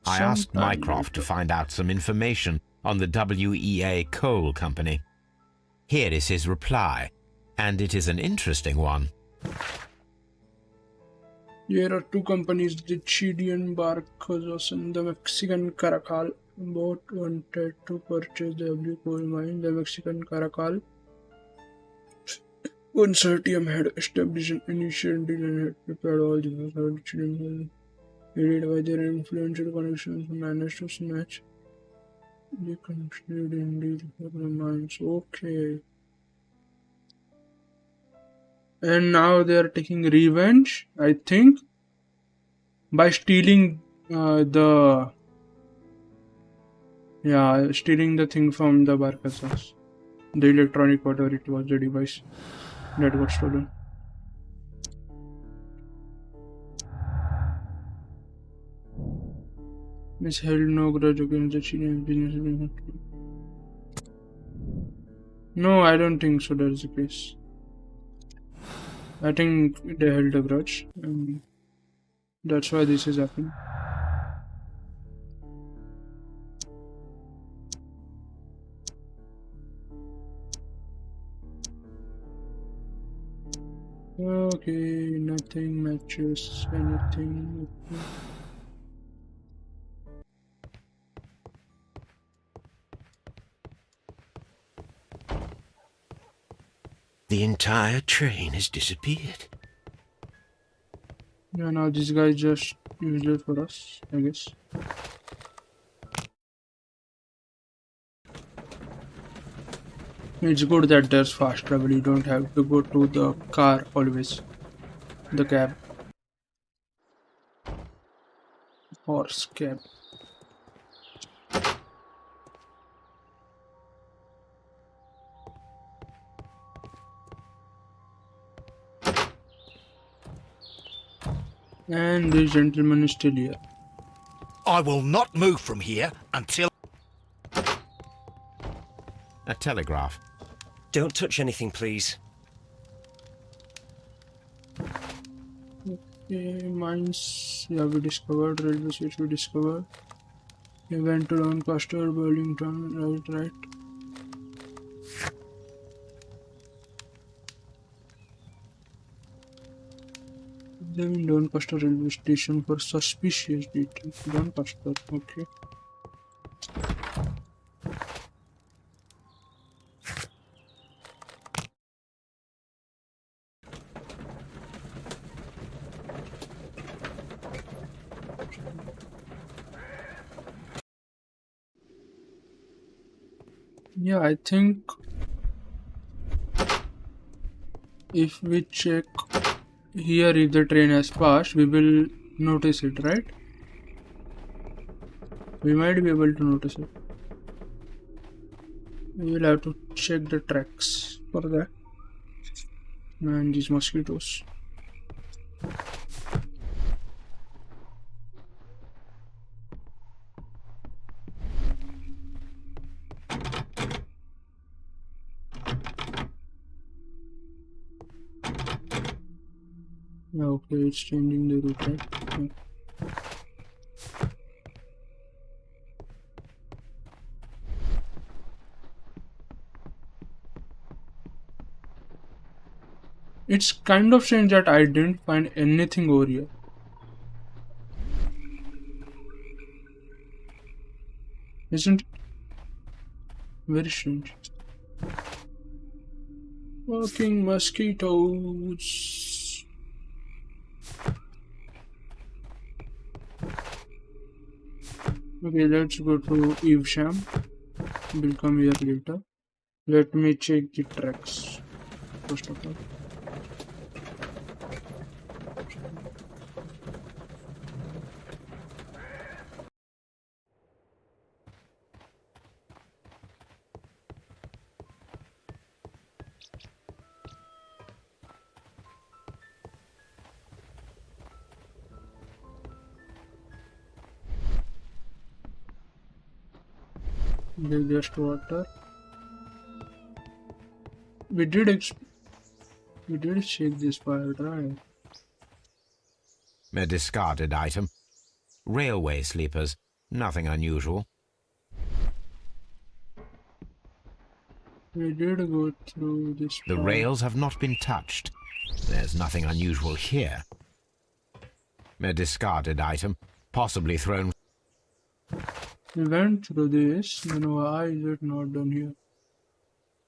I asked Mycroft to find out some information on the WEA Coal Company. Here is his reply, and it is an interesting one. There are 2 companies, the Chilean Barcos and the Mexican Caracal. Both wanted to purchase the W coal mine. The Mexican Caracal consortium had established an initial deal and had prepared all the necessary Chilean, aided by their influential connections, managed to snatch the concluding deal for the mines. Okay. And now they are taking revenge, I think, by stealing stealing the thing from the Barcasas. The electronic, whatever it was, the device that got stolen. Miss held no grudge against the Chilean business. No, I don't think so. That's the case. I think they held a grudge, and that's why this is happening. Okay, nothing matches anything. The entire train has disappeared. Yeah, now this guy is just useless for us, I guess. It's good that there's fast travel. You don't have to go to the car always. The cab. Horse cab. And this gentleman is still here. I will not move from here until... A telegraph. Don't touch anything, please. Okay, mines. Yeah, we discovered. Railway switch we discovered. We went to Doncaster, Burlington. Right. Examine Doncaster railway station for suspicious details. Doncaster, okay. Yeah, I think if we check here if the train has passed, we will notice it, right? We might be able to notice it. We will have to check the tracks for that. Man, these mosquitoes. Yeah, okay, it's changing the route, right? Yeah. It's kind of strange that I didn't find anything over here. Isn't it? Very strange. Fucking mosquitoes. Okay, let's go to Evesham. We'll come here later. Let me check the tracks first of all. There's just water. We did check this part, right? A discarded item. Railway sleepers. Nothing unusual. We did go through this The part. rails have not been touched. There's nothing unusual here. A discarded item. Possibly thrown. We went through this, then why is it not done here?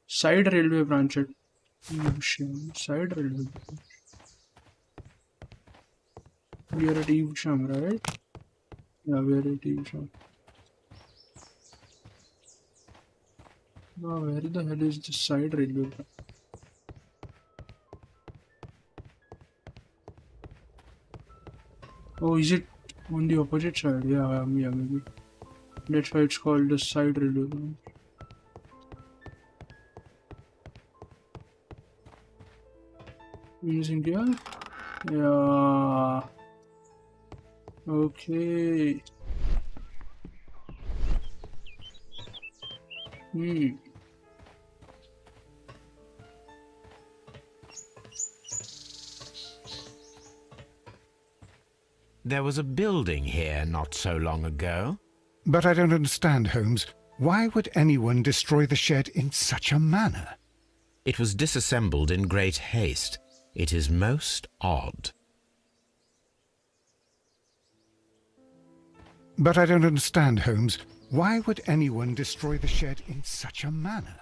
Side railway branch at Evesham. Side railway branch. We are at Evesham, right? Yeah, we are at Evesham. Now, where the hell is the side railway branch? Oh, is it on the opposite side? Yeah, maybe. That's why it's called the side railway branch. Anything here? Yeah. Okay. There was a building here not so long ago. But I don't understand, Holmes. Why would anyone destroy the shed in such a manner? It was disassembled in great haste. It is most odd. But I don't understand, Holmes. Why would anyone destroy the shed in such a manner?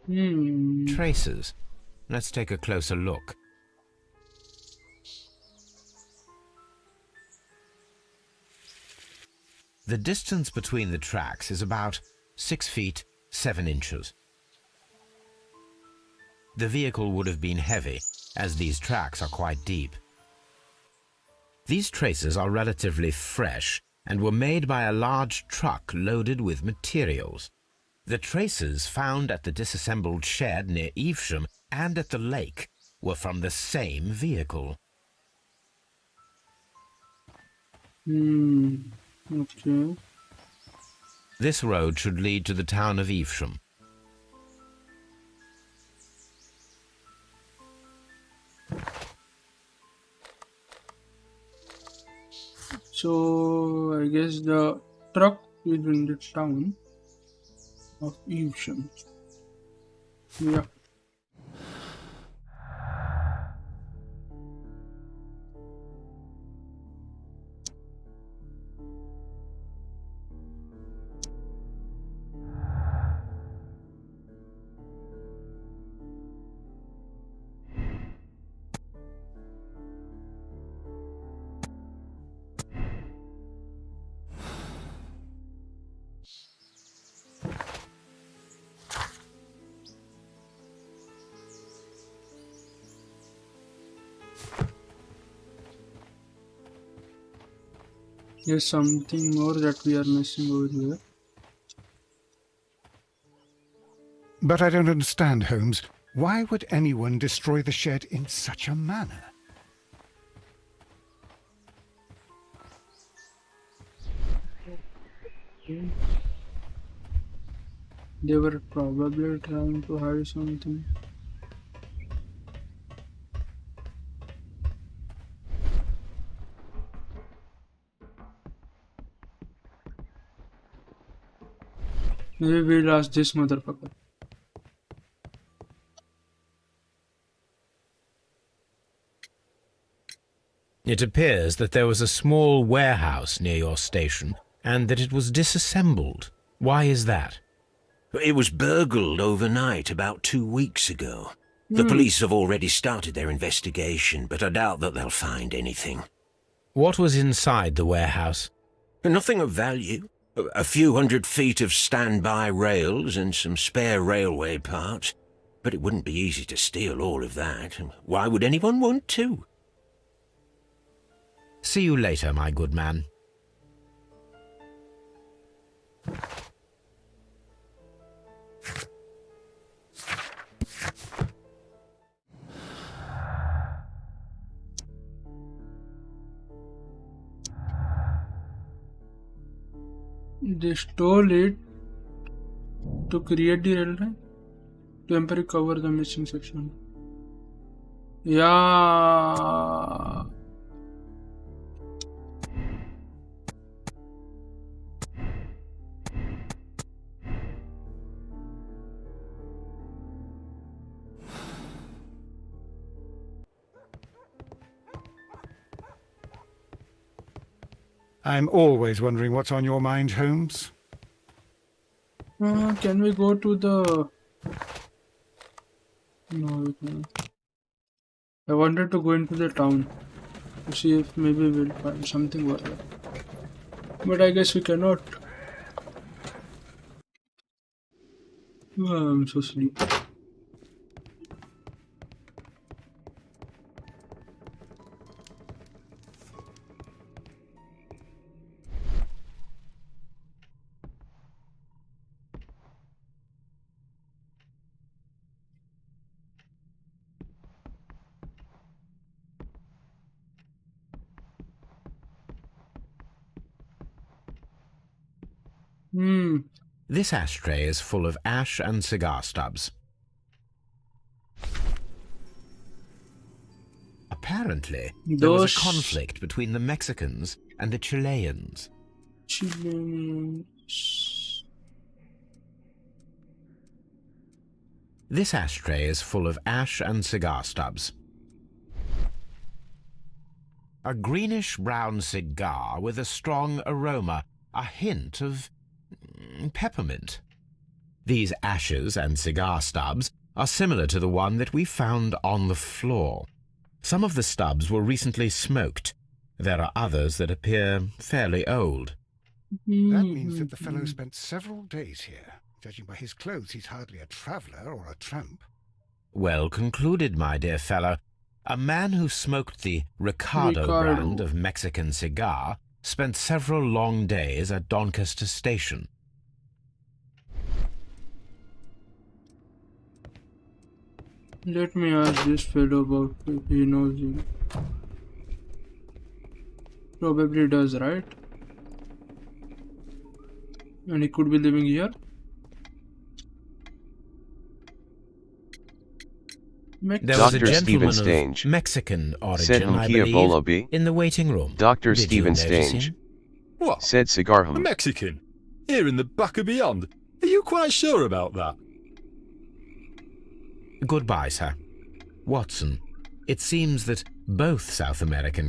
Traces. Let's take a closer look. The distance between the tracks is about 6 feet 7 inches. The vehicle would have been heavy, as these tracks are quite deep. These traces are relatively fresh and were made by a large truck loaded with materials. The traces found at the disassembled shed near Evesham and at the lake were from the same vehicle. Okay. This road should lead to the town of Evesham. So I guess the truck is in the town of Evesham. Yeah. There's something more that we are missing over here. But I don't understand, Holmes. Why would anyone destroy the shed in such a manner? They were probably trying to hide something. Maybe we'll ask this motherfucker. It appears that there was a small warehouse near your station and that it was disassembled. Why is that? It was burgled overnight about 2 weeks ago. The police have already started their investigation, but I doubt that they'll find anything. What was inside the warehouse? Nothing of value. A few 100 feet of standby rails and some spare railway parts. But it wouldn't be easy to steal all of that. Why would anyone want to? See you later, my good man. They stole it to create the railway. Temporarily cover the missing section. Yeah. I'm always wondering what's on your mind, Holmes. Can we go to the... No, we can't. I wanted to go into the town to see if maybe we'll find something over there. But I guess we cannot. I'm so sleepy. This ashtray is full of ash and cigar stubs. Apparently, there was a conflict between the Mexicans and the Chileans. This ashtray is full of ash and cigar stubs. A greenish-brown cigar with a strong aroma, a hint of peppermint. These ashes and cigar stubs are similar to the one that we found on the floor. Some of the stubs were recently smoked. There are others that appear fairly old. That means that the fellow spent several days here. Judging by his clothes, he's hardly a traveller or a tramp. Well concluded, my dear fellow. A man who smoked the Ricardo brand of Mexican cigar spent several long days at Doncaster Station. Let me ask this fellow about if he knows him. Probably does, right? And he could be living here. There was a gentleman of Mexican origin, I believe, in the waiting room. Dr. Stephen Stange. What? Said cigar A Mexican? Here in the back of beyond? Are you quite sure about that? Goodbye, sir. Watson, it seems that both South American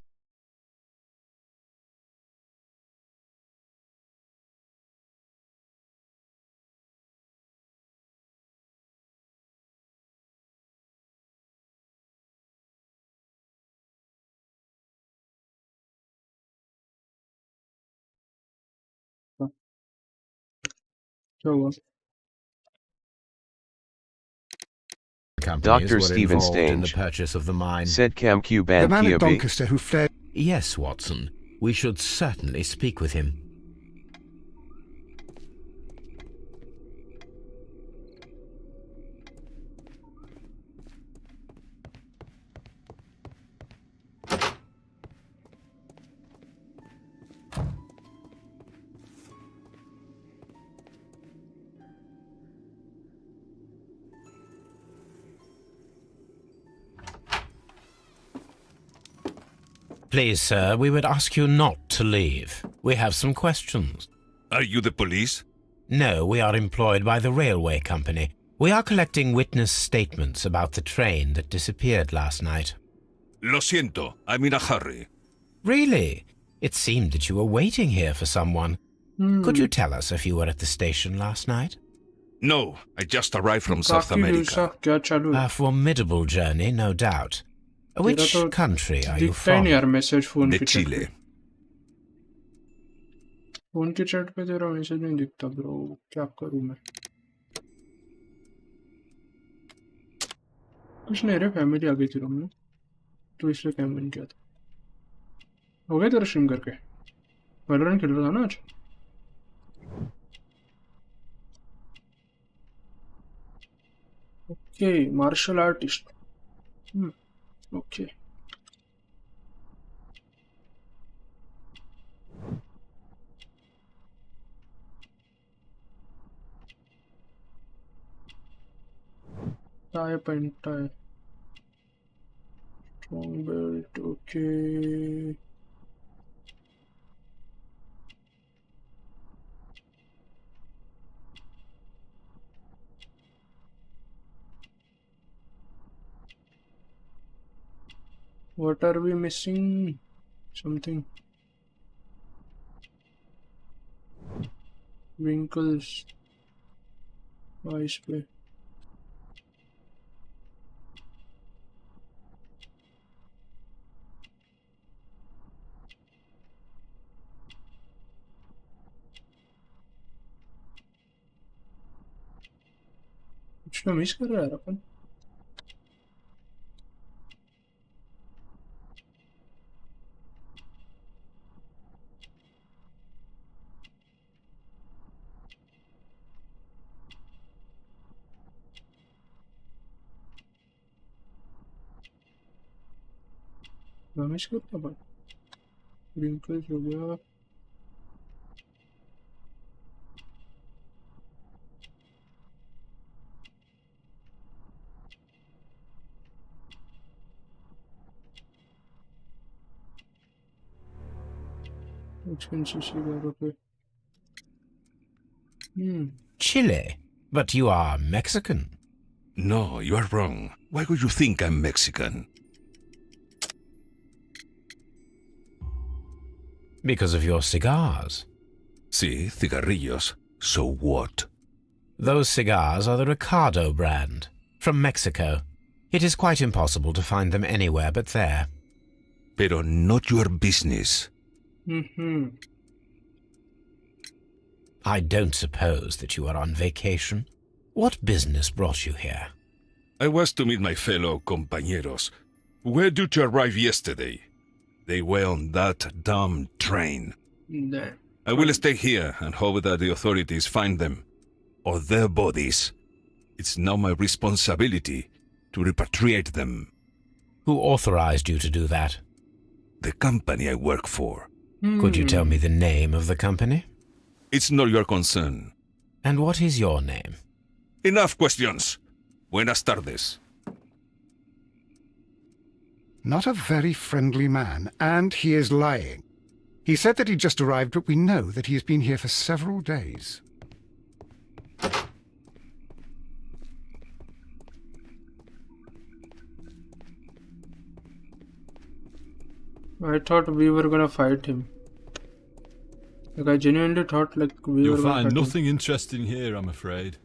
companies Dr. were Stephen involved in the Stange purchase of the mine. said Camcu Ban The man at Kiabi. Doncaster who fled... Yes, Watson. We should certainly speak with him. Please, sir, we would ask you not to leave. We have some questions. Are you the police? No, we are employed by the railway company. We are collecting witness statements about the train that disappeared last night. Lo siento, I'm in a hurry. Really? It seemed that you were waiting here for someone. Could you tell us if you were at the station last night? No, I just arrived from South America. A formidable journey, no doubt. Which country are you from? De Chile. Phone के chat पे तेरा message नहीं दिखता bro, क्या करूं मैं? कुछ नहीं रे, फैमिली आ गई थी रूम में तो इसलिए कैमन किया था। हो गया तेरा स्ट्रीम करके? वैलोरेंट खेल रहा था ना आज? Okay, martial artist. Okay tie pant tie strong belt. Okay what are we missing? Something. Wrinkles. Ice पे कुछ तो मिस कर रहा है यार अपन। मिस करता अपन। Wrinkles हो गया। Chile? But you are Mexican. No, you are wrong. Why would you think I'm Mexican? Because of your cigars. Sí, cigarrillos. So what? Those cigars are the Ricardo brand, from Mexico. It is quite impossible to find them anywhere but there. Pero not your business. I don't suppose that you are on vacation. What business brought you here? I was to meet my fellow compañeros, who were due to arrive yesterday. They were on that damn train. I will stay here and hope that the authorities find them, or their bodies. It's now my responsibility to repatriate them. Who authorized you to do that? The company I work for. Could you tell me the name of the company? It's not your concern. And what is your name? Enough questions. Buenas tardes. Not a very friendly man, and he is lying. He said that he just arrived, but we know that he has been here for several days. I thought we were gonna fight him. Like I genuinely thought like we You'll were gonna find fight nothing interesting here, I'm afraid. him.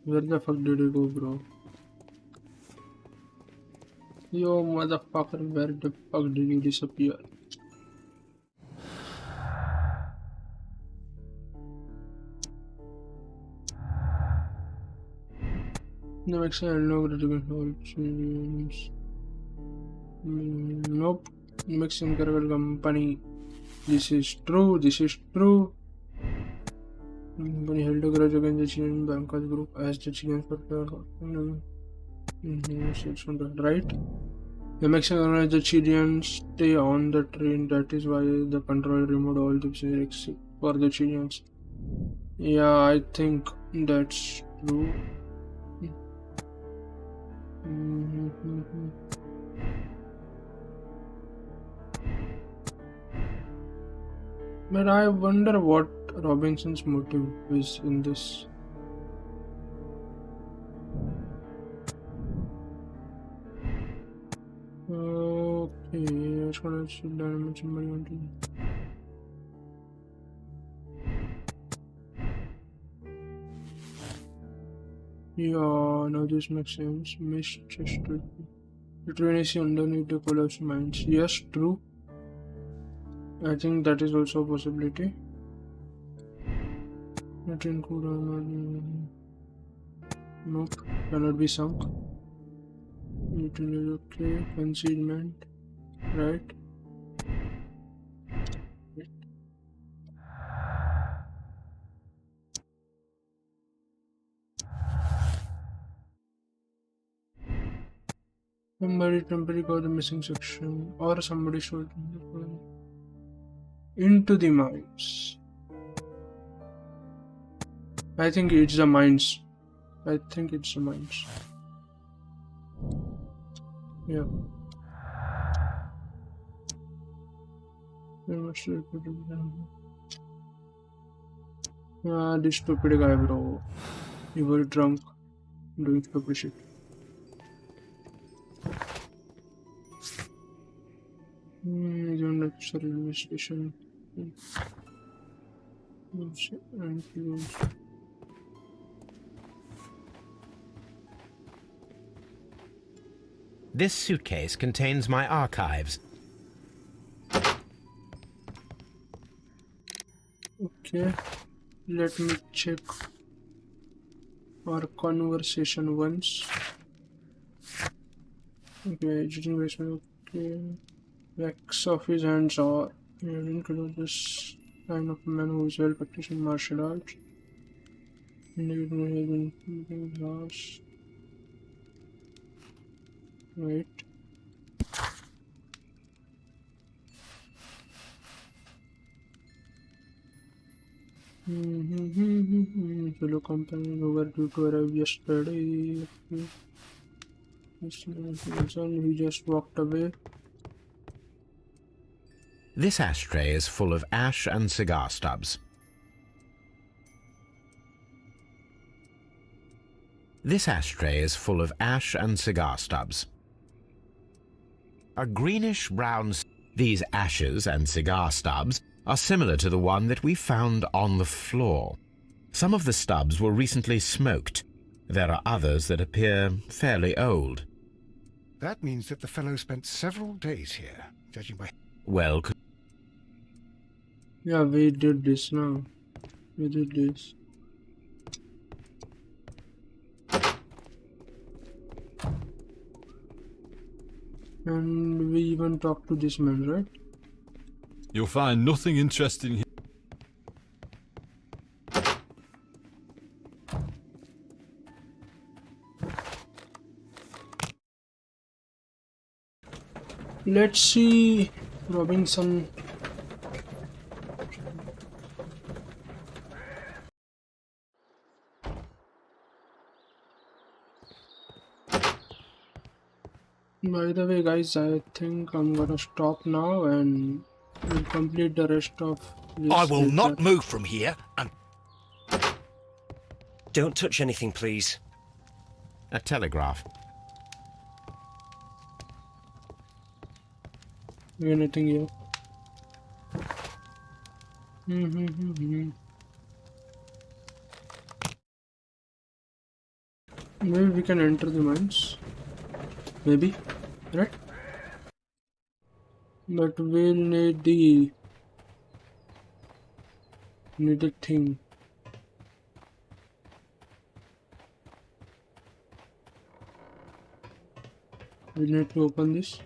Where the fuck did he go, bro? Yo, motherfucker, where the fuck did you disappear? No, actually, no critical James. Nope. Mexican Carvel Company. This is true. This is true. Company held a grudge against the Chilean bankers group as the Chileans were right. The Mexicans and the Chileans stay on the train. That is why the controller removed all the lyrics for the Chileans. Yeah, I think that's true. But I wonder what Robinson's motive is in this. Okay, I just want to dimension somebody wanted. Yeah, now this makes sense. Miss Chester. The train is underneath the collapse mines. Yes, true. I think that is also a possibility. The train could nope, cannot be sunk. It is okay. Concealment, right? Somebody temporarily got the missing section, or somebody showed into the mines. I think it's the mines. I think it's the mines. Yeah. This stupid guy, bro. He was drunk doing stupid shit. He's on the railway station. This suitcase contains my archives. Okay, let me check our conversation once. Okay, exiting basement. Okay, backs of his hands are include this sign of a man who is well practiced in martial arts. Right. Fellow company who were due to arrive yesterday. He just walked away. This ashtray is full of ash and cigar stubs. This ashtray is full of ash and cigar stubs. A greenish-brown... These ashes and cigar stubs are similar to the one that we found on the floor. Some of the stubs were recently smoked. There are others that appear fairly old. That means that the fellow spent several days here, judging by... Well... Yeah, we did this now. We did this. And we even talked to this man, right? You'll find nothing interesting here. Let's see Robinson. By the way, guys, I think I'm gonna stop now and we'll complete the rest of this. I will not move from here and... Don't touch anything, please. A telegraph. Anything here? Maybe we can enter the mines. Maybe, right? But we'll need the needed thing. We need to open this.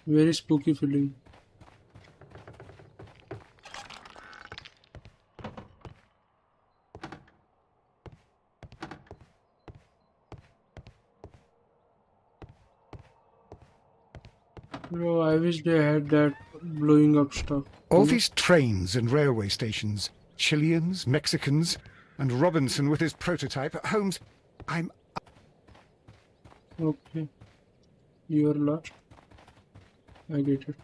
Very spooky feeling. No, I wish they had that blowing up stuff. All these trains and railway stations, Chileans, Mexicans, and Robinson with his prototype. Holmes, I'm... Okay, you are lost. I get it.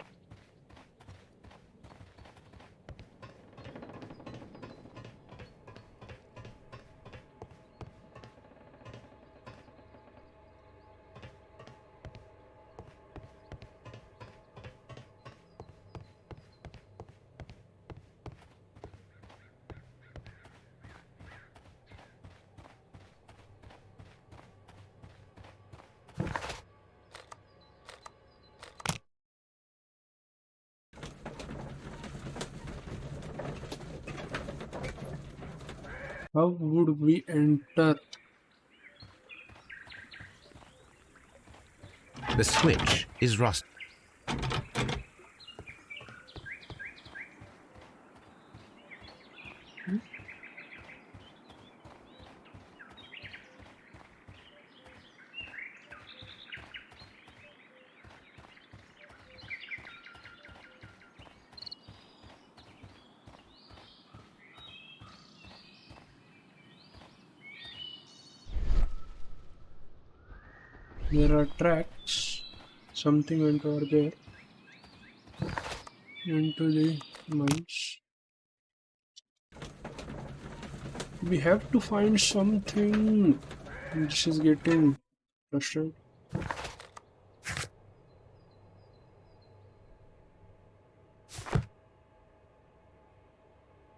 How would we enter? The switch is rusty. There are tracks. Something went over there. Into the mines. We have to find something. This is getting frustrating.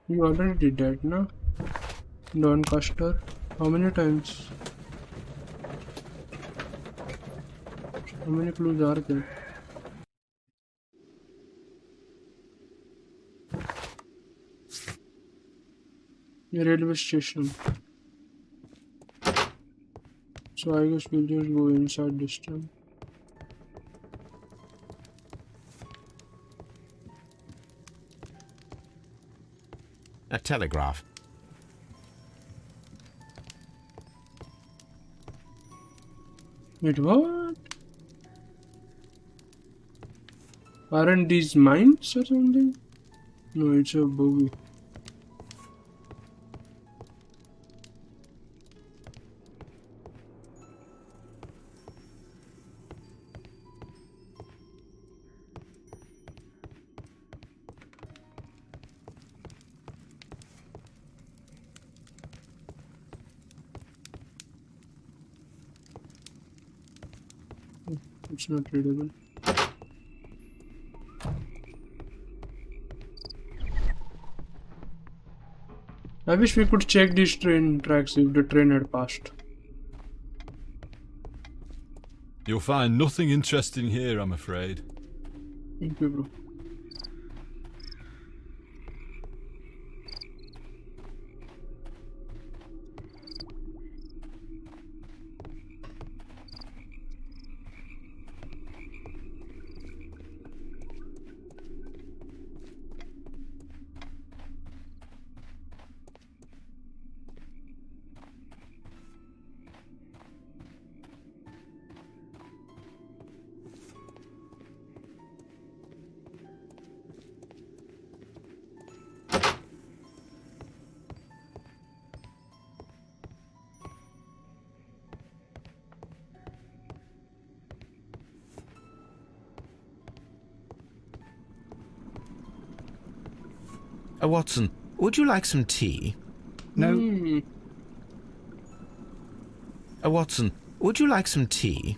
You already did that, no? Doncaster. How many times? How many clues are there? The railway station. So I guess we'll just go inside this time. A telegraph. Wait, what? Aren't these mines or something? No, it's a bogie. It's not readable. I wish we could check these train tracks if the train had passed. You'll find nothing interesting here, I'm afraid. Thank you, bro. Watson, would you like some tea? No. Watson, would you like some tea?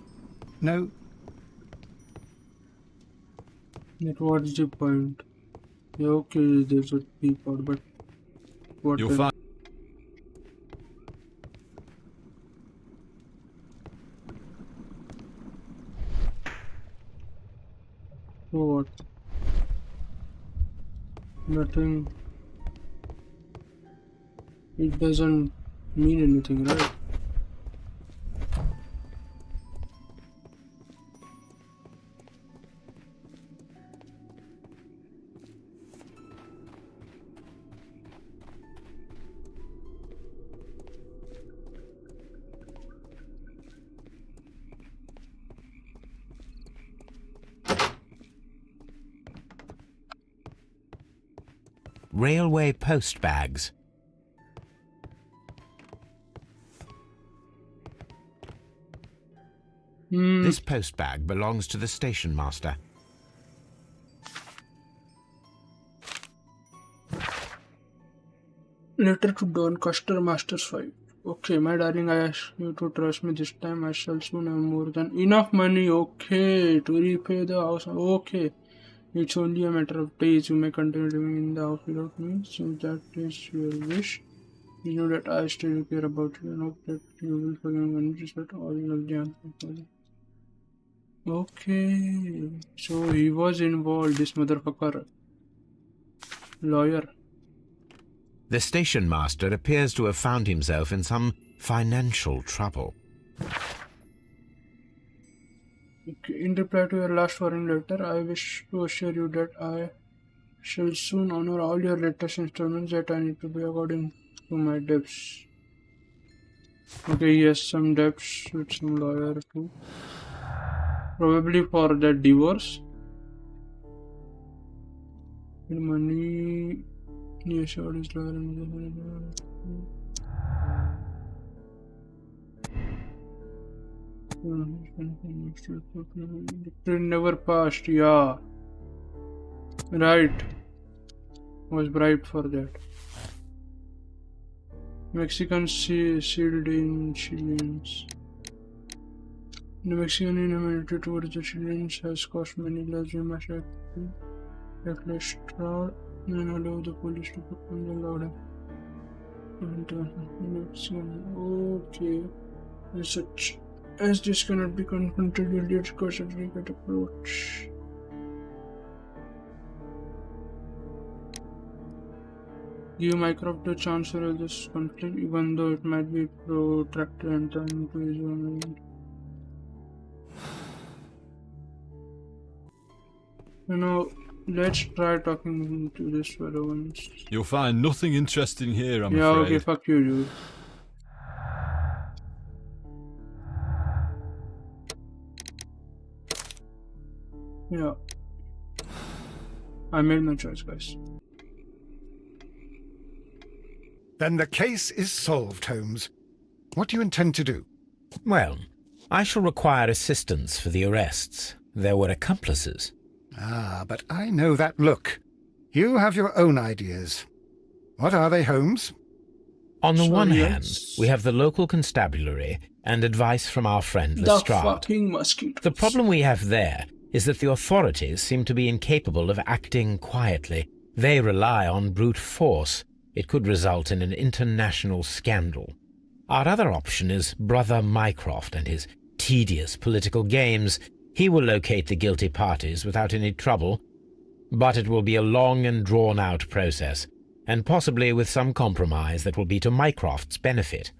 No. Yet what's the point? Yeah, okay, there's a teapot, but what You'll else? find. So what? Nothing. It doesn't mean anything, right? Railway post bags. This postbag belongs to the station master. Letter to Doncaster Masters 5. Okay, my darling, I ask you to trust me this time. I shall soon have more than enough money, okay, to repay the house. Okay, it's only a matter of days. You may continue living in the house without me, since that is your wish. You know that I still care about you and hope that you will forgive me when you set all of the answers. Okay, so he was involved, this motherfucker. Lawyer. The station master appears to have found himself in some financial trouble. Okay, in reply to your last foreign letter, I wish to assure you that I shall soon honor all your latest installments that I need to pay according to my debts. Okay, he has some debts with some lawyer too. Probably for that divorce. Money. Yes, sure, is lawyer. The train never passed, yeah. Right. Was bribed for that. Mexicans sealed in Chileans. The Mexican inhumanity towards the Chileans has cost many lives. We must act less proud and allow the police to perform the law. Okay. As such, as this cannot be confronted, will you discuss a delicate approach? Give Mycroft a chance to resolve this conflict, even though it might be protracted and turn into his own end. You know, let's try talking to this fellow once. You'll find nothing interesting here, I'm yeah, afraid. okay, fuck you, dude. Yeah. I made my choice, guys. Then the case is solved, Holmes. What do you intend to do? Well, I shall require assistance for the arrests. There were accomplices. Ah, but I know that look. You have your own ideas. What are they, Holmes? On the one hand, we have the local constabulary and advice from our friend Lestrade. The fucking mosquitoes. The problem we have there is that the authorities seem to be incapable of acting quietly. They rely on brute force. It could result in an international scandal. Our other option is Brother Mycroft and his tedious political games. He will locate the guilty parties without any trouble, but it will be a long and drawn-out process, and possibly with some compromise that will be to Mycroft's benefit.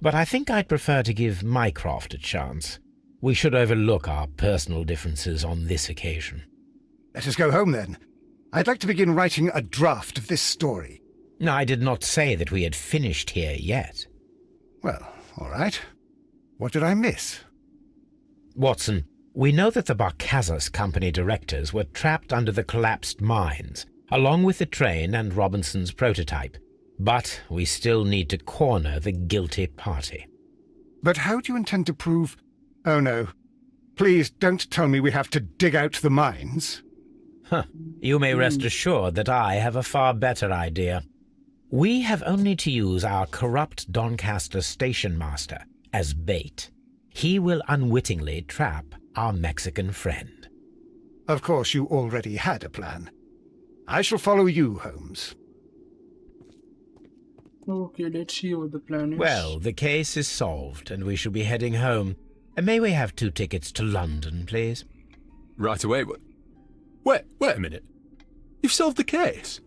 But I think I'd prefer to give Mycroft a chance. We should overlook our personal differences on this occasion. Let us go home, then. I'd like to begin writing a draft of this story. I did not say that we had finished here yet. Well, all right. What did I miss? Watson, we know that the Barcazas Company directors were trapped under the collapsed mines, along with the train and Robinson's prototype. But we still need to corner the guilty party. But how do you intend to prove... Oh, no. Please don't tell me we have to dig out the mines. You may rest assured that I have a far better idea. We have only to use our corrupt Doncaster station master as bait. He will unwittingly trap our Mexican friend. Of course, you already had a plan. I shall follow you, Holmes. Okay, let's see what the plan is. Well, the case is solved, and we shall be heading home. May we have 2 tickets to London, please? Right away, but... Wait a minute. You've solved the case?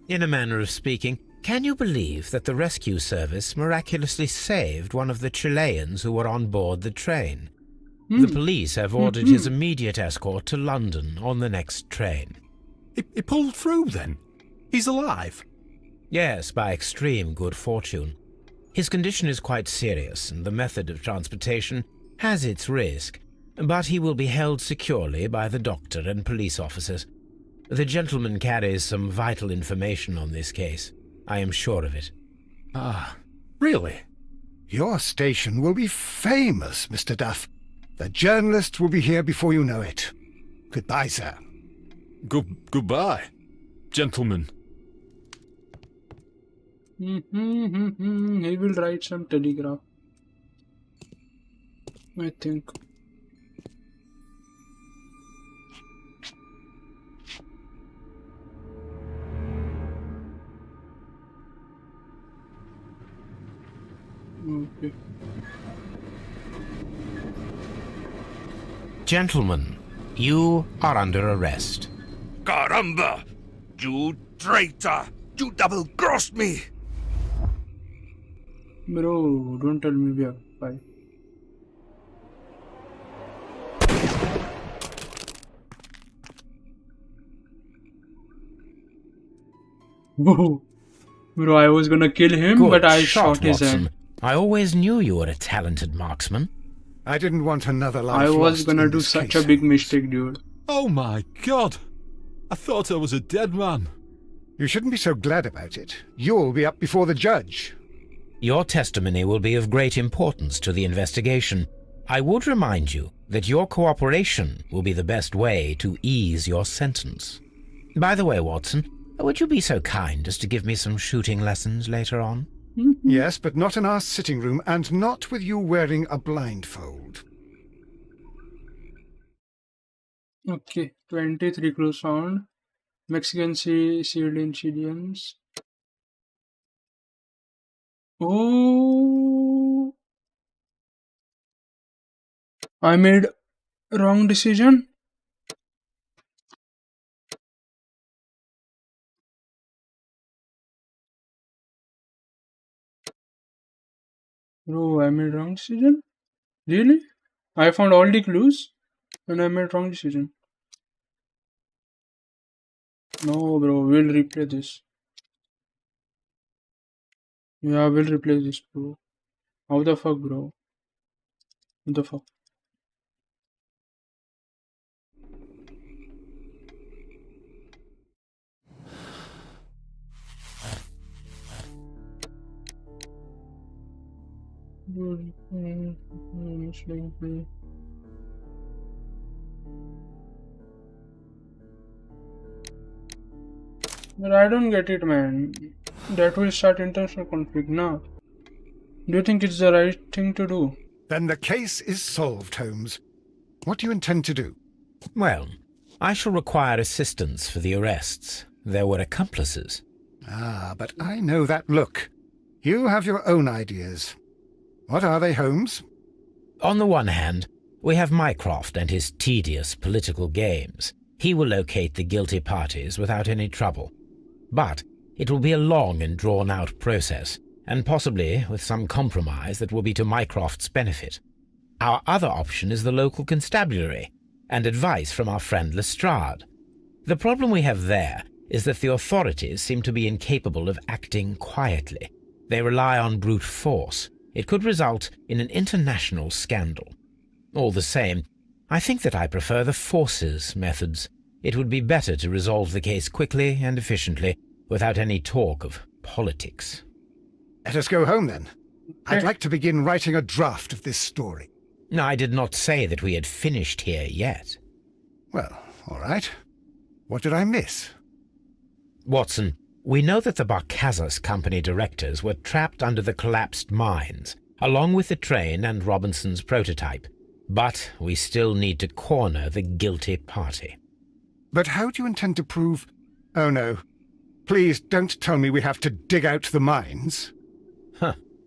In a manner of speaking. Can you believe that the rescue service miraculously saved one of the Chileans who were on board the train? The police have ordered his immediate escort to London on the next train. He pulled through, then? He's alive? Yes, by extreme good fortune. His condition is quite serious, and the method of transportation has its risk, but he will be held securely by the doctor and police officers. The gentleman carries some vital information on this case. I am sure of it. Ah, really? Your station will be famous, Mr. Duff. The journalist will be here before you know it. Goodbye, sir. Goodbye, gentlemen. He will write some telegraph, I think. Okay. Gentlemen, you are under arrest. Caramba! You traitor! You double-crossed me! Bro, don't tell me we are. Bye. Whoa. Bro, I was gonna kill him, Good but I shot, shot his Watson. hand. I always knew you were a talented marksman. I didn't want another life I was lost gonna in do this such case. a big mistake, dude. Oh my God! I thought I was a dead man. You shouldn't be so glad about it. You'll be up before the judge. Your testimony will be of great importance to the investigation. I would remind you that your cooperation will be the best way to ease your sentence. By the way, Watson, would you be so kind as to give me some shooting lessons later on? Yes, but not in our sitting room, and not with you wearing a blindfold. Okay, 23 clues found. Mexican sealed ingredients. Oh, I made wrong decision. Bro, I made wrong decision? Really? I found all the clues and I made wrong decision. No, bro, we'll replay this. Yeah, we'll replay this, bro. How the fuck, bro? What the fuck? But I don't get it, man. That will start international conflict now. Do you think it's the right thing to do? Then the case is solved, Holmes. What do you intend to do? Well, I shall require assistance for the arrests. There were accomplices. Ah, but I know that look. You have your own ideas. What are they, Holmes? On the one hand, we have Mycroft and his tedious political games. He will locate the guilty parties without any trouble. But it will be a long and drawn-out process, and possibly with some compromise that will be to Mycroft's benefit. Our other option is the local constabulary, and advice from our friend Lestrade. The problem we have there is that the authorities seem to be incapable of acting quietly. They rely on brute force. It could result in an international scandal. All the same, I think that I prefer the forces methods. It would be better to resolve the case quickly and efficiently, without any talk of politics. Let us go home, then. I'd like to begin writing a draft of this story. I did not say that we had finished here yet. Well, all right. What did I miss? Watson, we know that the Barcazas Company directors were trapped under the collapsed mines, along with the train and Robinson's prototype. But we still need to corner the guilty party. But how do you intend to prove... Oh, no. Please don't tell me we have to dig out the mines.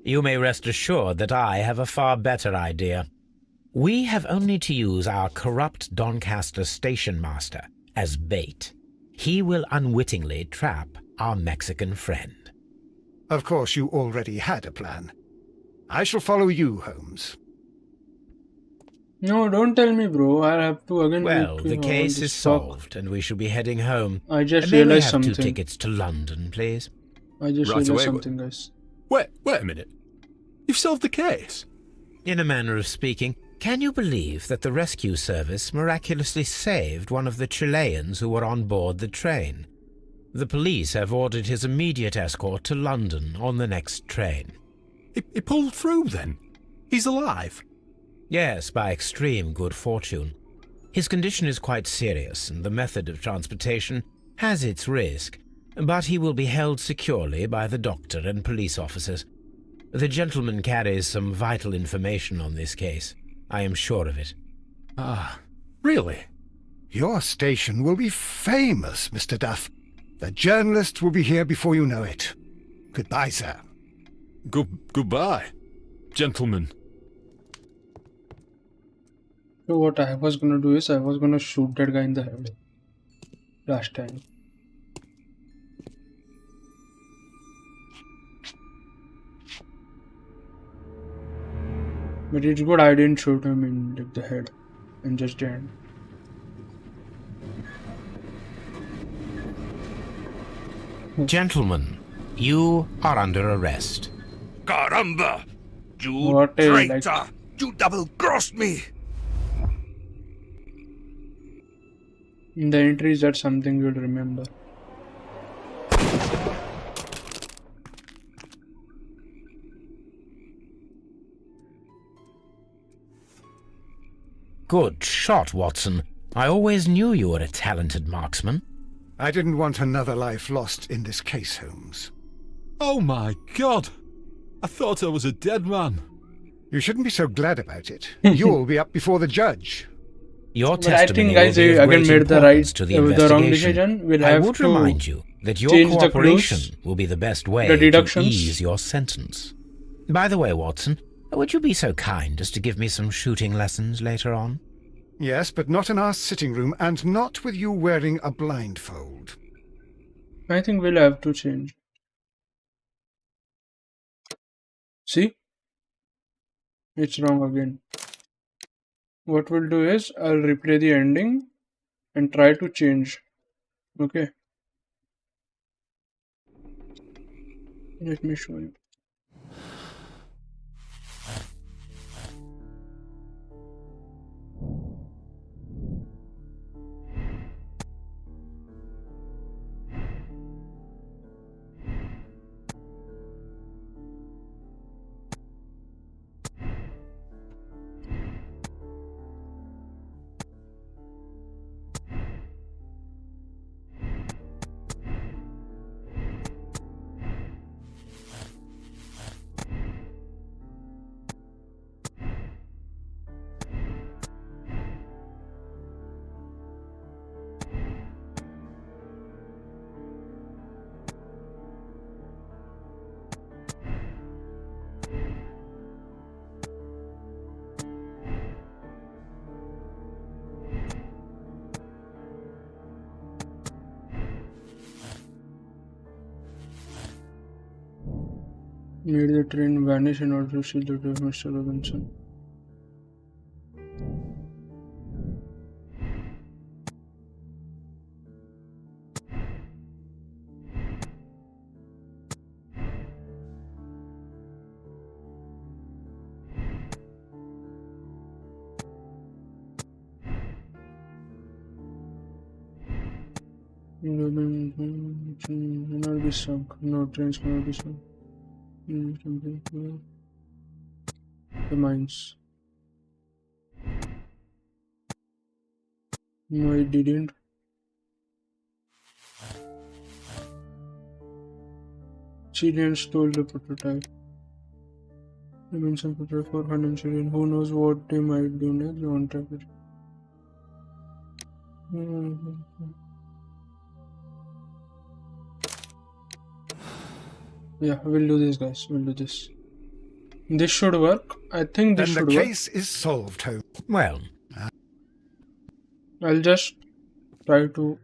You may rest assured that I have a far better idea. We have only to use our corrupt Doncaster station master as bait. He will unwittingly trap our Mexican friend. Of course, you already had a plan. I shall follow you, Holmes. No, don't tell me, bro. I have to again. Well, the case is solved, and we shall be heading home. I just May we realized have something. 2 tickets to London, please? I just Right realized away, something, guys. Wait a minute. You've solved the case? In a manner of speaking, can you believe that the rescue service miraculously saved one of the Chileans who were on board the train? The police have ordered his immediate escort to London on the next train. He pulled through, then? He's alive? Yes, by extreme good fortune. His condition is quite serious, and the method of transportation has its risk, but he will be held securely by the doctor and police officers. The gentleman carries some vital information on this case. I am sure of it. Ah, really? Your station will be famous, Mr. Duff. The journalists will be here before you know it. Goodbye, sir. Goodbye, gentlemen. So what I was gonna do is I was gonna shoot that guy in the head last time. But it's good I didn't shoot him in like, the head and just the end. Gentlemen, you are under arrest. Caramba! You What a, like- traitor! You double-crossed me! In the entries, that's something you'll remember. Good shot, Watson. I always knew you were a talented marksman. I didn't want another life lost in this case, Holmes. Oh my God! I thought I was a dead man. You shouldn't be so glad about it. You'll be up before the judge. Your But I testimony think guys, will be you of again great made the right, importance to the the wrong investigation. decision. We'll I have would to remind you that your change the cooperation clues, will be the best way the to deductions. ease your sentence. By the way, Watson, would you be so kind as to give me some shooting lessons later on? Yes, but not in our sitting room, and not with you wearing a blindfold. I think we'll have to change. See? It's wrong again. What we'll do is I'll replay the ending and try to change. Okay. Let me show you. Made the train vanish in order to see the death of Mr. Robinson. Cannot be sunk. No trains cannot be sunk. The mines. No, it didn't. Chilean stole the prototype. The Robinson prototype for Hunt Chilean. Who knows what they might do next? On track it. Yeah, we'll do this, guys. We'll do this. This should work. I think this Then should the work. case is solved, Holmes. Well, I'll just try to.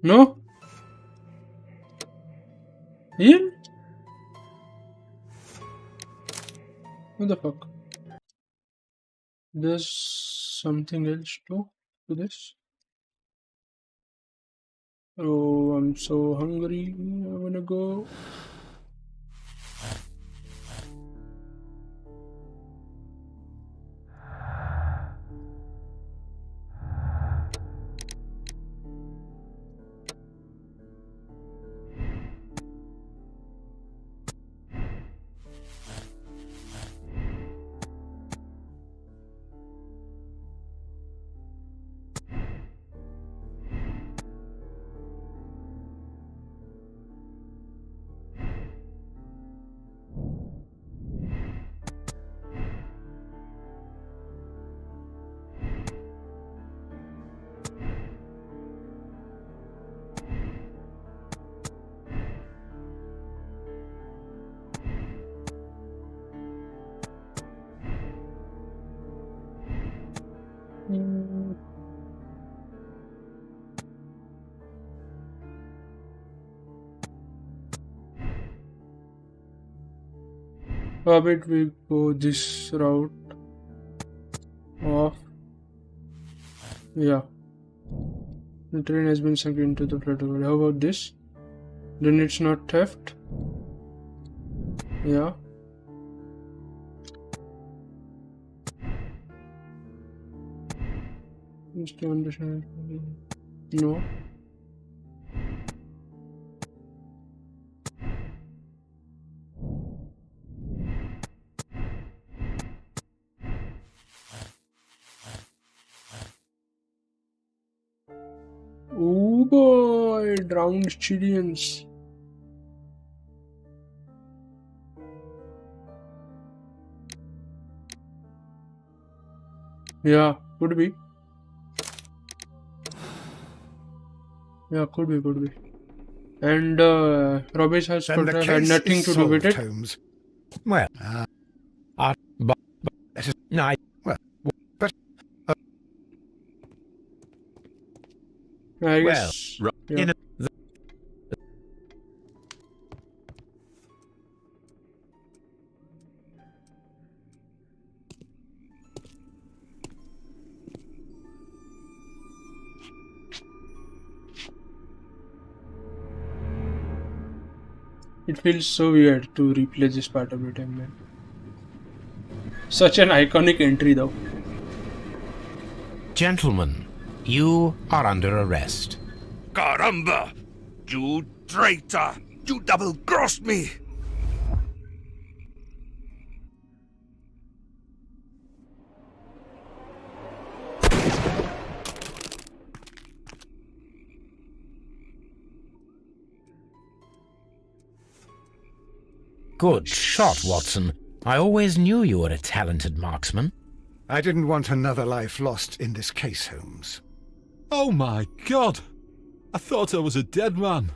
No? Heal? What the fuck? There's something else to this. Oh, I'm so hungry. I wanna go. Wait, we go this route. Off. Yeah. The train has been sunk into the flood. How about this? Then it's not theft. Yeah. Just to understand. No. Oh boy, drowned Chileans. Yeah, could be. Yeah, could be. And Robbie's has Then the had case nothing is to do with solved, it. Holmes. Well, but no, I well, guess. you know, It feels so weird to replay this part of it, man. Such an iconic entry, though. Gentlemen, you are under arrest. Caramba! You traitor! You double-crossed me! Good shot, Watson. I always knew you were a talented marksman. I didn't want another life lost in this case, Holmes. Oh my God! I thought I was a dead man.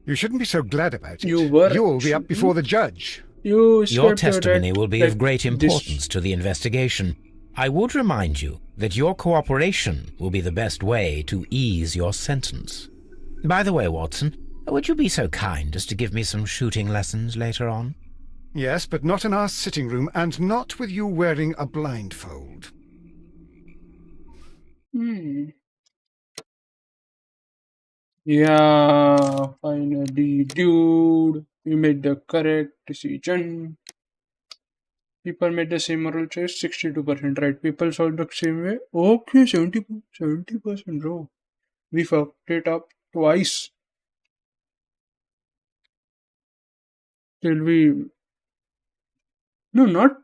You shouldn't be so glad about it. You'll be up before the judge. Your testimony will be of great importance to the investigation. I would remind you that your cooperation will be the best way to ease your sentence. By the way, Watson, would you be so kind as to give me some shooting lessons later on? Yes, but not in our sitting room, and not with you wearing a blindfold. Yeah, finally, dude. You made the correct decision. People made the same moral choice, 62%, right? People saw the same way. Okay, 70%, bro. We fucked it up twice. Till we... No, not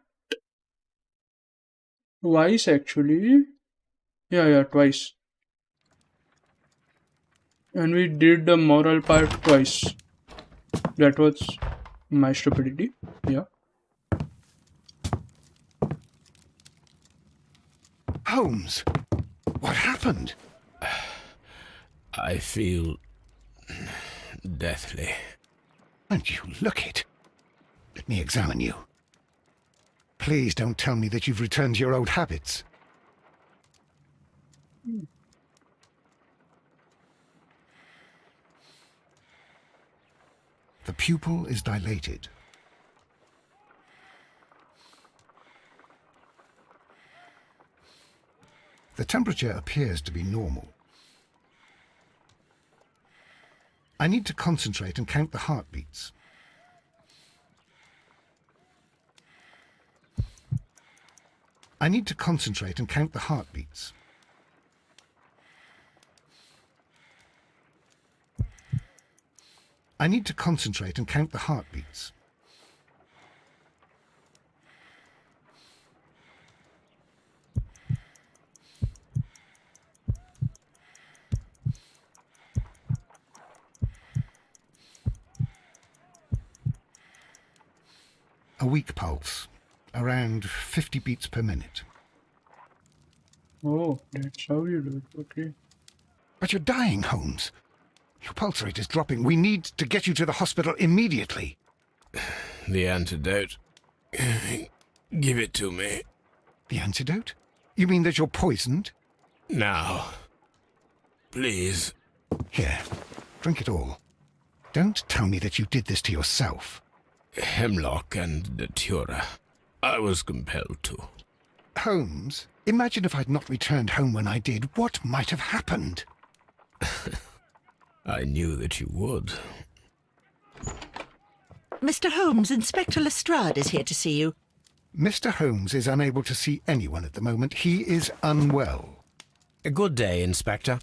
twice, actually. Yeah, twice. And we did the moral part twice. That was my stupidity. Yeah. Holmes, what happened? I feel deathly. And you look it. Let me examine you. Please don't tell me that you've returned to your old habits. The pupil is dilated. The temperature appears to be normal. I need to concentrate and count the heartbeats. I need to concentrate and count the heartbeats. I need to concentrate and count the heartbeats. A weak pulse, around 50 beats per minute. Oh, that's how you do it. Okay. But you're dying, Holmes. Your pulse rate is dropping. We need to get you to the hospital immediately. The antidote. Give it to me. The antidote? You mean that you're poisoned? Now. Please. Here, drink it all. Don't tell me that you did this to yourself. hemlock and datura. I was compelled to. Holmes, imagine if I'd not returned home when I did. What might have happened? I knew that you would. Mr. Holmes, Inspector Lestrade is here to see you. Mr. Holmes is unable to see anyone at the moment. He is unwell. A good day, Inspector.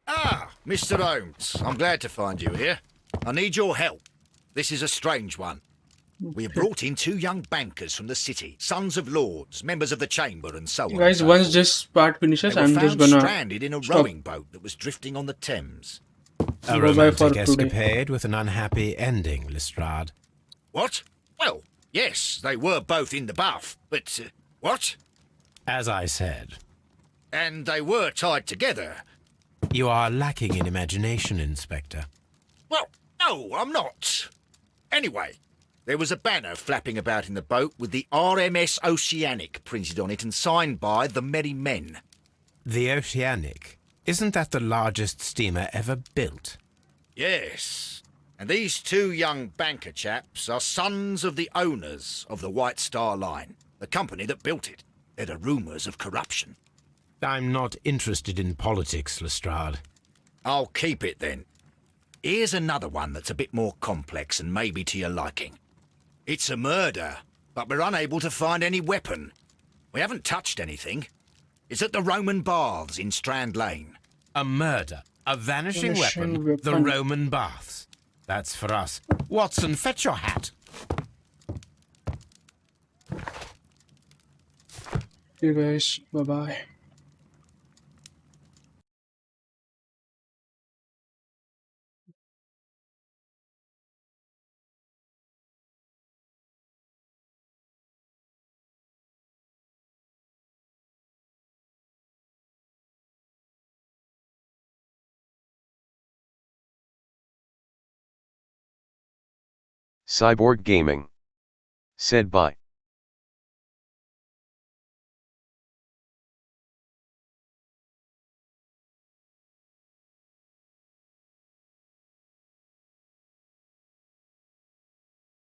Ah, Mr. Holmes, I'm glad to find you here. I need your help. This is a strange one. We have brought in 2 young bankers from the city, sons of lords, members of the chamber, and so on. Guys, so once forth. this part finishes, They were I'm just found gonna stranded in a stop. rowing boat that was drifting on the Thames. A Bye-bye for romantic today. escapade with an unhappy ending, Lestrade. What? Well, yes, they were both in the bath, but what? As I said, And they were tied together. you are lacking in imagination, Inspector. Well, no, I'm not. Anyway, there was a banner flapping about in the boat with the RMS Oceanic printed on it and signed by the Merry Men. The Oceanic. Isn't that the largest steamer ever built? Yes. And these 2 young banker chaps are sons of the owners of the White Star Line, the company that built it. There are rumours of corruption. I'm not interested in politics, Lestrade. I'll keep it then. Here's another one that's a bit more complex and maybe to your liking. It's a murder, but we're unable to find any weapon. We haven't touched anything. It's at the Roman Baths in Strand Lane. A murder. A vanishing Vanishing weapon. The weapon. Roman Baths. That's for us. Watson, fetch your hat. Okay guys, bye bye. Cyborg Gaming. Said by